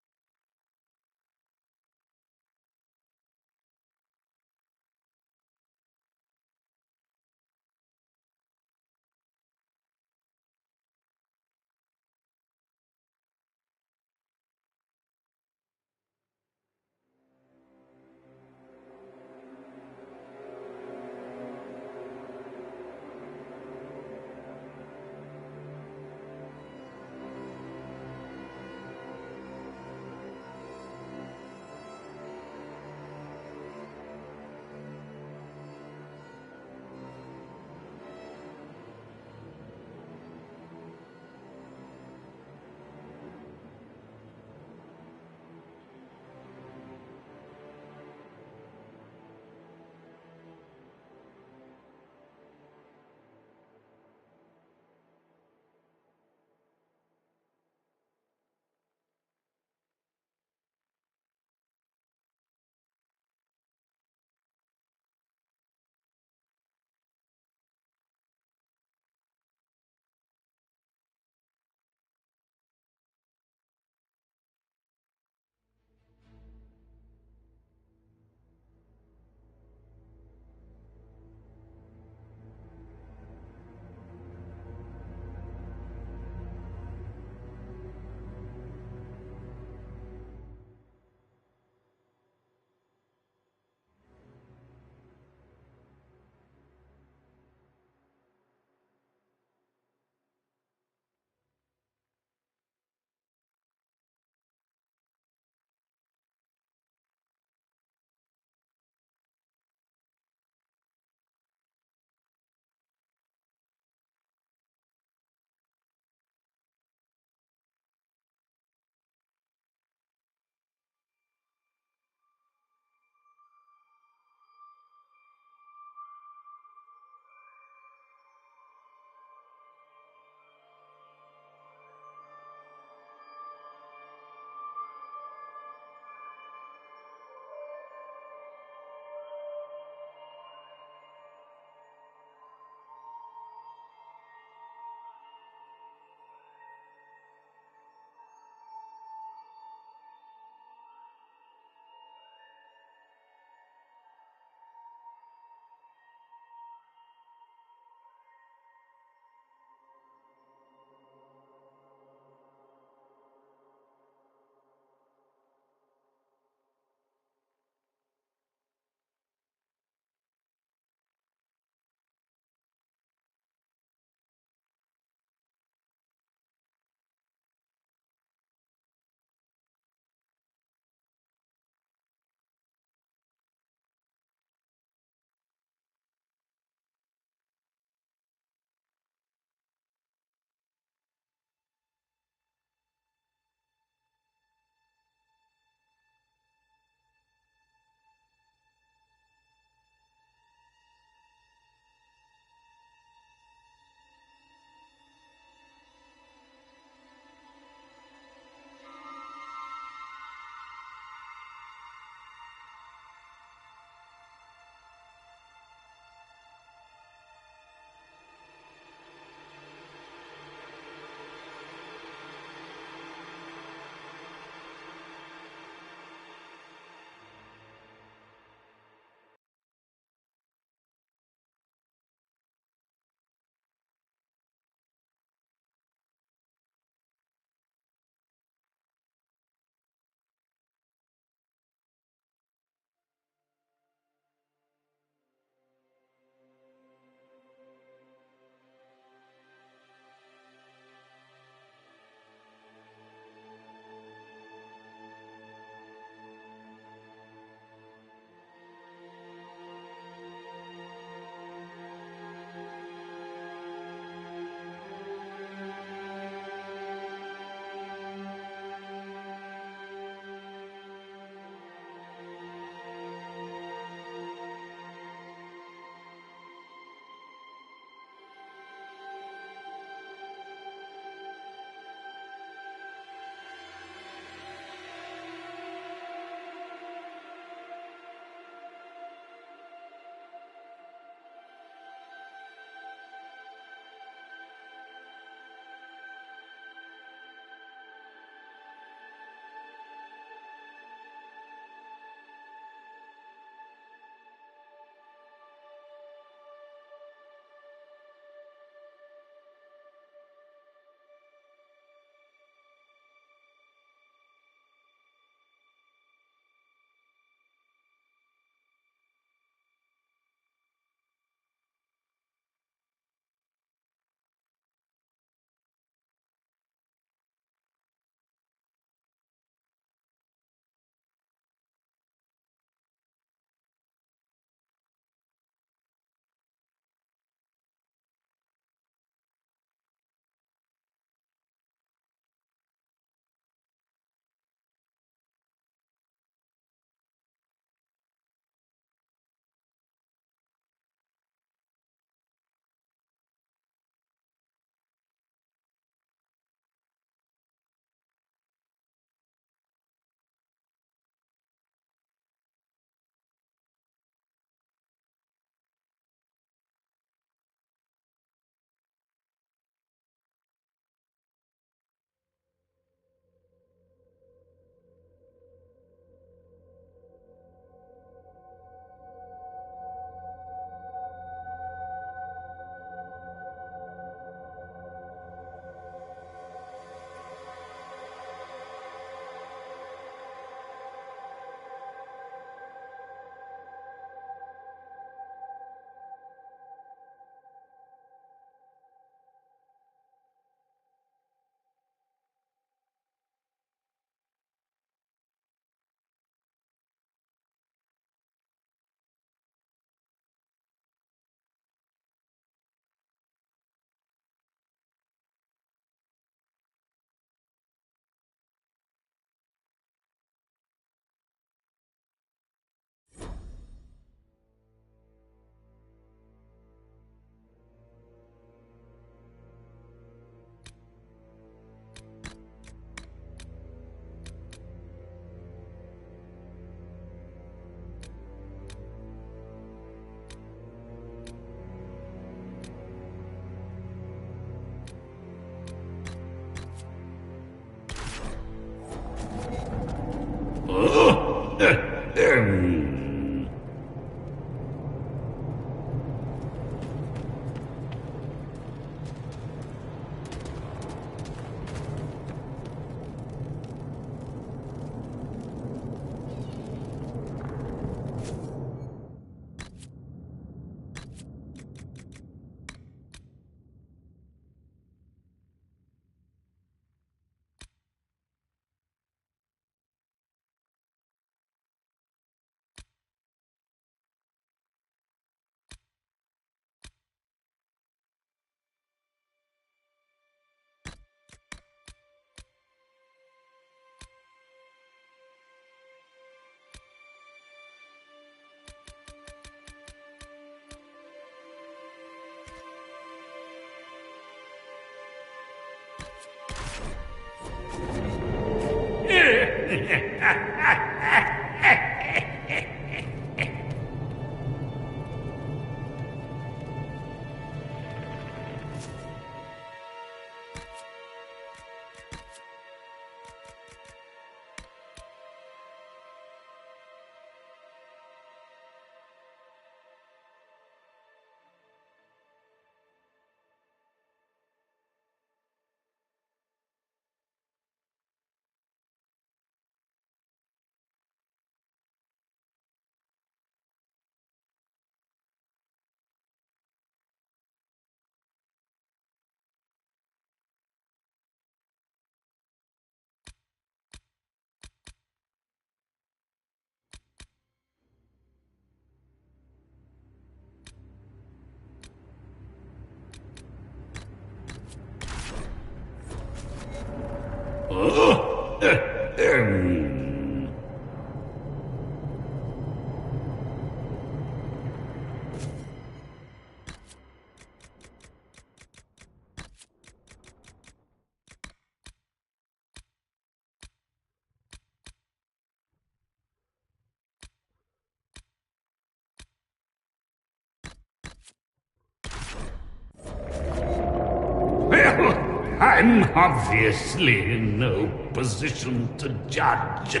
Well, I'm obviously in no position to judge.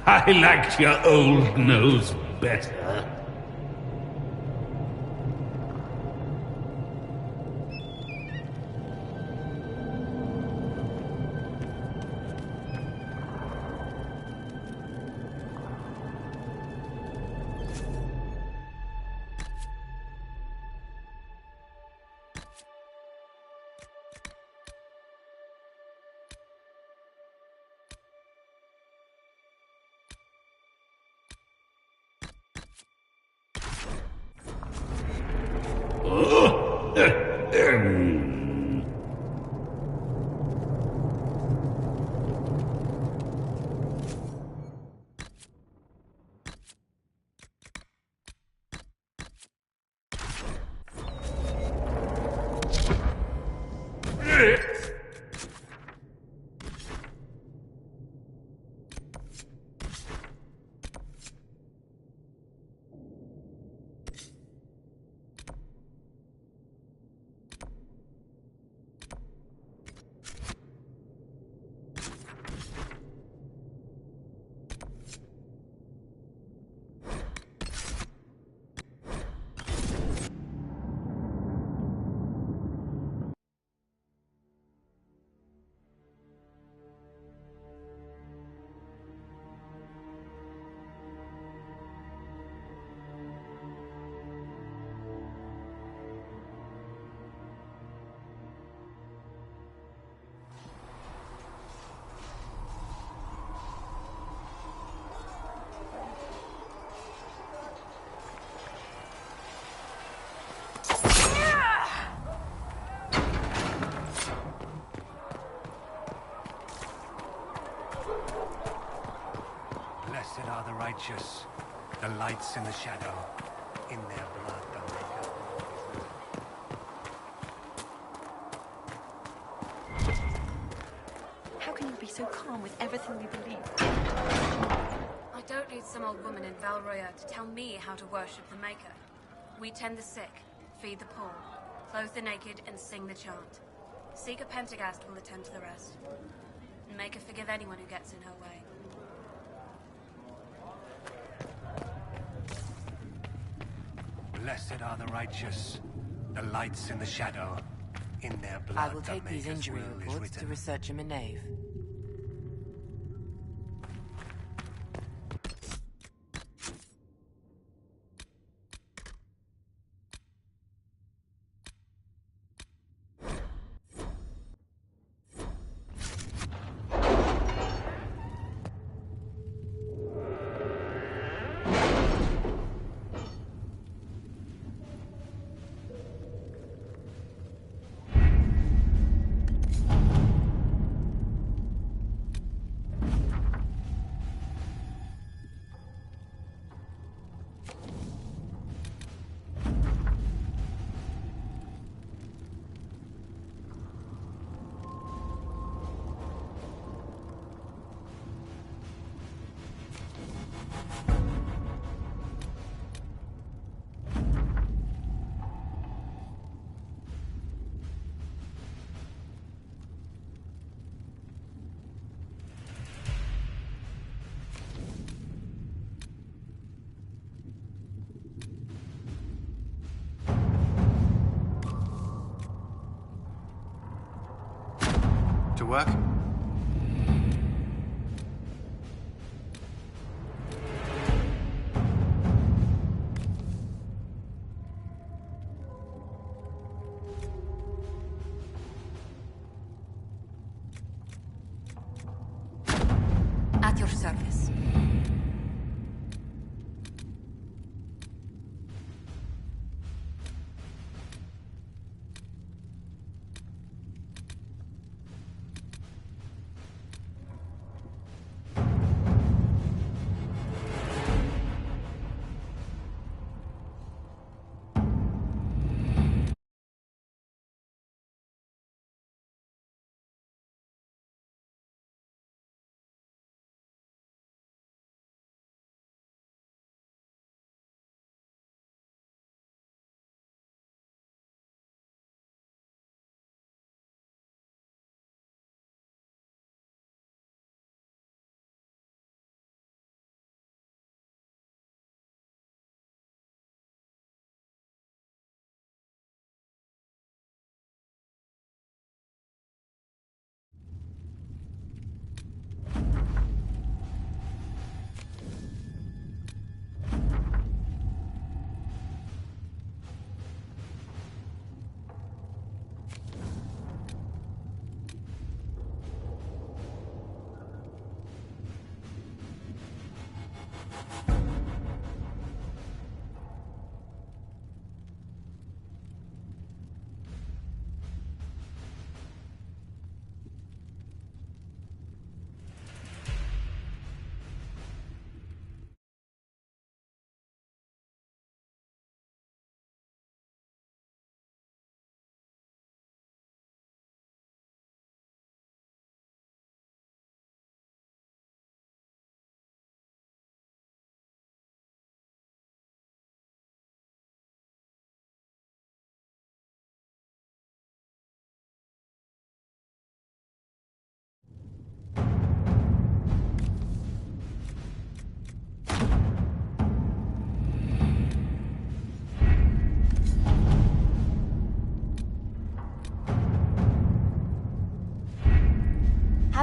I liked your old nose better. Blessed are the righteous, the lights in the shadow, in their blood the maker. How can you be so calm with everything you believe? I don't need some old woman in Valroya to tell me how to worship the Maker. We tend the sick, feed the poor, clothe the naked, and sing the chant. Seeker Pentagast will attend to the rest. And Maker forgive anyone who gets in her way. Blessed are the righteous, the lights in the shadow, in their blood I will take the these Maker's injury will is reports written. to research him in Nave. To work? At your service.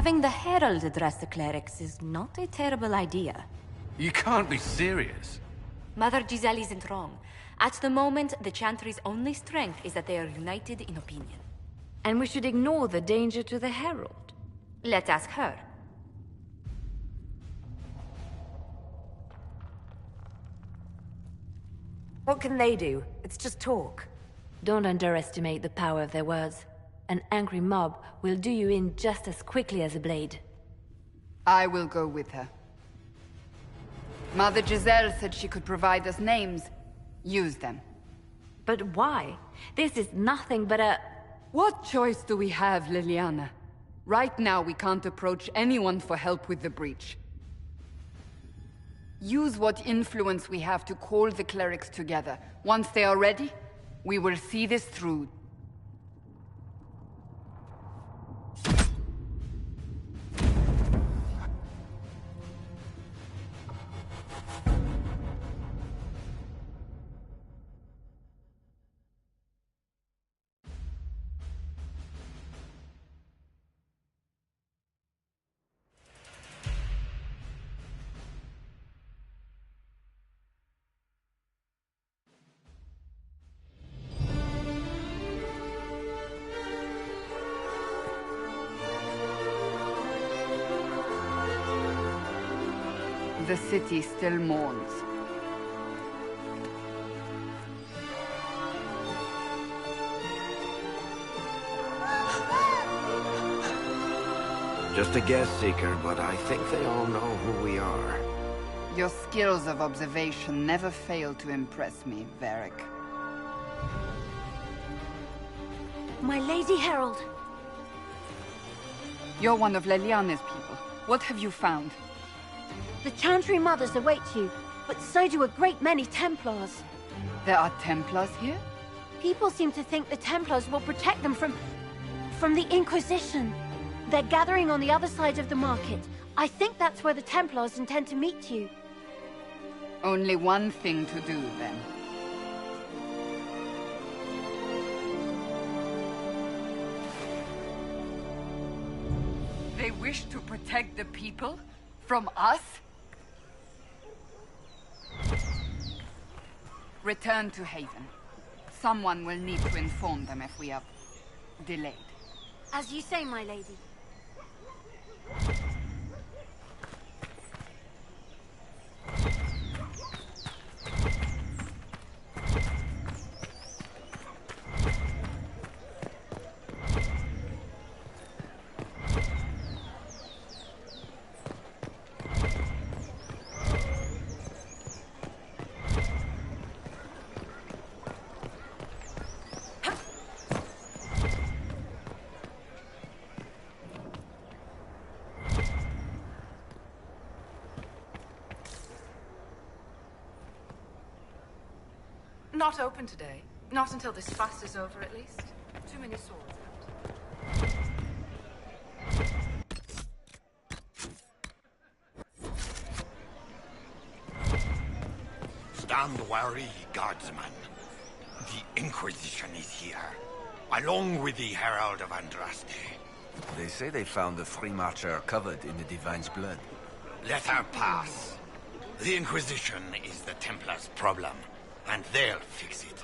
Having the Herald address the clerics is not a terrible idea. You can't be serious. Mother Giselle isn't wrong. At the moment, the Chantry's only strength is that they are united in opinion. And we should ignore the danger to the Herald. Let's ask her. What can they do? It's just talk. Don't underestimate the power of their words. An angry mob will do you in just as quickly as a blade. I will go with her. Mother Giselle said she could provide us names. Use them. But why? This is nothing but a... What choice do we have, Liliana? Right now, we can't approach anyone for help with the breach. Use what influence we have to call the clerics together. Once they are ready, we will see this through. The city still mourns. Just a guess, Seeker, but I think they all know who we are. Your skills of observation never fail to impress me, Varric. My Lady Herald. You're one of Leliane's people. What have you found? The Chantry Mothers await you, but so do a great many Templars. There are Templars here? People seem to think the Templars will protect them from the Inquisition. They're gathering on the other side of the market. I think that's where the Templars intend to meet you. Only one thing to do, then. They wish to protect the people? From us? Return to Haven. Someone will need to inform them if we are delayed. As you say, my lady. Not open today. Not until this fast is over, at least. Too many swords out. Stand wary, guardsman. The Inquisition is here, along with the Herald of Andraste. They say they found the Free Marcher covered in the Divine's blood. Let her pass. The Inquisition is the Templars' problem, and they'll fix it.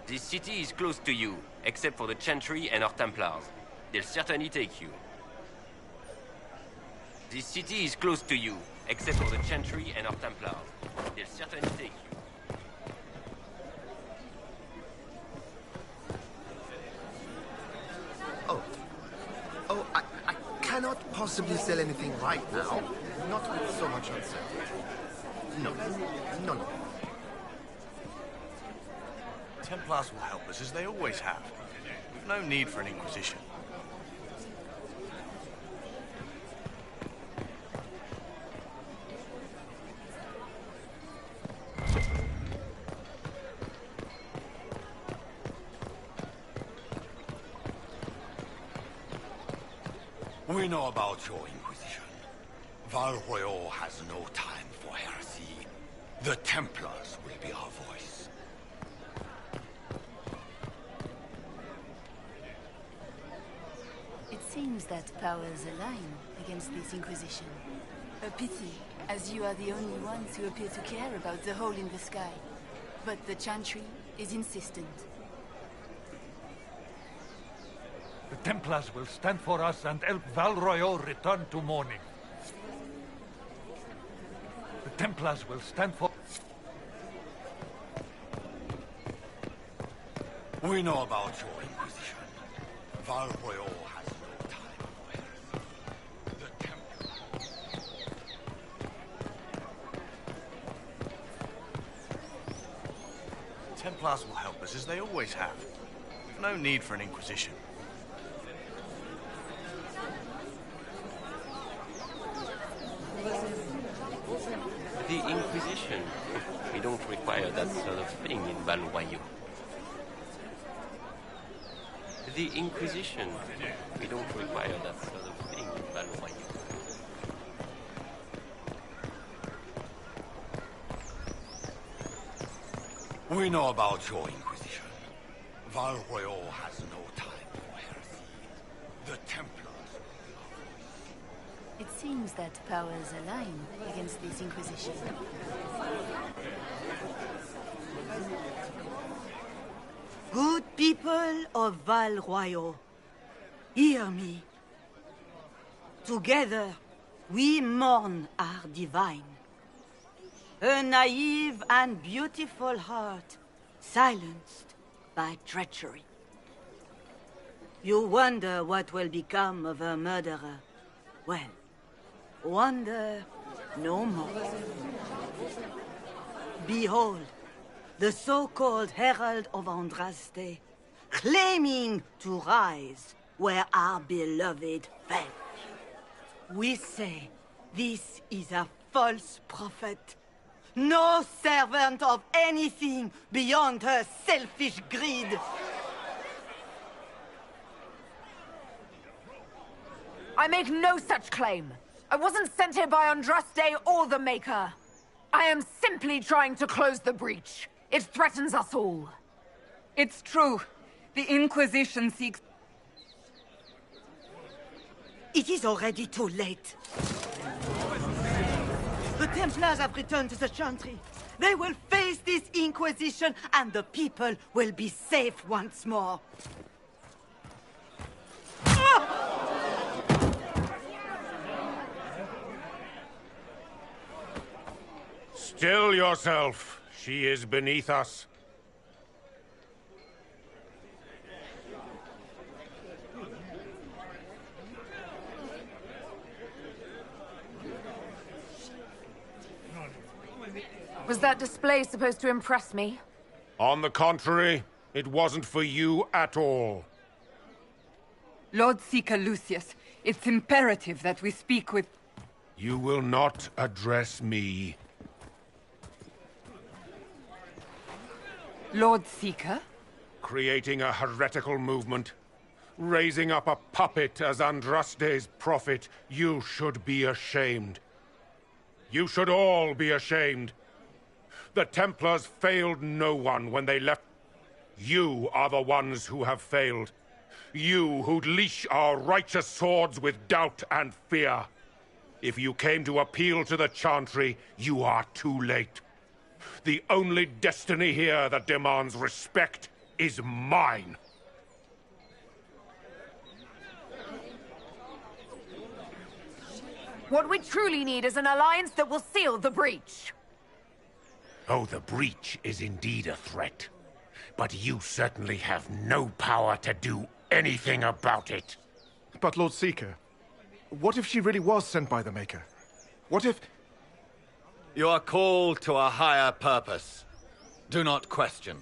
This city is close to you, except for the Chantry and our Templars. They'll certainly take you. This city is close to you, except for the Chantry and our Templars. They'll certainly take you. Oh, I cannot possibly sell anything right now. Not with so much uncertainty. No. Templars will help us, as they always have. We've no need for an Inquisition. We know about your Inquisition. Val Royeaux has no time for heresy. The Templars will be our voice. It seems that powers align against this Inquisition. A pity, as you are the only ones who appear to care about the hole in the sky. But the Chantry is insistent. The Templars will stand for us and help Val Royeaux return to mourning. The Templars will stand for... We know about your Inquisition. Val Royeaux has no time for heresy. The Templars... Templars will help us, as they always have. We've no need for an Inquisition. The Inquisition. We don't require that sort of thing in Val Royeaux. The Inquisition. We don't require that sort of thing in Val Royeaux. We know about your Inquisition. Val Royeaux has no time for heresy. The Templars will be our voice. It seems that powers align against this Inquisition. Good people of Val Royeaux, hear me. Together, we mourn our divine. A naive and beautiful heart, silenced by treachery. You wonder what will become of a murderer. Well, wonder no more. Behold, the so-called Herald of Andraste, claiming to rise where our beloved fell. We say this is a false prophet, no servant of anything beyond her selfish greed. I make no such claim. I wasn't sent here by Andraste or the Maker. I am simply trying to close the breach. It threatens us all. It's true. The Inquisition seeks... It is already too late. The Templars have returned to the Chantry. They will face this Inquisition, and the people will be safe once more. Still yourself. She is beneath us. Was that display supposed to impress me? On the contrary, it wasn't for you at all. Lord Seeker Lucius, it's imperative that we speak with... You will not address me. Lord Seeker? Creating a heretical movement. Raising up a puppet as Andraste's prophet. You should be ashamed. You should all be ashamed. The Templars failed no one when they left. You are the ones who have failed. You who'd leash our righteous swords with doubt and fear. If you came to appeal to the Chantry, you are too late. The only destiny here that demands respect is mine. What we truly need is an alliance that will seal the breach. Oh, the breach is indeed a threat. But you certainly have no power to do anything about it. But Lord Seeker, what if she really was sent by the Maker? What if... You are called to a higher purpose. Do not question.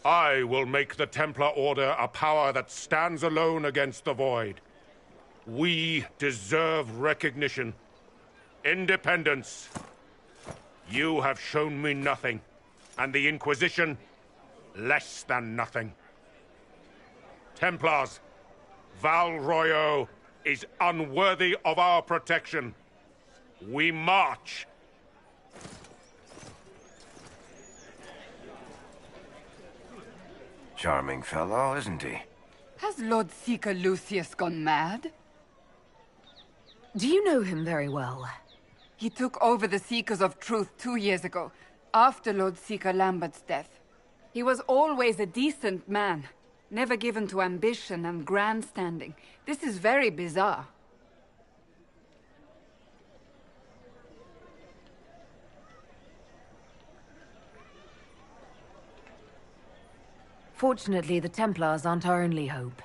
I will make the Templar Order a power that stands alone against the Void. We deserve recognition. Independence. You have shown me nothing, and the Inquisition, less than nothing. Templars, Val Royeaux is unworthy of our protection. We march. Charming fellow, isn't he? Has Lord Seeker Lucius gone mad? Do you know him very well? He took over the Seekers of Truth 2 years ago, after Lord Seeker Lambert's death. He was always a decent man, never given to ambition and grandstanding. This is very bizarre. Fortunately, the Templars aren't our only hope.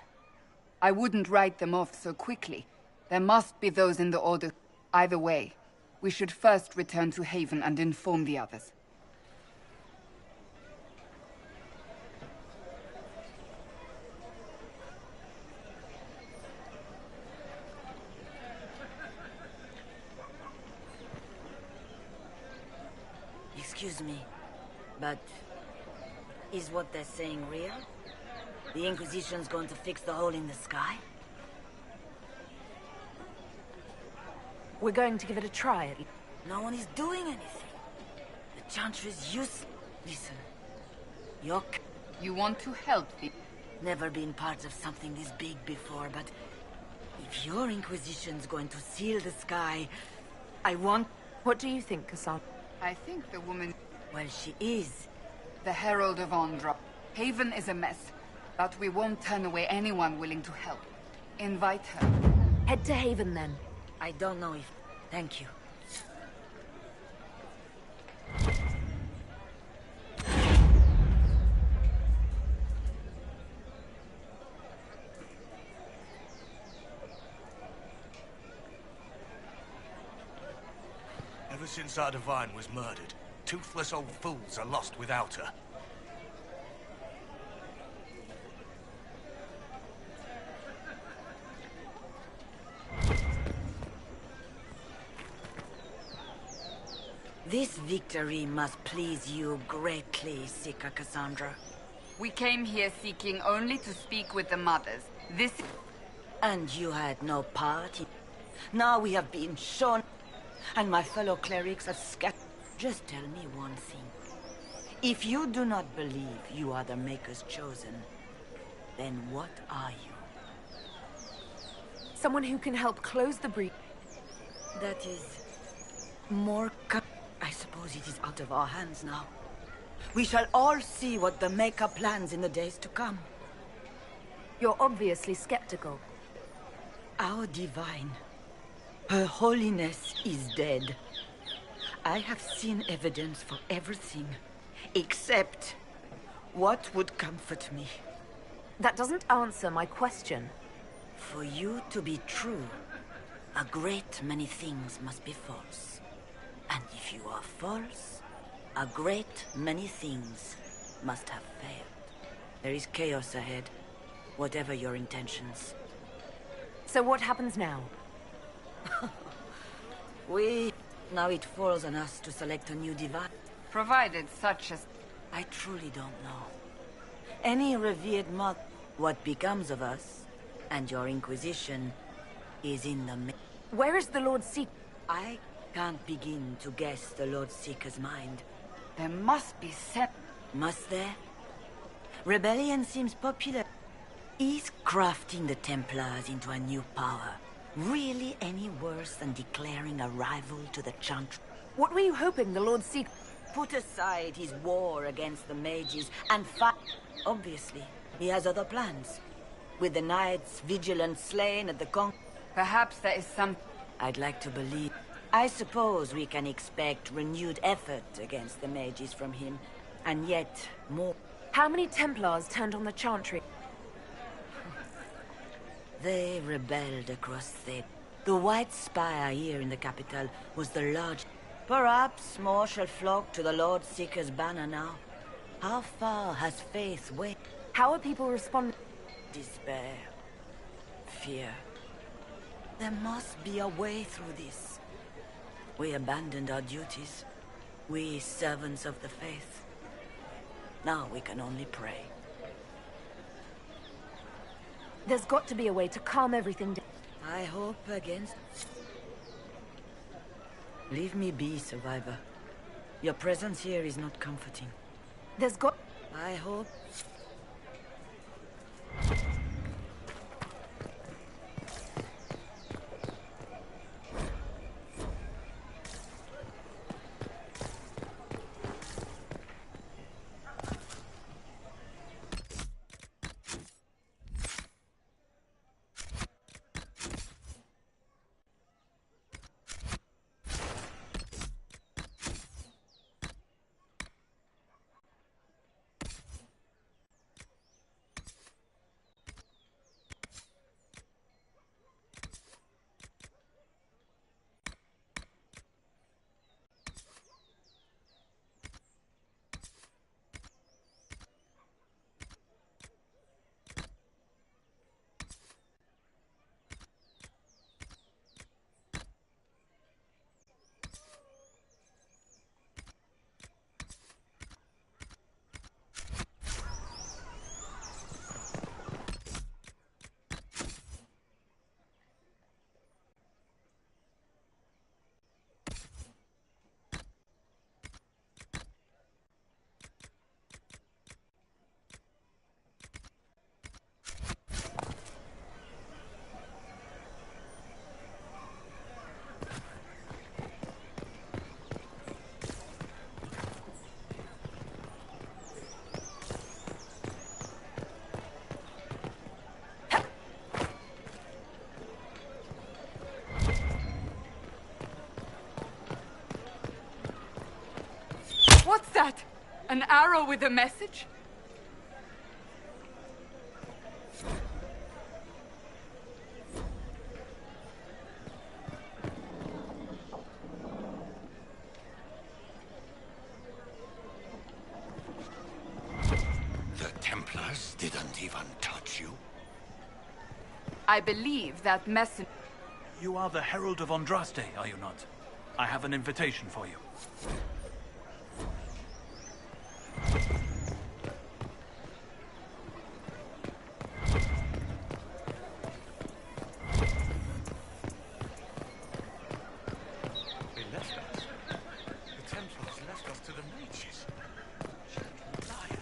I wouldn't write them off so quickly. There must be those in the Order. Either way, we should first return to Haven and inform the others. Excuse me, but is what they're saying real? The Inquisition's going to fix the hole in the sky? We're going to give it a try at least. No one is doing anything. The Chantry's useless. Listen, you want to help me? Never been part of something this big before, but if your Inquisition's going to seal the sky, I want... What do you think, Cassandra? I think the woman... Well, she is. The Herald of Andra. Haven is a mess, but we won't turn away anyone willing to help. Invite her. Head to Haven, then. I don't know if... Thank you. Ever since our Divine was murdered, toothless old fools are lost without her. This victory must please you greatly, Seeker Cassandra. We came here seeking only to speak with the mothers. This... And you had no part in... Now we have been shown... And my fellow clerics have scattered... Just tell me one thing. If you do not believe you are the Maker's chosen, then what are you? Someone who can help close the breach. That is... more... I suppose it is out of our hands now. We shall all see what the Maker plans in the days to come. You're obviously skeptical. Our Divine, Her Holiness is dead. I have seen evidence for everything, except what would comfort me. That doesn't answer my question. For you to be true, a great many things must be false. And if you are false, a great many things must have failed. There is chaos ahead, whatever your intentions. So what happens now? Now it falls on us to select a new divine. Provided such as... I truly don't know. Any revered mother, what becomes of us, and your Inquisition, is in the... Where is the Lord Seeker? I can't begin to guess the Lord Seeker's mind. There must be Must there? Rebellion seems popular. Is crafting the Templars into a new power really any worse than declaring a rival to the Chantry? What were you hoping the Lord Seeker... Put aside his war against the mages and fight. Obviously, he has other plans. With the knights vigilant slain at the Perhaps there is some... I'd like to believe. I suppose we can expect renewed effort against the mages from him, and yet more. How many Templars turned on the Chantry? They rebelled across the White Spire here in the capital was the large... Perhaps more shall flock to the Lord Seeker's banner now. How far has faith went? How are people responding? Despair. Fear. There must be a way through this. We abandoned our duties. We servants of the faith. Now we can only pray. There's got to be a way to calm everything down. I hope Hope against... Leave me be, survivor. Your presence here is not comforting. There's got... I hope... What's that? An arrow with a message? The Templars didn't even touch you? I believe that message... You are the Herald of Andraste, are you not? I have an invitation for you. They left us. The Templars left us to the mages. Liars.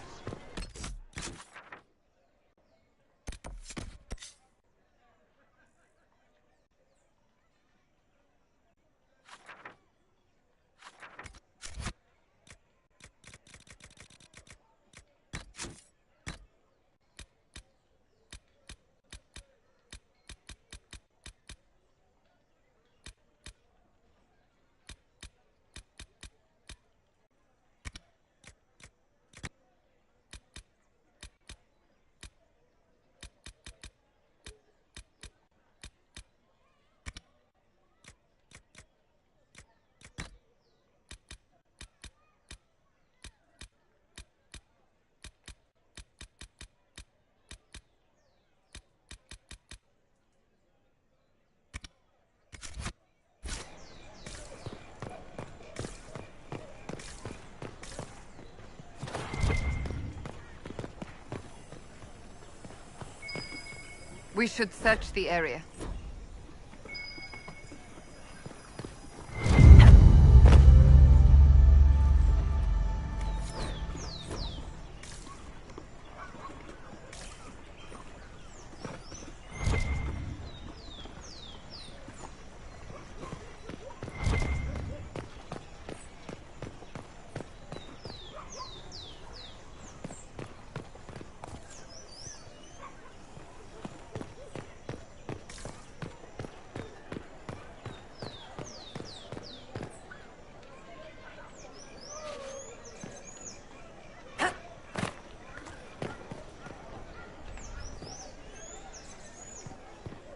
We should search the area.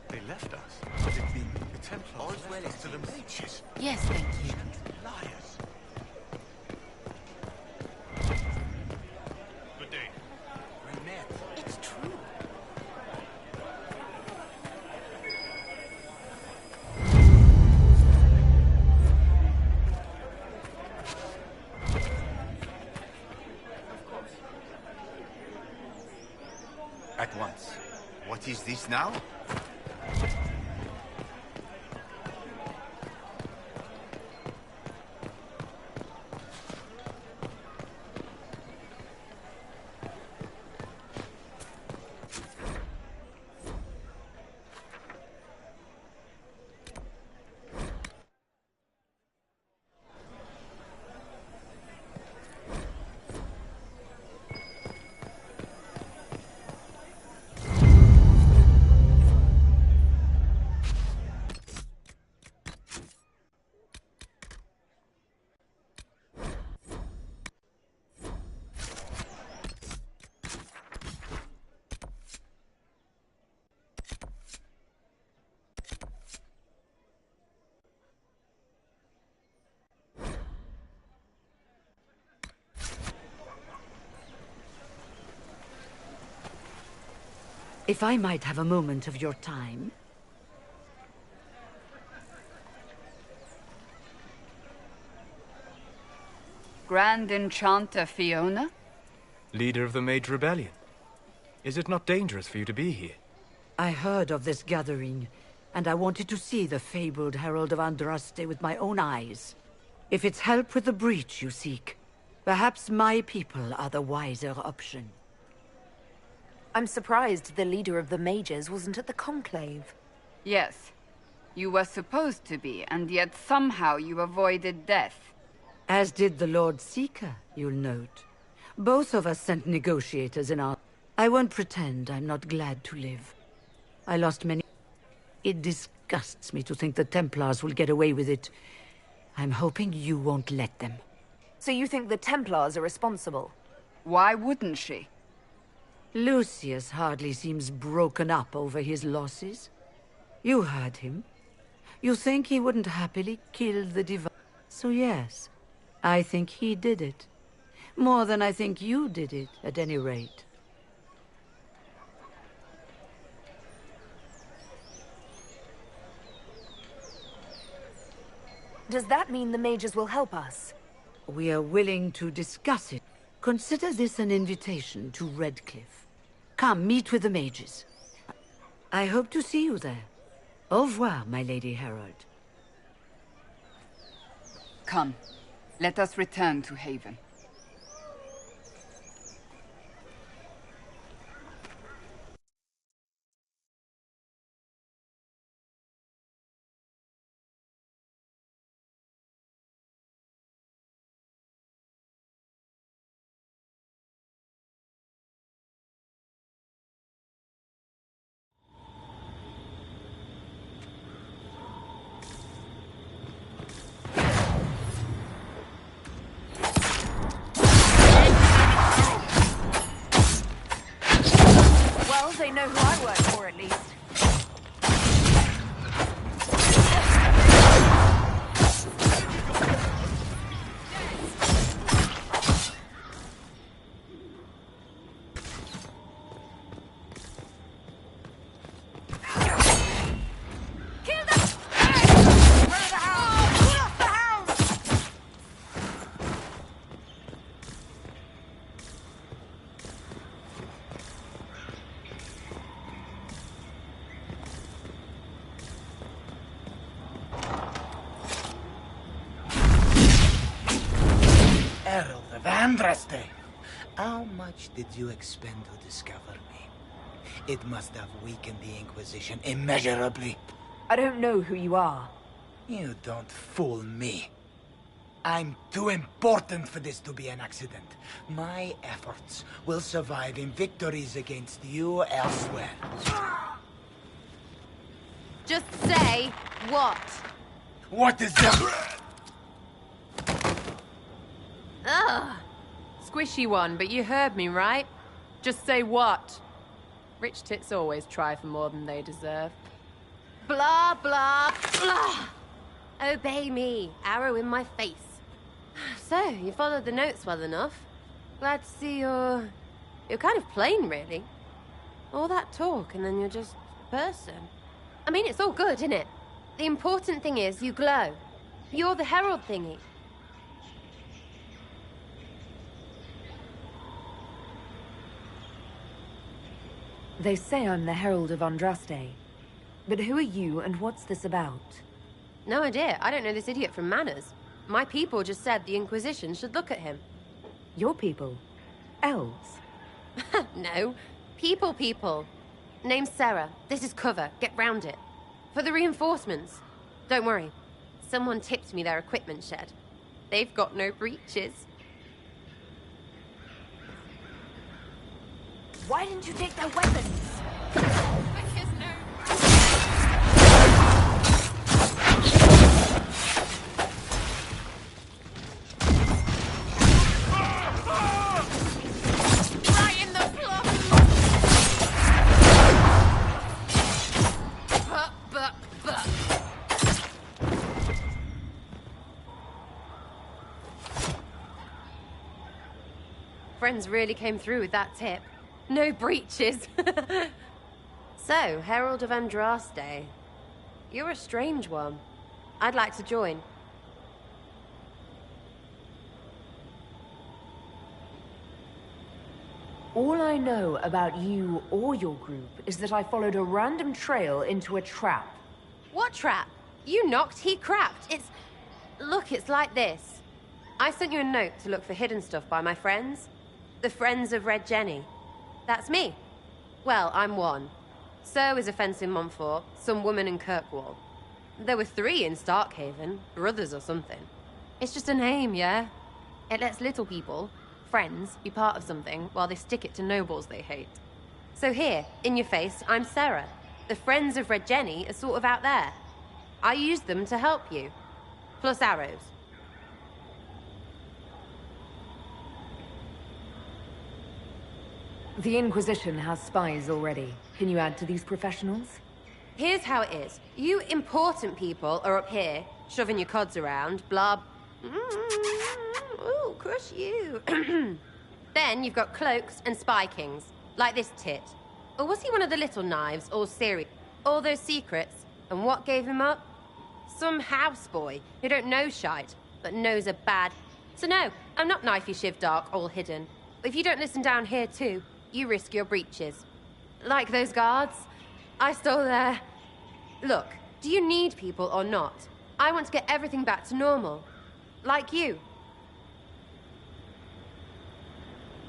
They left us. The Templars left us to the mages. Yes, thank you. Liars. Good day. We met. It's true. At once. What is this now? If I might have a moment of your time. Grand Enchanter Fiona? Leader of the Mage Rebellion. Is it not dangerous for you to be here? I heard of this gathering, and I wanted to see the fabled Herald of Andraste with my own eyes. If it's help with the breach you seek, perhaps my people are the wiser option. I'm surprised the leader of the mages wasn't at the conclave. Yes. You were supposed to be, and yet somehow you avoided death. As did the Lord Seeker, you'll note. Both of us sent negotiators in our... I won't pretend I'm not glad to live. I lost many... It disgusts me to think the Templars will get away with it. I'm hoping you won't let them. So you think the Templars are responsible? Why wouldn't she? Lucius hardly seems broken up over his losses. You heard him. You think he wouldn't happily kill the Divine? So yes, I think he did it. More than I think you did it, at any rate. Does that mean the mages will help us? We are willing to discuss it. Consider this an invitation to Redcliffe. Come, meet with the mages. I hope to see you there. Au revoir, my Lady Herald. Come, let us return to Haven. They know who I work for, at least. Herald of Andraste! How much did you expend to discover me? It must have weakened the Inquisition immeasurably. I don't know who you are. You don't fool me. I'm too important for this to be an accident. My efforts will survive in victories against you elsewhere. Just say what? What is that? Ugh. Squishy one, but you heard me, right? Just say what? Rich tits always try for more than they deserve. Blah, blah, blah. Obey me. Arrow in my face. So, you followed the notes well enough. Glad to see you're kind of plain, really. All that talk, and then you're just a person. I mean, it's all good, isn't it? The important thing is you glow. You're the herald thingy. They say I'm the Herald of Andraste. But who are you, and what's this about? No idea. I don't know this idiot from Manners. My people just said the Inquisition should look at him. Your people? Elves? No. People. Name's Sarah. This is cover. Get round it. For the reinforcements. Don't worry. Someone tipped me their equipment shed. They've got no breaches. Why didn't you take their weapons? Because no... Right in the plum! But. Friends really came through with that tip. No breaches. So, Herald of Andraste. You're a strange one. I'd like to join. All I know about you or your group is that I followed a random trail into a trap. What trap? You knocked, he crapped. Look, it's like this. I sent you a note to look for hidden stuff by my friends. The Friends of Red Jenny. That's me. Well, I'm one. So is a fence in Montfort, some woman in Kirkwall. There were 3 in Starkhaven, brothers or something. It's just a name, yeah? It lets little people, friends, be part of something while they stick it to nobles they hate. So here, in your face, I'm Sarah. The Friends of Red Jenny are sort of out there. I used them to help you. Plus arrows. The Inquisition has spies already. Can you add to these professionals? Here's how it is. You important people are up here, shoving your cods around, blah... Ooh, crush you. Then you've got cloaks and spy kings, like this tit. Or was he one of the little knives, all serious? All those secrets, and what gave him up? Some houseboy who don't know shite, but knows a bad... So no, I'm not knifey shiv dark, all hidden. If you don't listen down here too, you risk your breeches. Like those guards, I stole their... Look, do you need people or not? I want to get everything back to normal. Like you.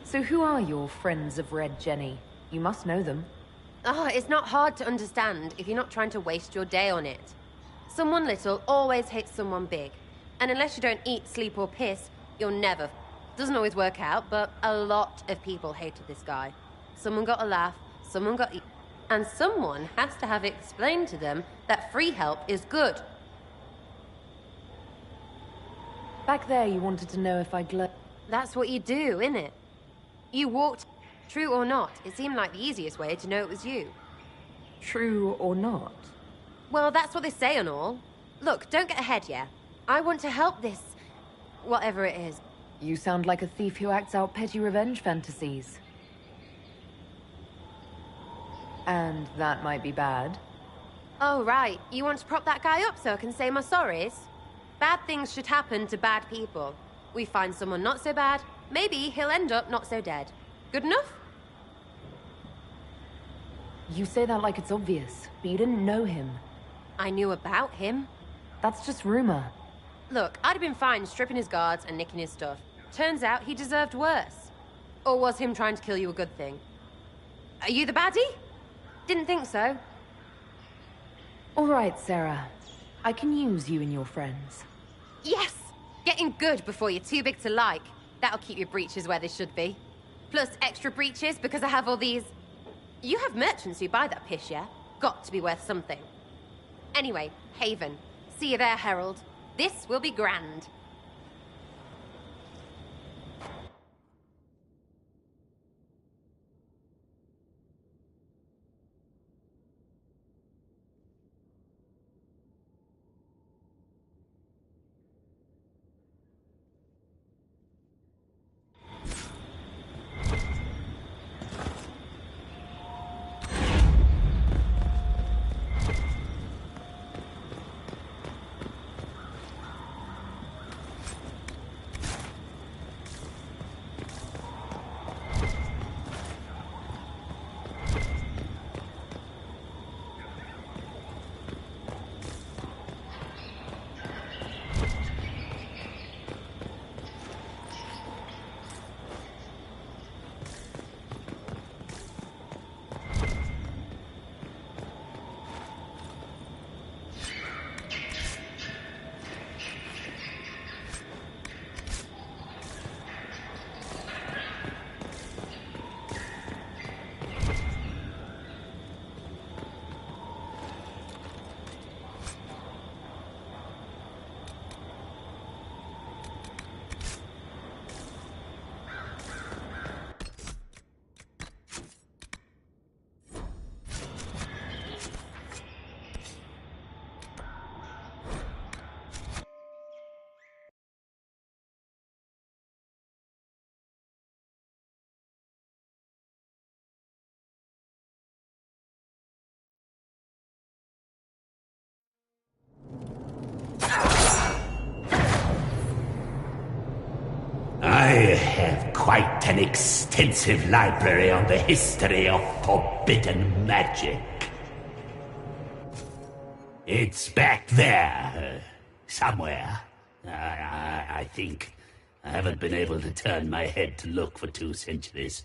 So who are your Friends of Red Jenny? You must know them. Oh, it's not hard to understand if you're not trying to waste your day on it. Someone little always hates someone big. And unless you don't eat, sleep, or piss, you'll never... Doesn't always work out, but a lot of people hated this guy. Someone got a laugh, someone got... And someone has to have explained to them that free help is good. Back there, you wanted to know if I glow... That's what you do, innit? You walked... True or not, it seemed like the easiest way to know it was you. True or not? Well, that's what they say and all. Look, don't get ahead, yeah? I want to help this... whatever it is. You sound like a thief who acts out petty revenge fantasies. And that might be bad. Oh, right. You want to prop that guy up so I can say my sorries? Bad things should happen to bad people. We find someone not so bad, maybe he'll end up not so dead. Good enough? You say that like it's obvious, but you didn't know him. I knew about him. That's just rumor. Look, I'd have been fine stripping his guards and nicking his stuff. Turns out he deserved worse. Or was him trying to kill you a good thing? Are you the baddie? Didn't think so. All right, Sarah. I can use you and your friends. Yes! Getting good before you're too big to like. That'll keep your breeches where they should be. Plus extra breeches because I have all these... You have merchants who buy that piss, yeah? Got to be worth something. Anyway, Haven. See you there, Herald. This will be grand. have quite an extensive library on the history of forbidden magic. It's back there, somewhere. I think. I haven't been able to turn my head to look for 2 centuries.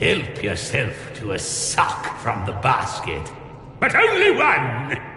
Help yourself to a sock from the basket. But only one!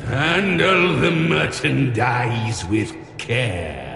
Handle the merchandise with care.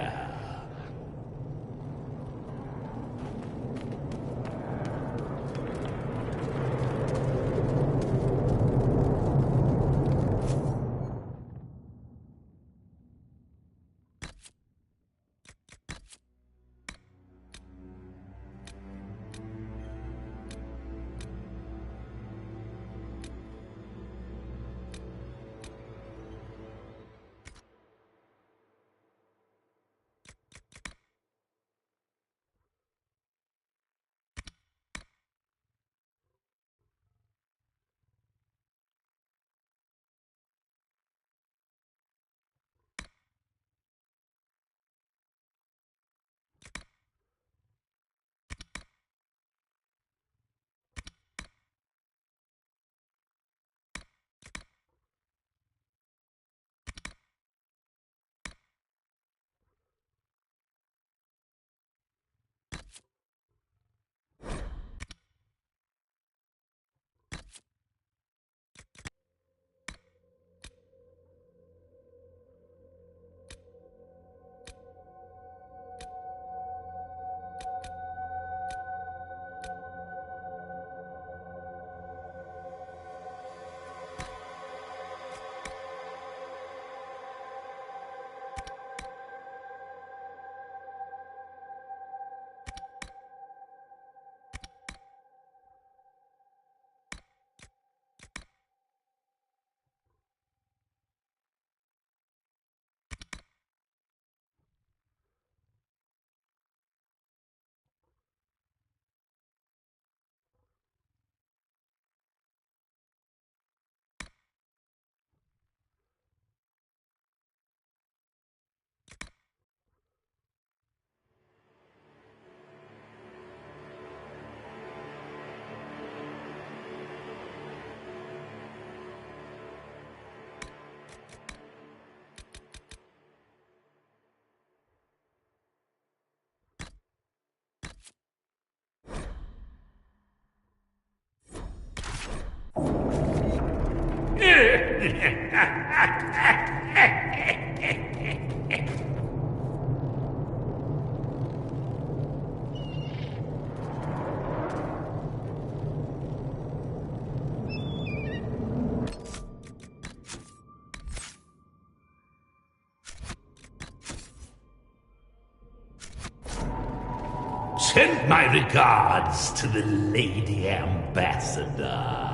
Send my regards to the Lady Ambassador.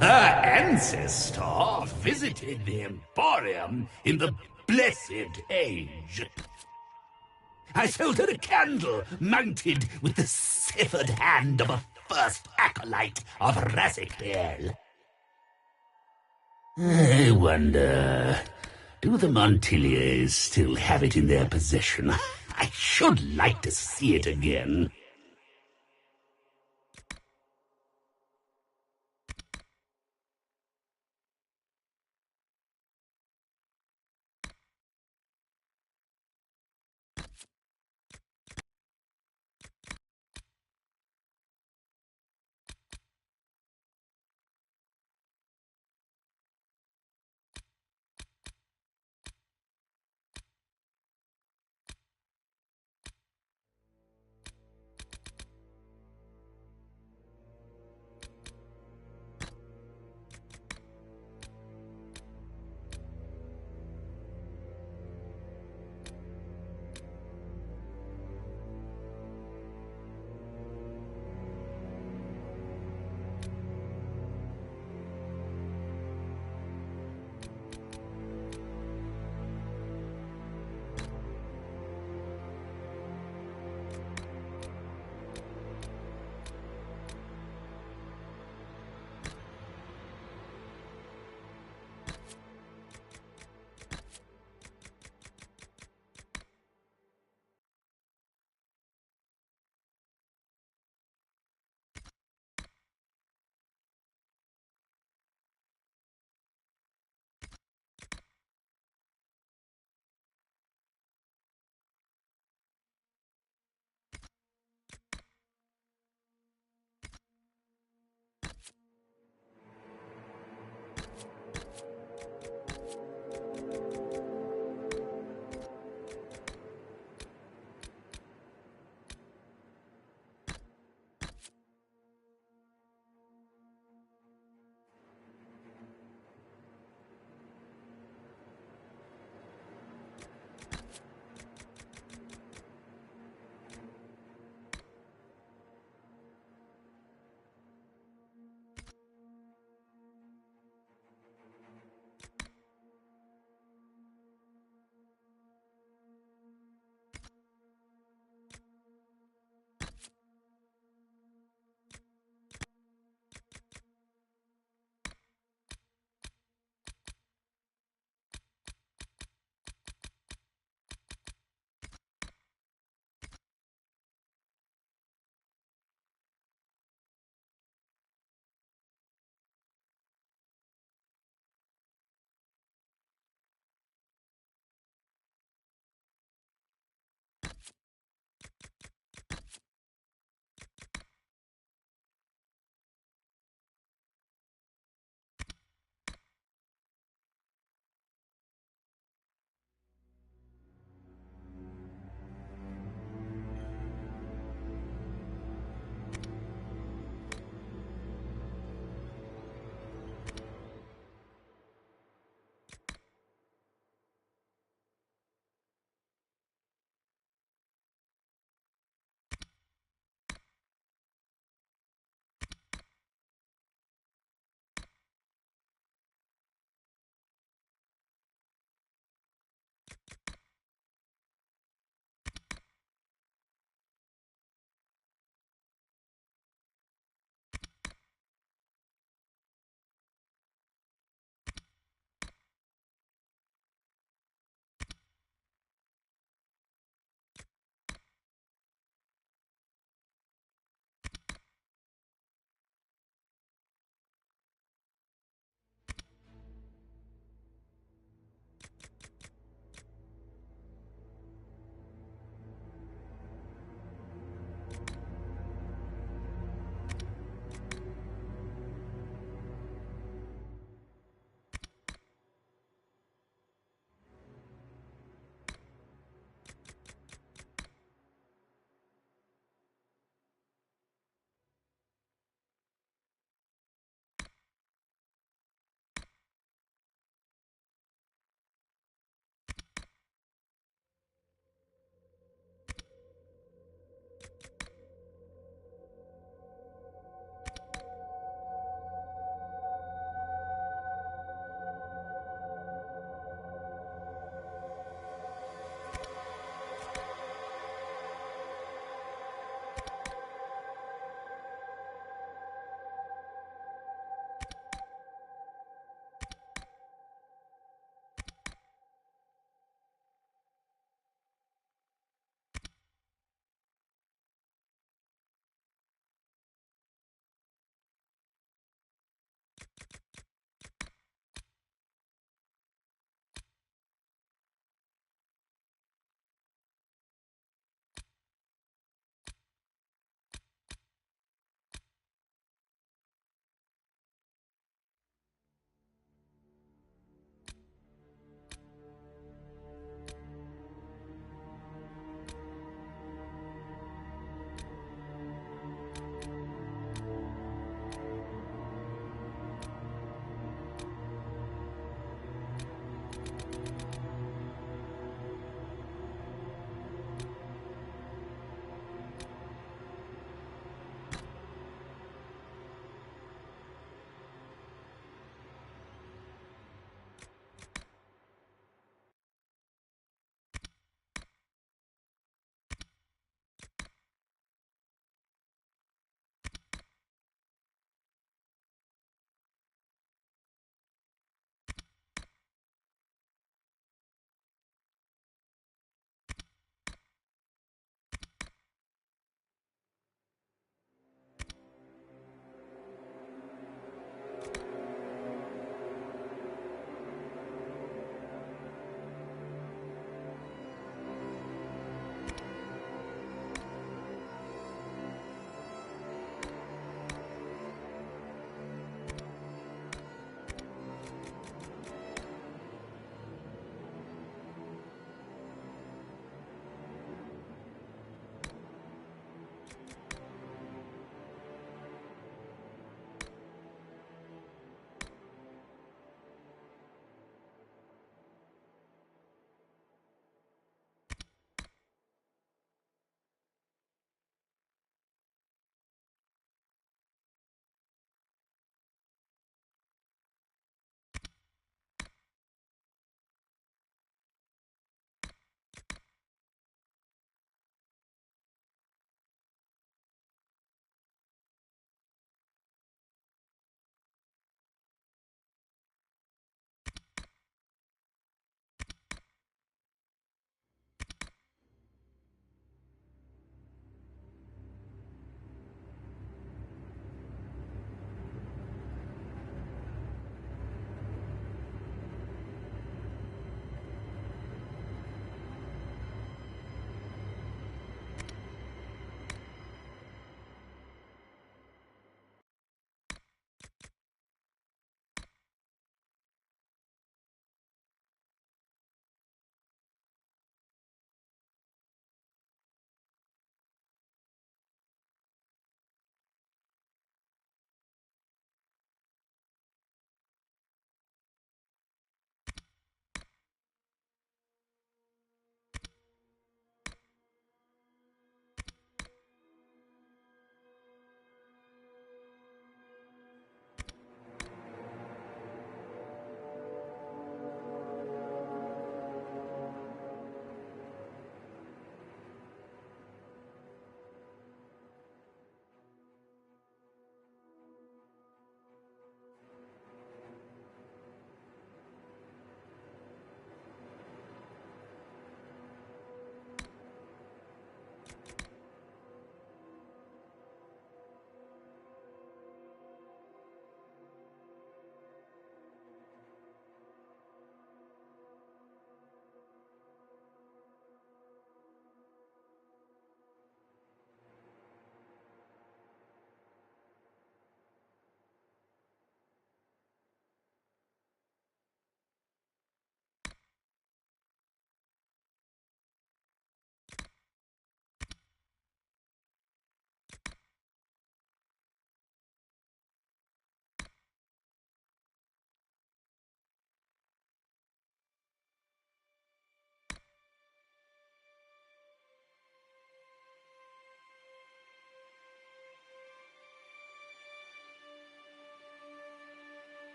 Her ancestor visited the Emporium in the Blessed Age. I sold her a candle mounted with the severed hand of a first acolyte of Razikbel. I wonder, do the Montiliers still have it in their possession? I should like to see it again.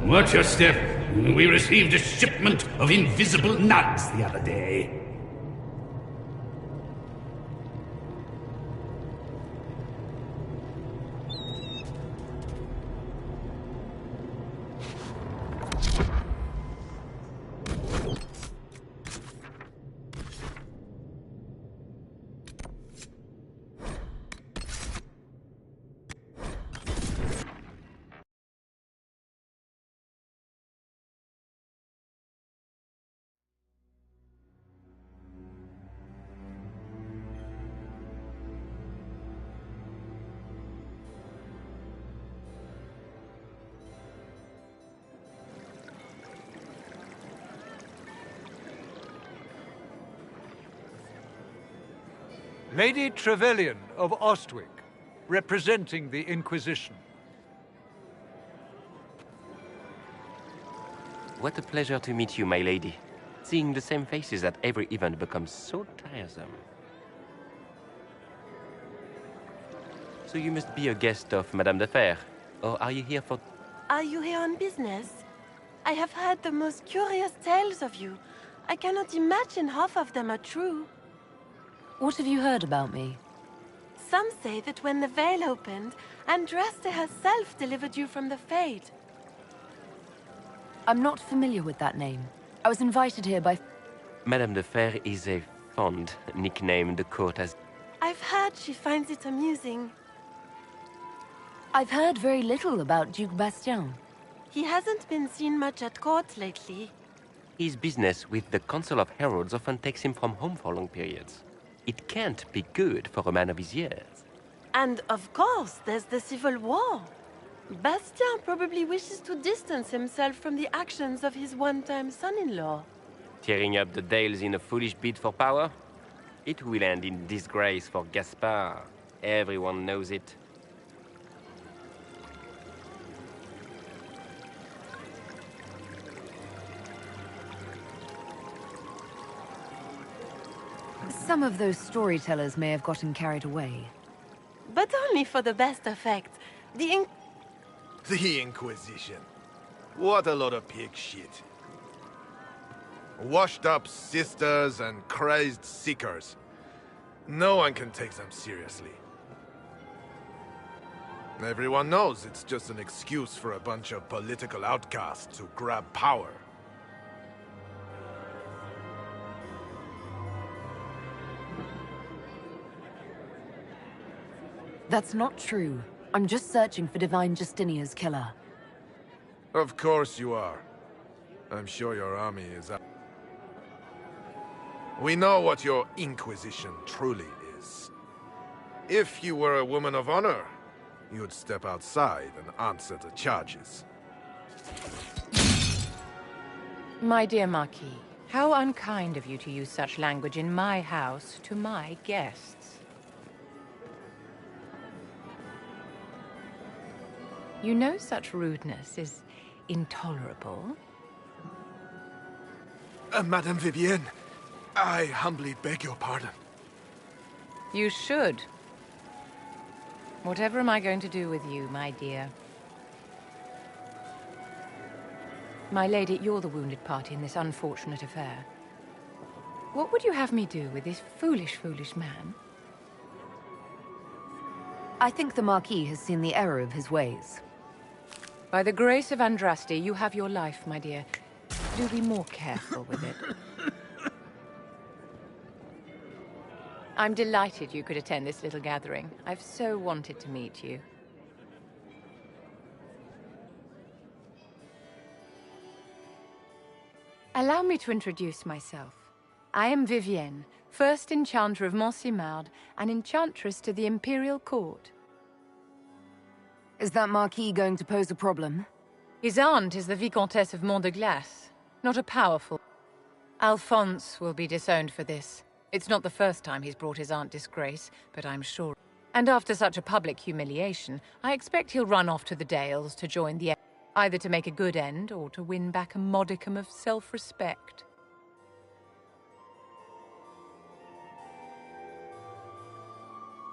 Watch your step. We received a shipment of invisible nuts the other day. Lady Trevelyan of Ostwick, representing the Inquisition. What a pleasure to meet you, my lady. Seeing the same faces at every event becomes so tiresome. So you must be a guest of Madame de Fer, or are you here for... Are you here on business? I have heard the most curious tales of you. I cannot imagine half of them are true. What have you heard about me? Some say that when the veil opened, Andraste herself delivered you from the Fade. I'm not familiar with that name. I was invited here by... Madame de Fer is a fond nickname the court has... I've heard she finds it amusing. I've heard very little about Duke Bastien. He hasn't been seen much at court lately. His business with the Council of Heralds often takes him from home for long periods. It can't be good for a man of his years. And of course, there's the Civil War. Bastien probably wishes to distance himself from the actions of his one-time son-in-law. Tearing up the Dales in a foolish bid for power? It will end in disgrace for Gaspard. Everyone knows it. Some of those storytellers may have gotten carried away. But only for the best effect. The Inquisition. What a lot of pig shit. Washed-up sisters and crazed seekers. No one can take them seriously. Everyone knows it's just an excuse for a bunch of political outcasts to grab power. That's not true. I'm just searching for Divine Justinia's killer. Of course you are. I'm sure your army is up. We know what your Inquisition truly is. If you were a woman of honor, you'd step outside and answer the charges. My dear Marquis, how unkind of you to use such language in my house to my guests. You know such rudeness is intolerable. Madame Vivienne, I humbly beg your pardon. You should. Whatever am I going to do with you, my dear? My lady, you're the wounded party in this unfortunate affair. What would you have me do with this foolish, foolish man? I think the Marquis has seen the error of his ways. By the grace of Andraste, you have your life, my dear. Do be more careful with it. I'm delighted you could attend this little gathering. I've so wanted to meet you. Allow me to introduce myself. I am Vivienne, first Enchanter of Montsimard and Enchantress to the Imperial Court. Is that Marquis going to pose a problem? His aunt is the Vicomtesse of Mont de Glace, not a powerful... Alphonse will be disowned for this. It's not the first time he's brought his aunt disgrace, but I'm sure... And after such a public humiliation, I expect he'll run off to the Dales to join the... either to make a good end, or to win back a modicum of self-respect.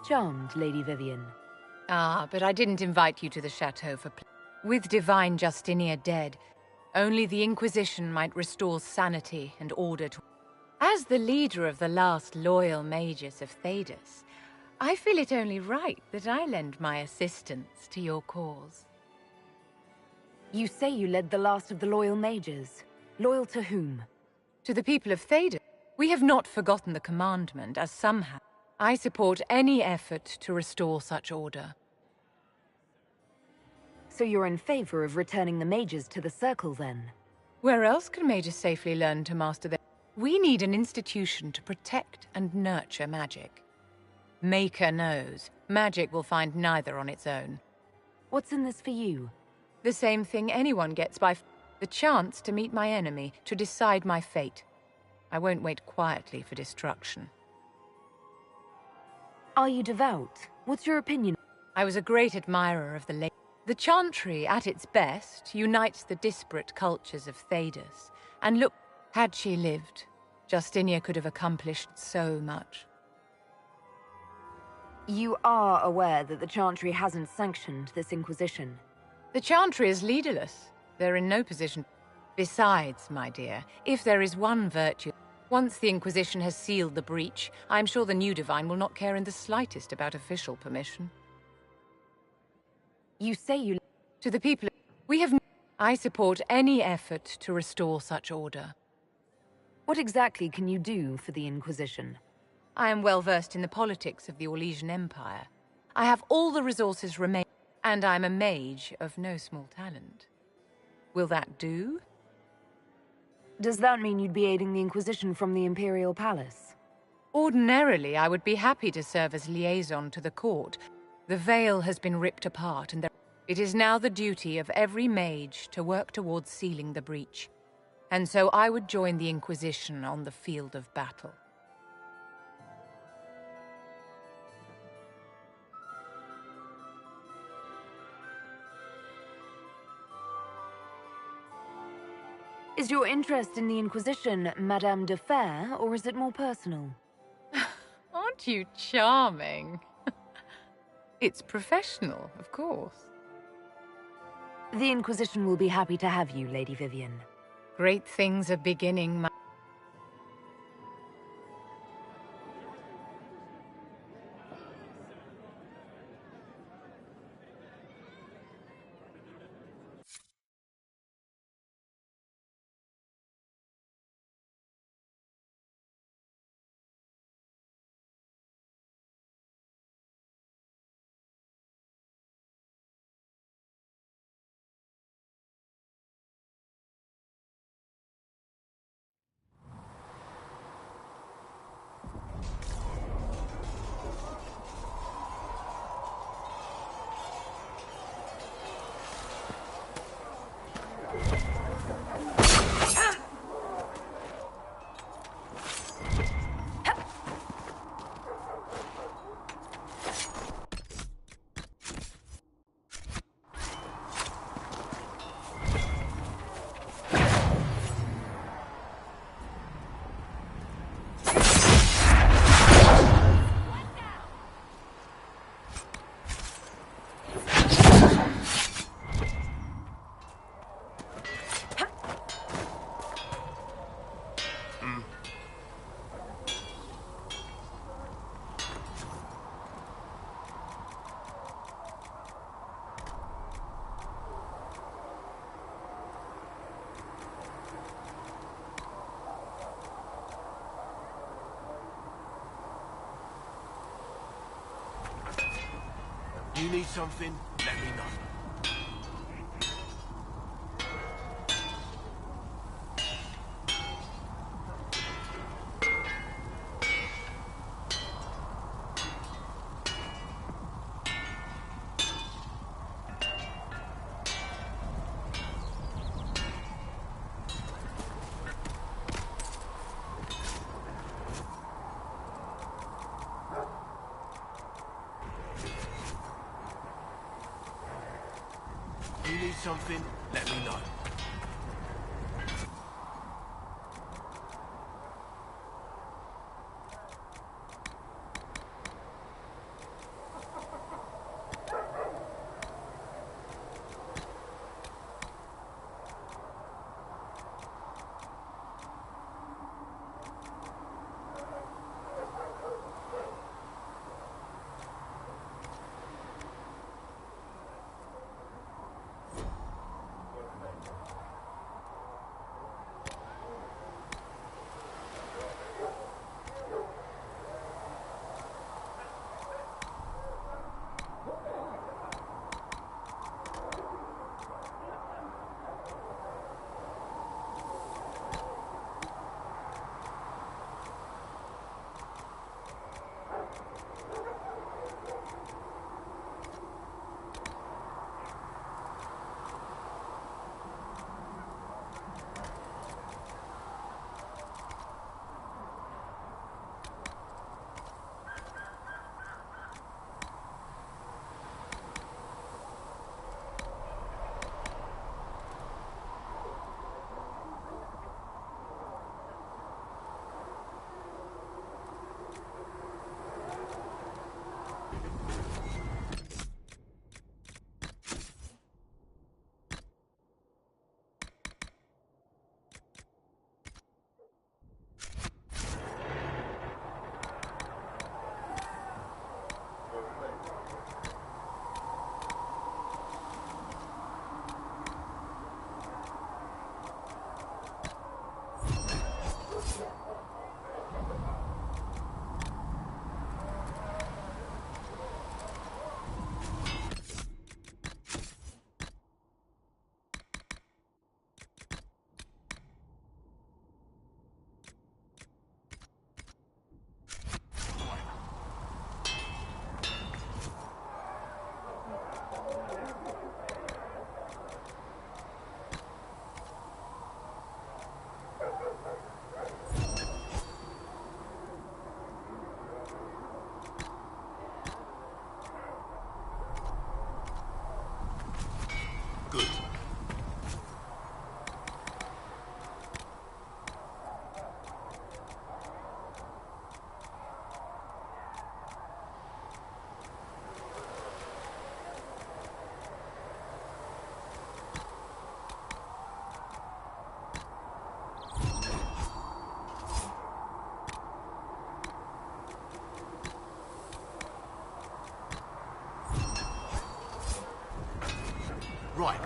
Charmed, Lady Vivienne. Ah, but I didn't invite you to the chateau for... With divine Justinia dead, only the Inquisition might restore sanity and order to... As the leader of the last loyal mages of Thedas, I feel it only right that I lend my assistance to your cause. You say you led the last of the loyal mages. Loyal to whom? To the people of Thedas. We have not forgotten the commandment, as some have. I support any effort to restore such order. So you're in favor of returning the mages to the Circle, then? Where else can mages safely learn to master their... We need an institution to protect and nurture magic. Maker knows. Magic will find neither on its own. What's in this for you? The same thing anyone gets by... the chance to meet my enemy, to decide my fate. I won't wait quietly for destruction. Are you devout? What's your opinion? I was a great admirer of the lady. The Chantry, at its best, unites the disparate cultures of Thedas. And look, had she lived, Justinia could have accomplished so much. You are aware that the Chantry hasn't sanctioned this Inquisition? The Chantry is leaderless. They're in no position. Besides, my dear, if there is one virtue... Once the Inquisition has sealed the breach, I'm sure the new Divine will not care in the slightest about official permission. You say you... To the people... We have... I support any effort to restore such order. What exactly can you do for the Inquisition? I am well versed in the politics of the Orlesian Empire. I have all the resources remaining, and I'm a mage of no small talent. Will that do? Does that mean you'd be aiding the Inquisition from the Imperial Palace? Ordinarily, I would be happy to serve as liaison to the court. The veil has been ripped apart, and it is now the duty of every mage to work towards sealing the breach. And so I would join the Inquisition on the field of battle. Is your interest in the Inquisition Madame de Fer, or is it more personal? Aren't you charming? It's professional, of course. The Inquisition will be happy to have you, Lady Vivian. Great things are beginning, my... You need something? Let me know. You need something? Let me know. Right.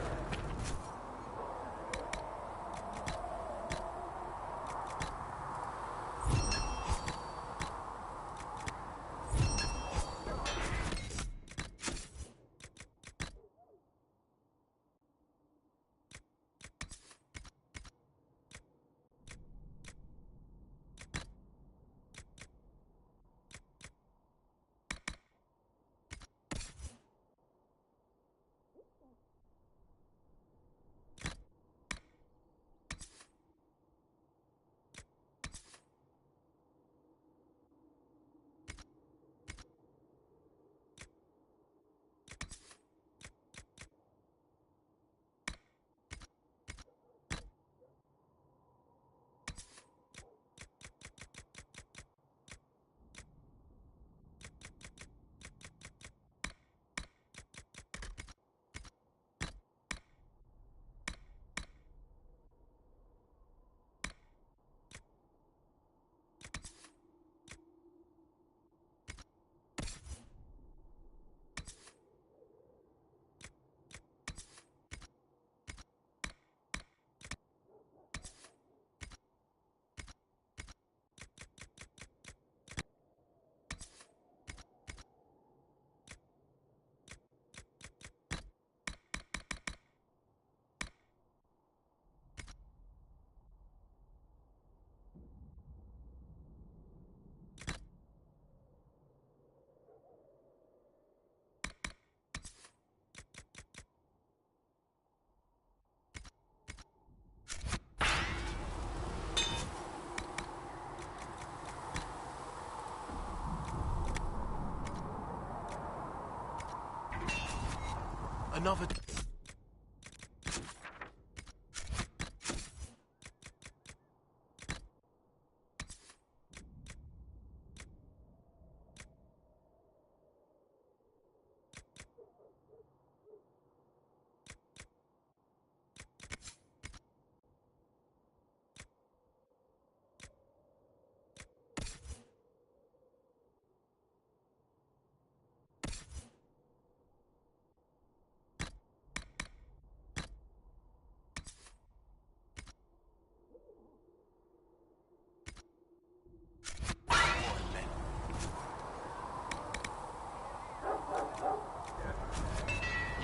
Another...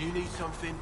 You need something?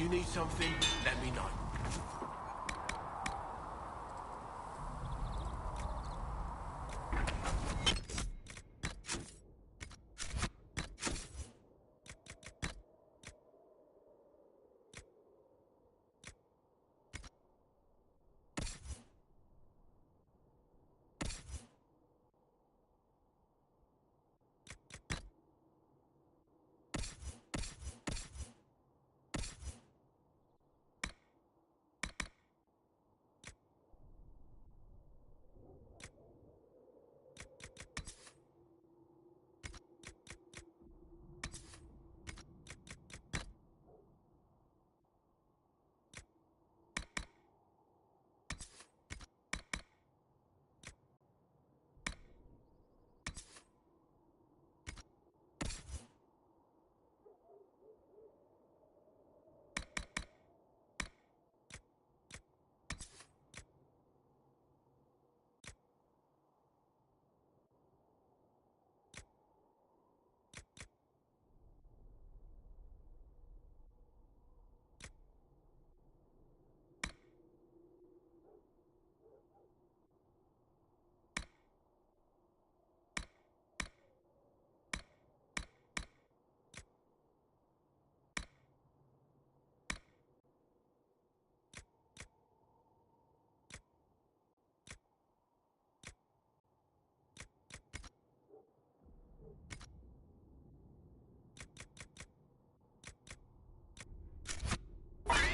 You need something, let me know.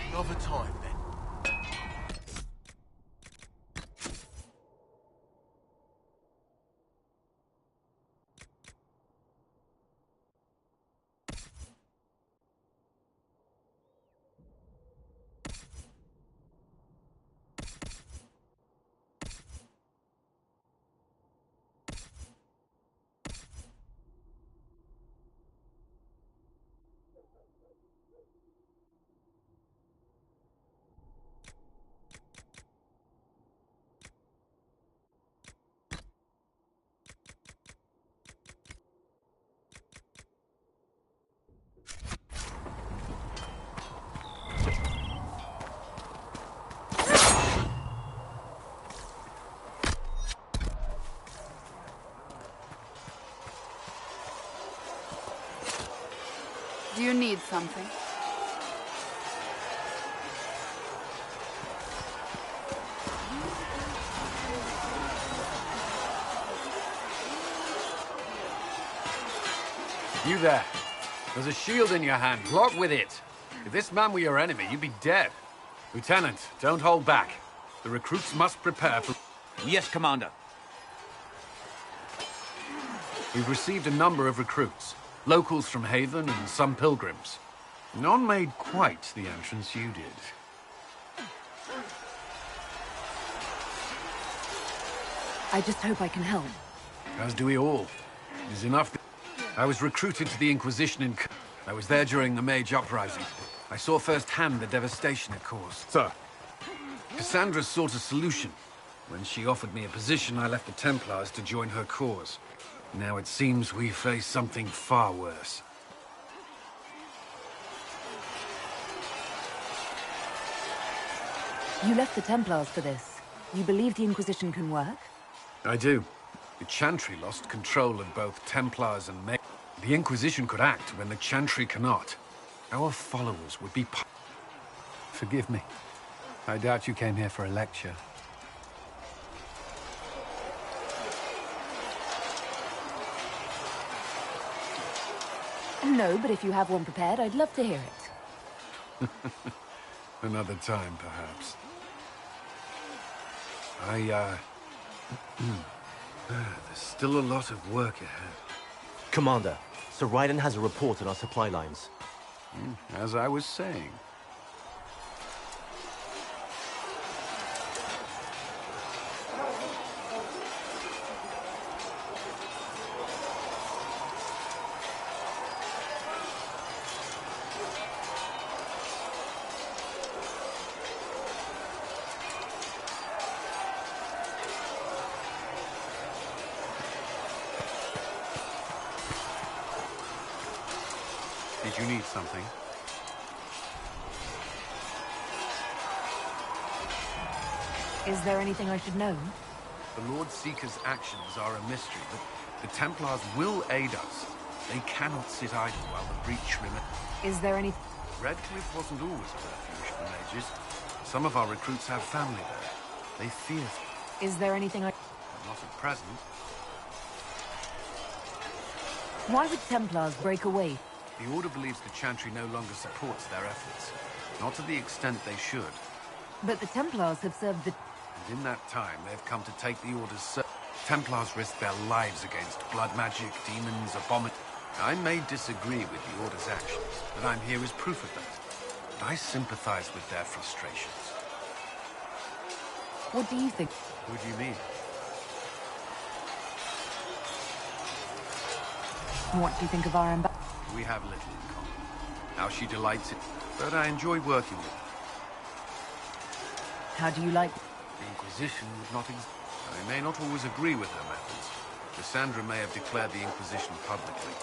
Another time, then. Do you need something? You there. There's a shield in your hand. Block with it. If this man were your enemy, you'd be dead. Lieutenant, don't hold back. The recruits must prepare for... Yes, Commander. We've received a number of recruits. Locals from Haven and some pilgrims. None made quite the entrance you did. I just hope I can help. As do we all. It is enough that I was recruited to the Inquisition in... I was there during the Mage Uprising. I saw firsthand the devastation it caused. Sir. Cassandra sought a solution. When she offered me a position, I left the Templars to join her cause. Now it seems we face something far worse. You left the Templars for this. You believe the Inquisition can work? I do. The Chantry lost control of both Templars and Mage. The Inquisition could act when the Chantry cannot. Our followers would be... Forgive me. I doubt you came here for a lecture. No, but if you have one prepared, I'd love to hear it. Another time, perhaps. There's still a lot of work ahead. Commander, Sir Raiden has a report on our supply lines. As I was saying. Did you need something? Is there anything I should know? The Lord Seeker's actions are a mystery, but the Templars will aid us. They cannot sit idle while the breach remains. Is there any... Redcliffe wasn't always a refuge for mages. Some of our recruits have family there. They fear... Is there anything I... Not at present. Why would Templars break away? The Order believes the Chantry no longer supports their efforts. Not to the extent they should. But the Templars have served the... And in that time, they've come to take the Order's Templars risk their lives against blood magic, demons, I may disagree with the Order's actions, but I'm here as proof of that. And I sympathize with their frustrations. What do you think? What do you mean? What do you think of our ambassador? We have little in common. How she delights it, but I enjoy working with her. How do you like... The Inquisition would not exist. I may not always agree with her methods. Cassandra may have declared the Inquisition publicly.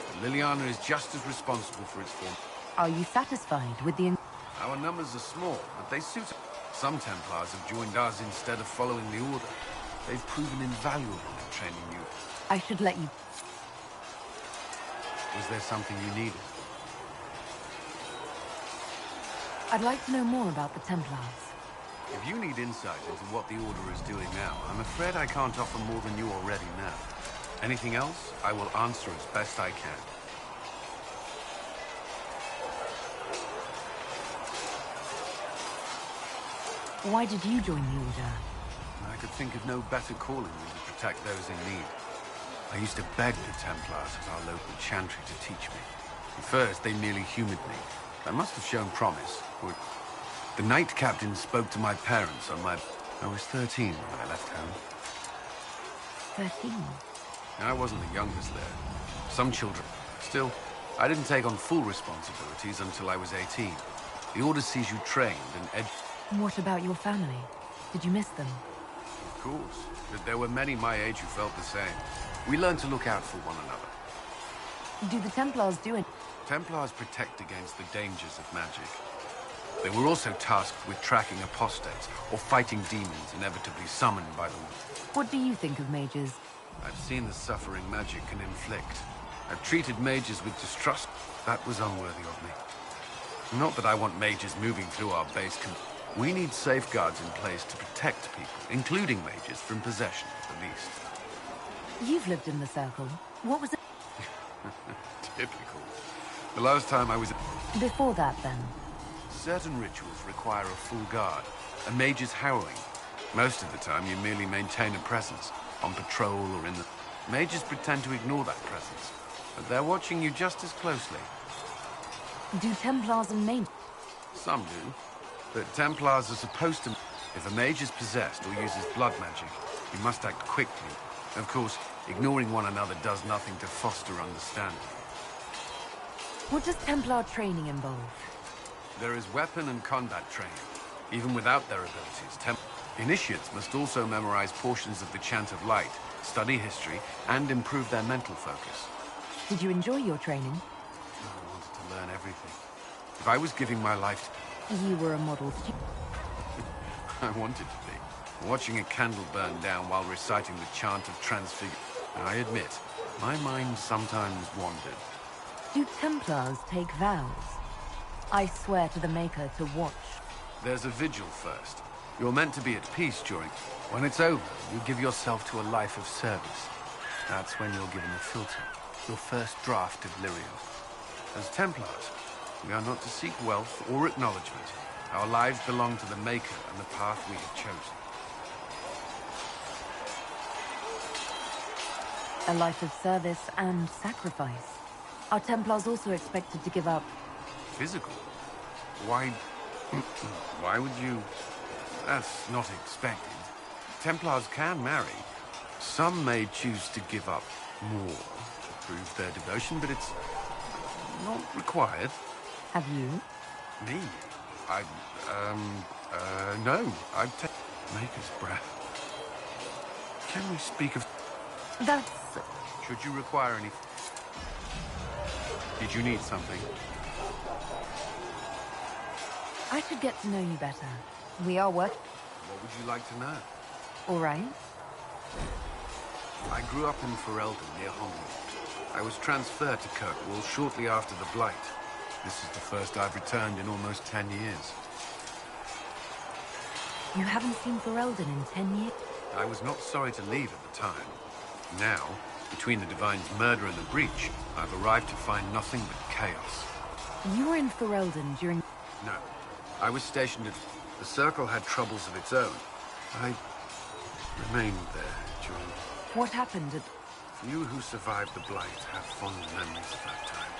But Liliana is just as responsible for its form. Are you satisfied with the... Our numbers are small, but they suit us. Some Templars have joined us instead of following the Order. They've proven invaluable in training you. I should let you... Was there something you needed? I'd like to know more about the Templars. If you need insight into what the Order is doing now, I'm afraid I can't offer more than you already know. Anything else, I will answer as best I can. Why did you join the Order? I could think of no better calling than to protect those in need. I used to beg the Templars at our local chantry to teach me. At first, they merely humored me. I must have shown promise. The Knight Captain spoke to my parents on my... I was 13 when I left home. 13? I wasn't the youngest there. Some children... Still, I didn't take on full responsibilities until I was 18. The Order sees you trained and What about your family? Did you miss them? Of course, but there were many my age who felt the same. We learned to look out for one another. Do the Templars do it? Templars protect against the dangers of magic. They were also tasked with tracking apostates, or fighting demons inevitably summoned by the Order. What do you think of mages? I've seen the suffering magic can inflict. I've treated mages with distrust. That was unworthy of me. Not that I want mages moving through our base. We need safeguards in place to protect people, including mages, from possession, at least. You've lived in the Circle. What was it? Typical. The last time I was... Before that, then? Certain rituals require a full guard. A mage's harrowing. Most of the time, you merely maintain a presence, on patrol or in the... Mages pretend to ignore that presence, but they're watching you just as closely. Do Templars and mages... Some do, but Templars are supposed to... If a mage is possessed or uses blood magic, you must act quickly. Of course, ignoring one another does nothing to foster understanding. What does Templar training involve? There is weapon and combat training. Even without their abilities, initiates must also memorize portions of the Chant of Light, study history, and improve their mental focus. Did you enjoy your training? I wanted to learn everything. If I was giving my life to... You were a model student. I wanted to be. Watching a candle burn down while reciting the chant of transfigure. I admit, my mind sometimes wandered. Do Templars take vows? I swear to the Maker to watch. There's a vigil first. You're meant to be at peace during... When it's over, you give yourself to a life of service. That's when you're given a filter. Your first draft of Lyrio. As Templars, we are not to seek wealth or acknowledgement. Our lives belong to the Maker and the path we have chosen. A life of service and sacrifice. Are Templars also expected to give up? Physical? Why... why would you... That's not expected. Templars can marry. Some may choose to give up more to prove their devotion, but it's not required. Have you? Me? No. I've taken Maker's breath. Can we speak of... That's... Should you require any... Did you need something? I should get to know you better. We are working. What would you like to know? All right. I grew up in Ferelden, near Homewood. I was transferred to Kirkwall shortly after the Blight. This is the first I've returned in almost 10 years. You haven't seen Ferelden in 10 years? I was not sorry to leave at the time. Now, between the Divine's murder and the breach, I've arrived to find nothing but chaos. You were in Ferelden during... No. I was stationed at... The Circle had troubles of its own. I remained there during... What happened at... You who survived the Blight have fond memories of that time.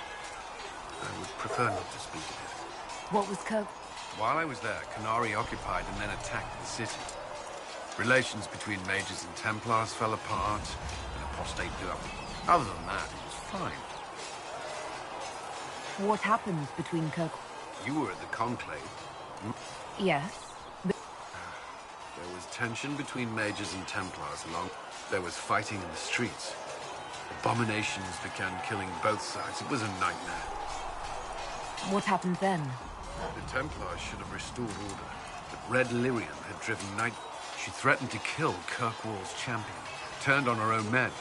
I would prefer not to speak of it. What was Kirk... While I was there, Canary occupied and then attacked the city. Relations between mages and Templars fell apart, and apostate blew up. Other than that, it was fine. What happened between Kirk... You were at the Conclave. Yes. There was tension between mages and Templars along. There was fighting in the streets. Abominations began killing both sides. It was a nightmare. What happened then? The Templars should have restored order, but Red Lyrium had driven night. She threatened to kill Kirkwall's champion, turned on her own men.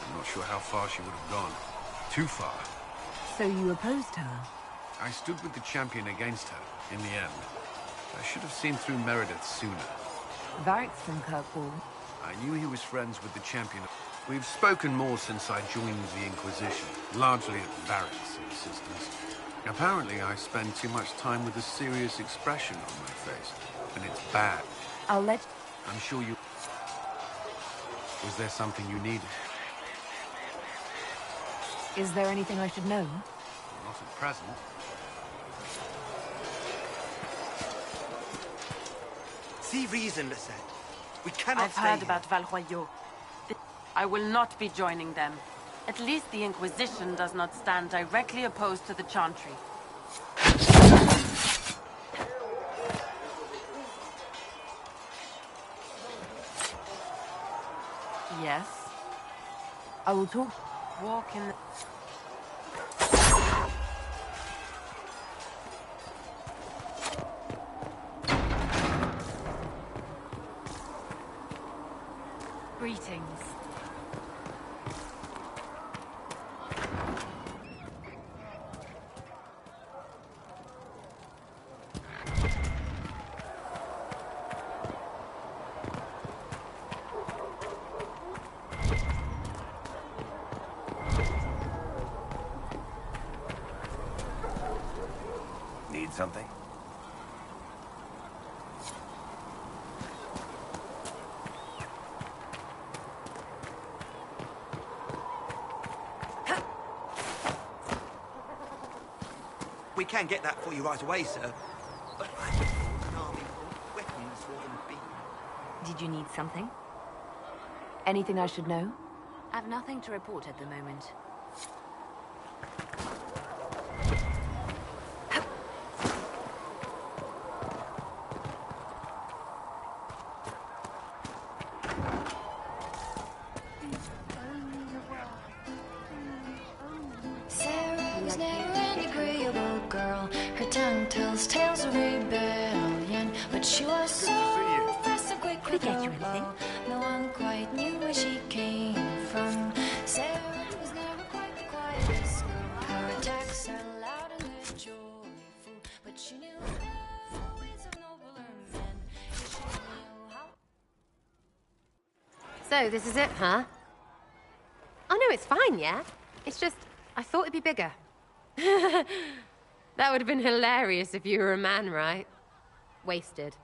I'm not sure how far she would have gone. Too far. So you opposed her? I stood with the champion against her, in the end. I should have seen through Meredith sooner. Varric's from Kirkwall. I knew he was friends with the champion. We've spoken more since I joined the Inquisition, largely at Varric's insistence. Apparently, I spend too much time with a serious expression on my face, and it's bad. I'll let... I'm sure you... Was there something you needed? Is there anything I should know? Not at present. See reason, Lisette. We cannot I've stay heard here. about Valroyaux. I will not be joining them. At least the Inquisition does not stand directly opposed to the Chantry. Yes? I will talk... Walk in the... Greetings. Need something? We can get that for you right away, sir. But I'm an army for weapons rather than being. Did you need something? Anything I should know? I've nothing to report at the moment. Sarah was never an agreeable girl. Her tongue tells tales of rebellion, but she was so fast and quick with her bow. No one quite knew where she came from. Sarah was never quite the quietest girl. Her attacks are loud and they're joyful, but she knew the ways of nobler men. She knew how. So, this is it, huh? Oh no, it's fine, yeah? It's just, I thought it'd be bigger. That would have been hilarious if you were a man, right? Wasted.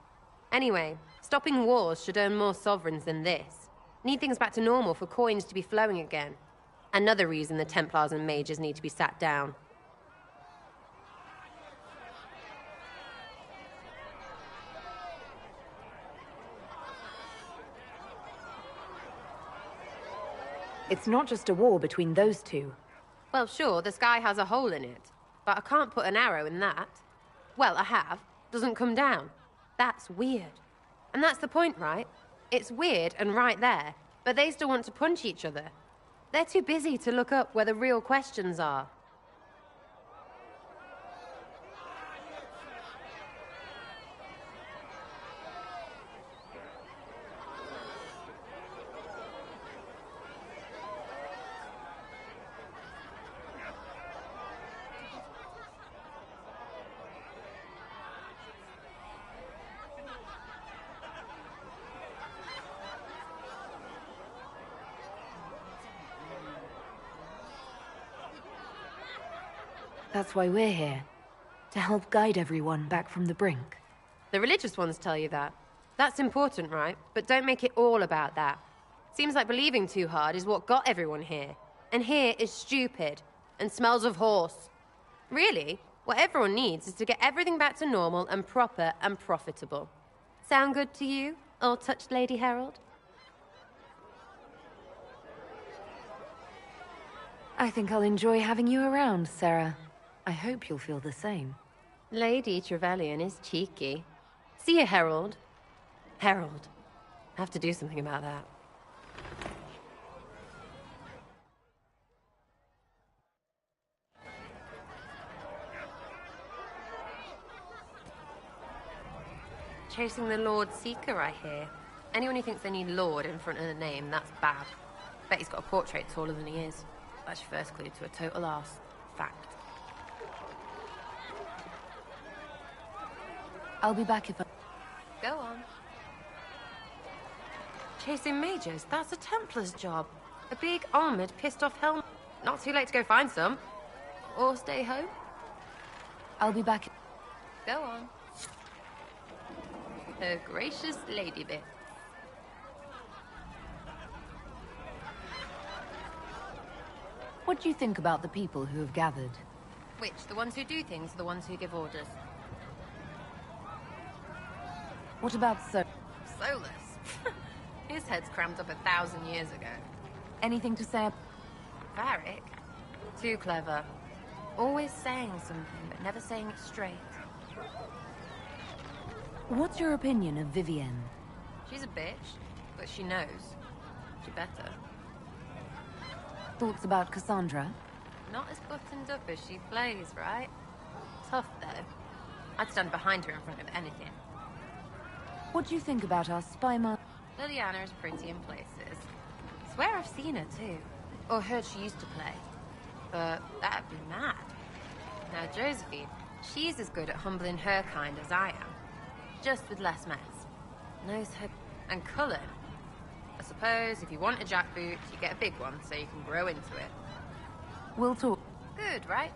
Anyway, stopping wars should earn more sovereigns than this. Need things back to normal for coins to be flowing again. Another reason the Templars and mages need to be sat down. It's not just a war between those two. Well, sure, the sky has a hole in it, but I can't put an arrow in that. Well, I have. Doesn't come down. That's weird. And that's the point, right? It's weird and right there, but they still want to punch each other. They're too busy to look up where the real questions are. That's why we're here. To help guide everyone back from the brink. The religious ones tell you that. That's important, right? But don't make it all about that. Seems like believing too hard is what got everyone here. And here is stupid. And smells of horse. Really, what everyone needs is to get everything back to normal and proper and profitable. Sound good to you, all-touched Lady Herald? I think I'll enjoy having you around, Sarah. I hope you'll feel the same. Lady Trevelyan is cheeky. See you, Herald. Herald. I have to do something about that. Chasing the Lord Seeker, I hear. Anyone who thinks they need Lord in front of the name, that's bad. Bet he's got a portrait taller than he is. That's your first clue to a total arse. Fact. I'll be back if I... Go on. Chasing mages, that's a Templar's job. A big, armored, pissed-off helm. Not too late to go find some. Or stay home. I'll be back... Go on. Her gracious lady bit. What do you think about the people who have gathered? Which, the ones who do things or the ones who give orders? What about Solus? His head's crammed up 1,000 years ago. Anything to say? Varric? Too clever. Always saying something, but never saying it straight. What's your opinion of Vivienne? She's a bitch, but she knows. She better. Thoughts about Cassandra? Not as buttoned up as she plays, right? Tough, though. I'd stand behind her in front of anything. What do you think about our spy master? Liliana is pretty in places. Swear I've seen her, too. Or heard she used to play. But that'd be mad. Now, Josephine, she's as good at humbling her kind as I am. Just with less mess. Knows her... And Cullen. I suppose if you want a jackboot, you get a big one so you can grow into it. We'll talk. Good, right?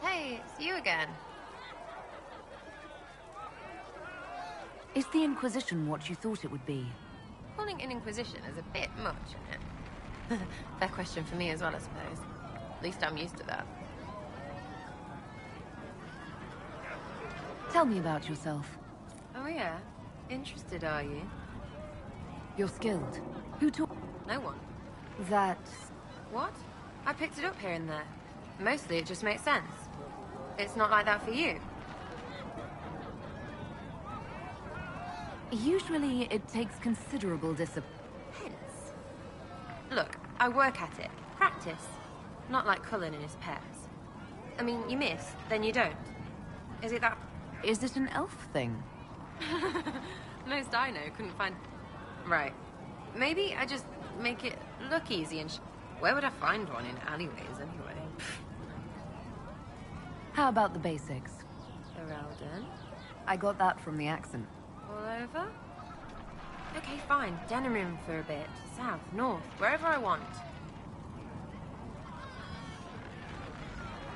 Hey, it's you again. Is the Inquisition what you thought it would be? Calling it an Inquisition is a bit much, isn't it? Fair question for me as well, I suppose. At least I'm used to that. Tell me about yourself. Oh yeah? Interested, are you? You're skilled. Who taught? No one. That... What? I picked it up here and there. Mostly it just makes sense. It's not like that for you. Usually it takes considerable discipline. Hence. Look, I work at it. Practice. Not like Cullen and his pairs. I mean, you miss, then you don't. Is it that... Is it an elf thing? Most I know couldn't find... Right. Maybe I just make it look easy and where would I find one in alleyways anyway? How about the basics? Heraldon? I got that from the accent. All over? Okay, fine. Denerim for a bit. South, north, wherever I want.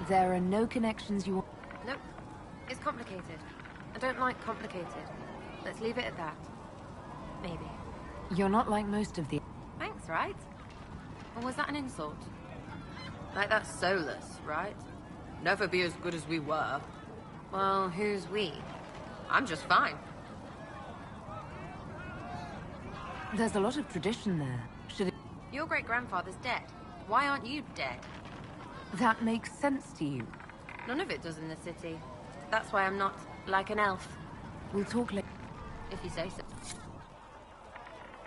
There are no connections you want? Nope. It's complicated. I don't like complicated. Let's leave it at that. Maybe. You're not like most of the... Thanks, right? Or was that an insult? Like that Solus, right? Never be as good as we were. Well, who's we? I'm just fine. There's a lot of tradition there. Should it... Your great-grandfather's dead. Why aren't you dead? That makes sense to you. None of it does in the city. That's why I'm not like an elf. We'll talk later. If you say so.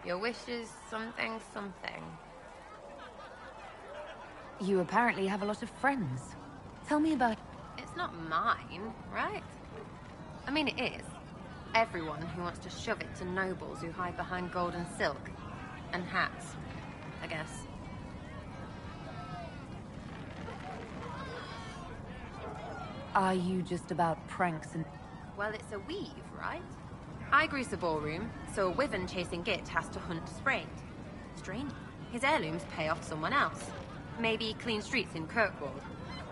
Your wish is something, something. You apparently have a lot of friends. Tell me about... It's not mine, right? I mean, it is. Everyone who wants to shove it to nobles who hide behind gold and silk. And hats, I guess. Are you just about pranks and... Well, it's a weave, right? I grease a ballroom, so a wyvern chasing Git has to hunt Sprained. Strange. His heirlooms pay off someone else. Maybe clean streets in Kirkwall.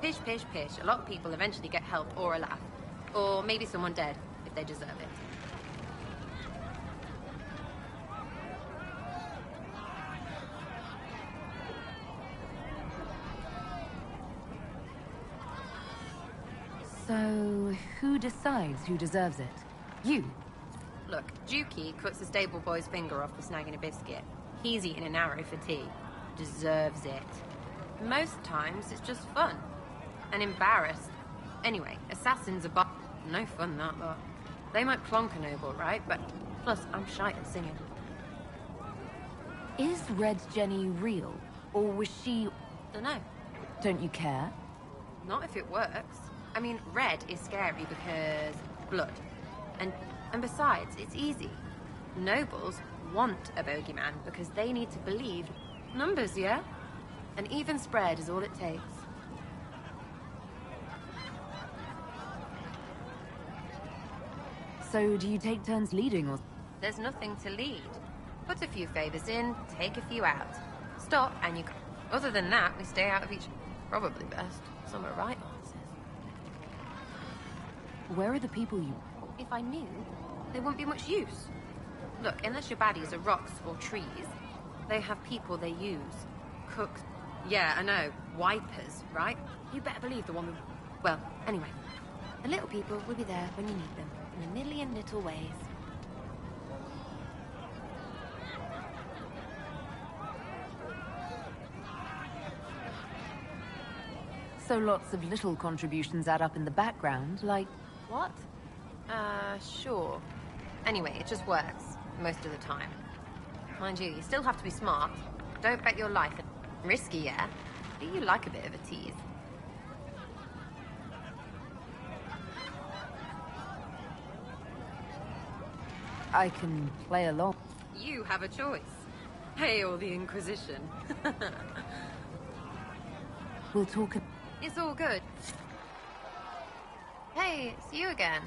Pish, pish, pish. A lot of people eventually get help or a laugh. Or maybe someone dead, if they deserve it. So, who decides who deserves it? You? Look, Dukey cuts the stable boy's finger off for snagging a biscuit. He's eating an arrow for tea. Deserves it. Most times, it's just fun. And embarrassed. Anyway, assassins are no fun, that lot. They might plonk a noble, right? But plus, I'm shy at singing. Is Red Jenny real? Or was she... Dunno. Don't you care? Not if it works. I mean, red is scary because... blood. And besides, it's easy. Nobles want a bogeyman because they need to believe numbers, yeah? An even spread is all it takes. So, do you take turns leading or... There's nothing to lead. Put a few favors in, take a few out. Stop, and you go. Other than that, we stay out of each... Probably best. Some are right answers. Where are the people you... If I knew, there wouldn't be much use. Look, unless your baddies are rocks or trees, they have people they use. Cooks. Yeah, I know. Wipers, right? You better believe the one with... Well, anyway. The little people will be there when you need them, in a million little ways. So lots of little contributions add up in the background, like... What? Sure. Anyway, it just works, most of the time. Mind you, you still have to be smart. Don't bet your life. Risky, yeah? But you like a bit of a tease. I can play along. You have a choice. Hail the Inquisition. We'll talk... It's all good. Hey, it's you again.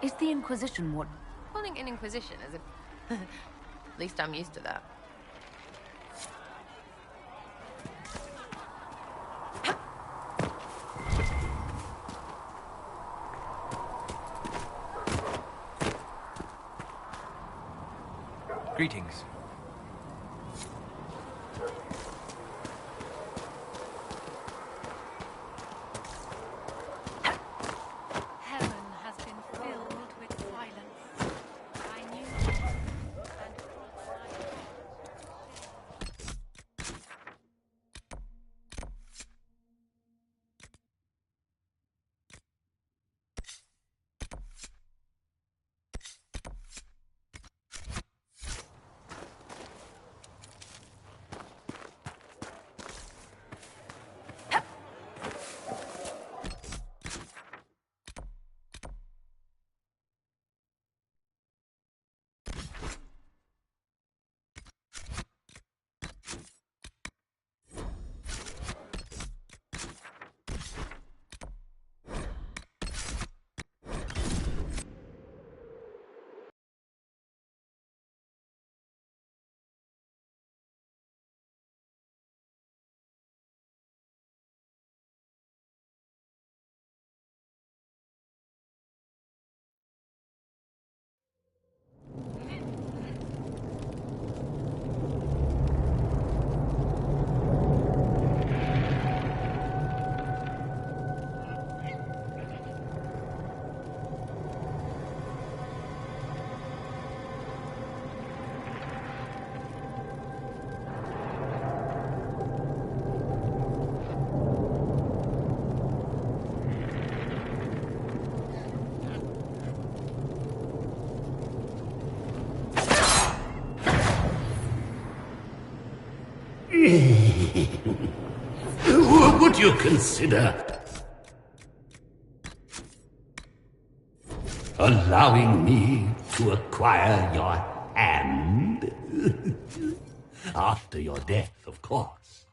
Is the Inquisition what... Calling an Inquisition as if... At least I'm used to that. Greetings. Heaven has been filled with silence. I knew Would you consider allowing me to acquire your hand? After your death, of course.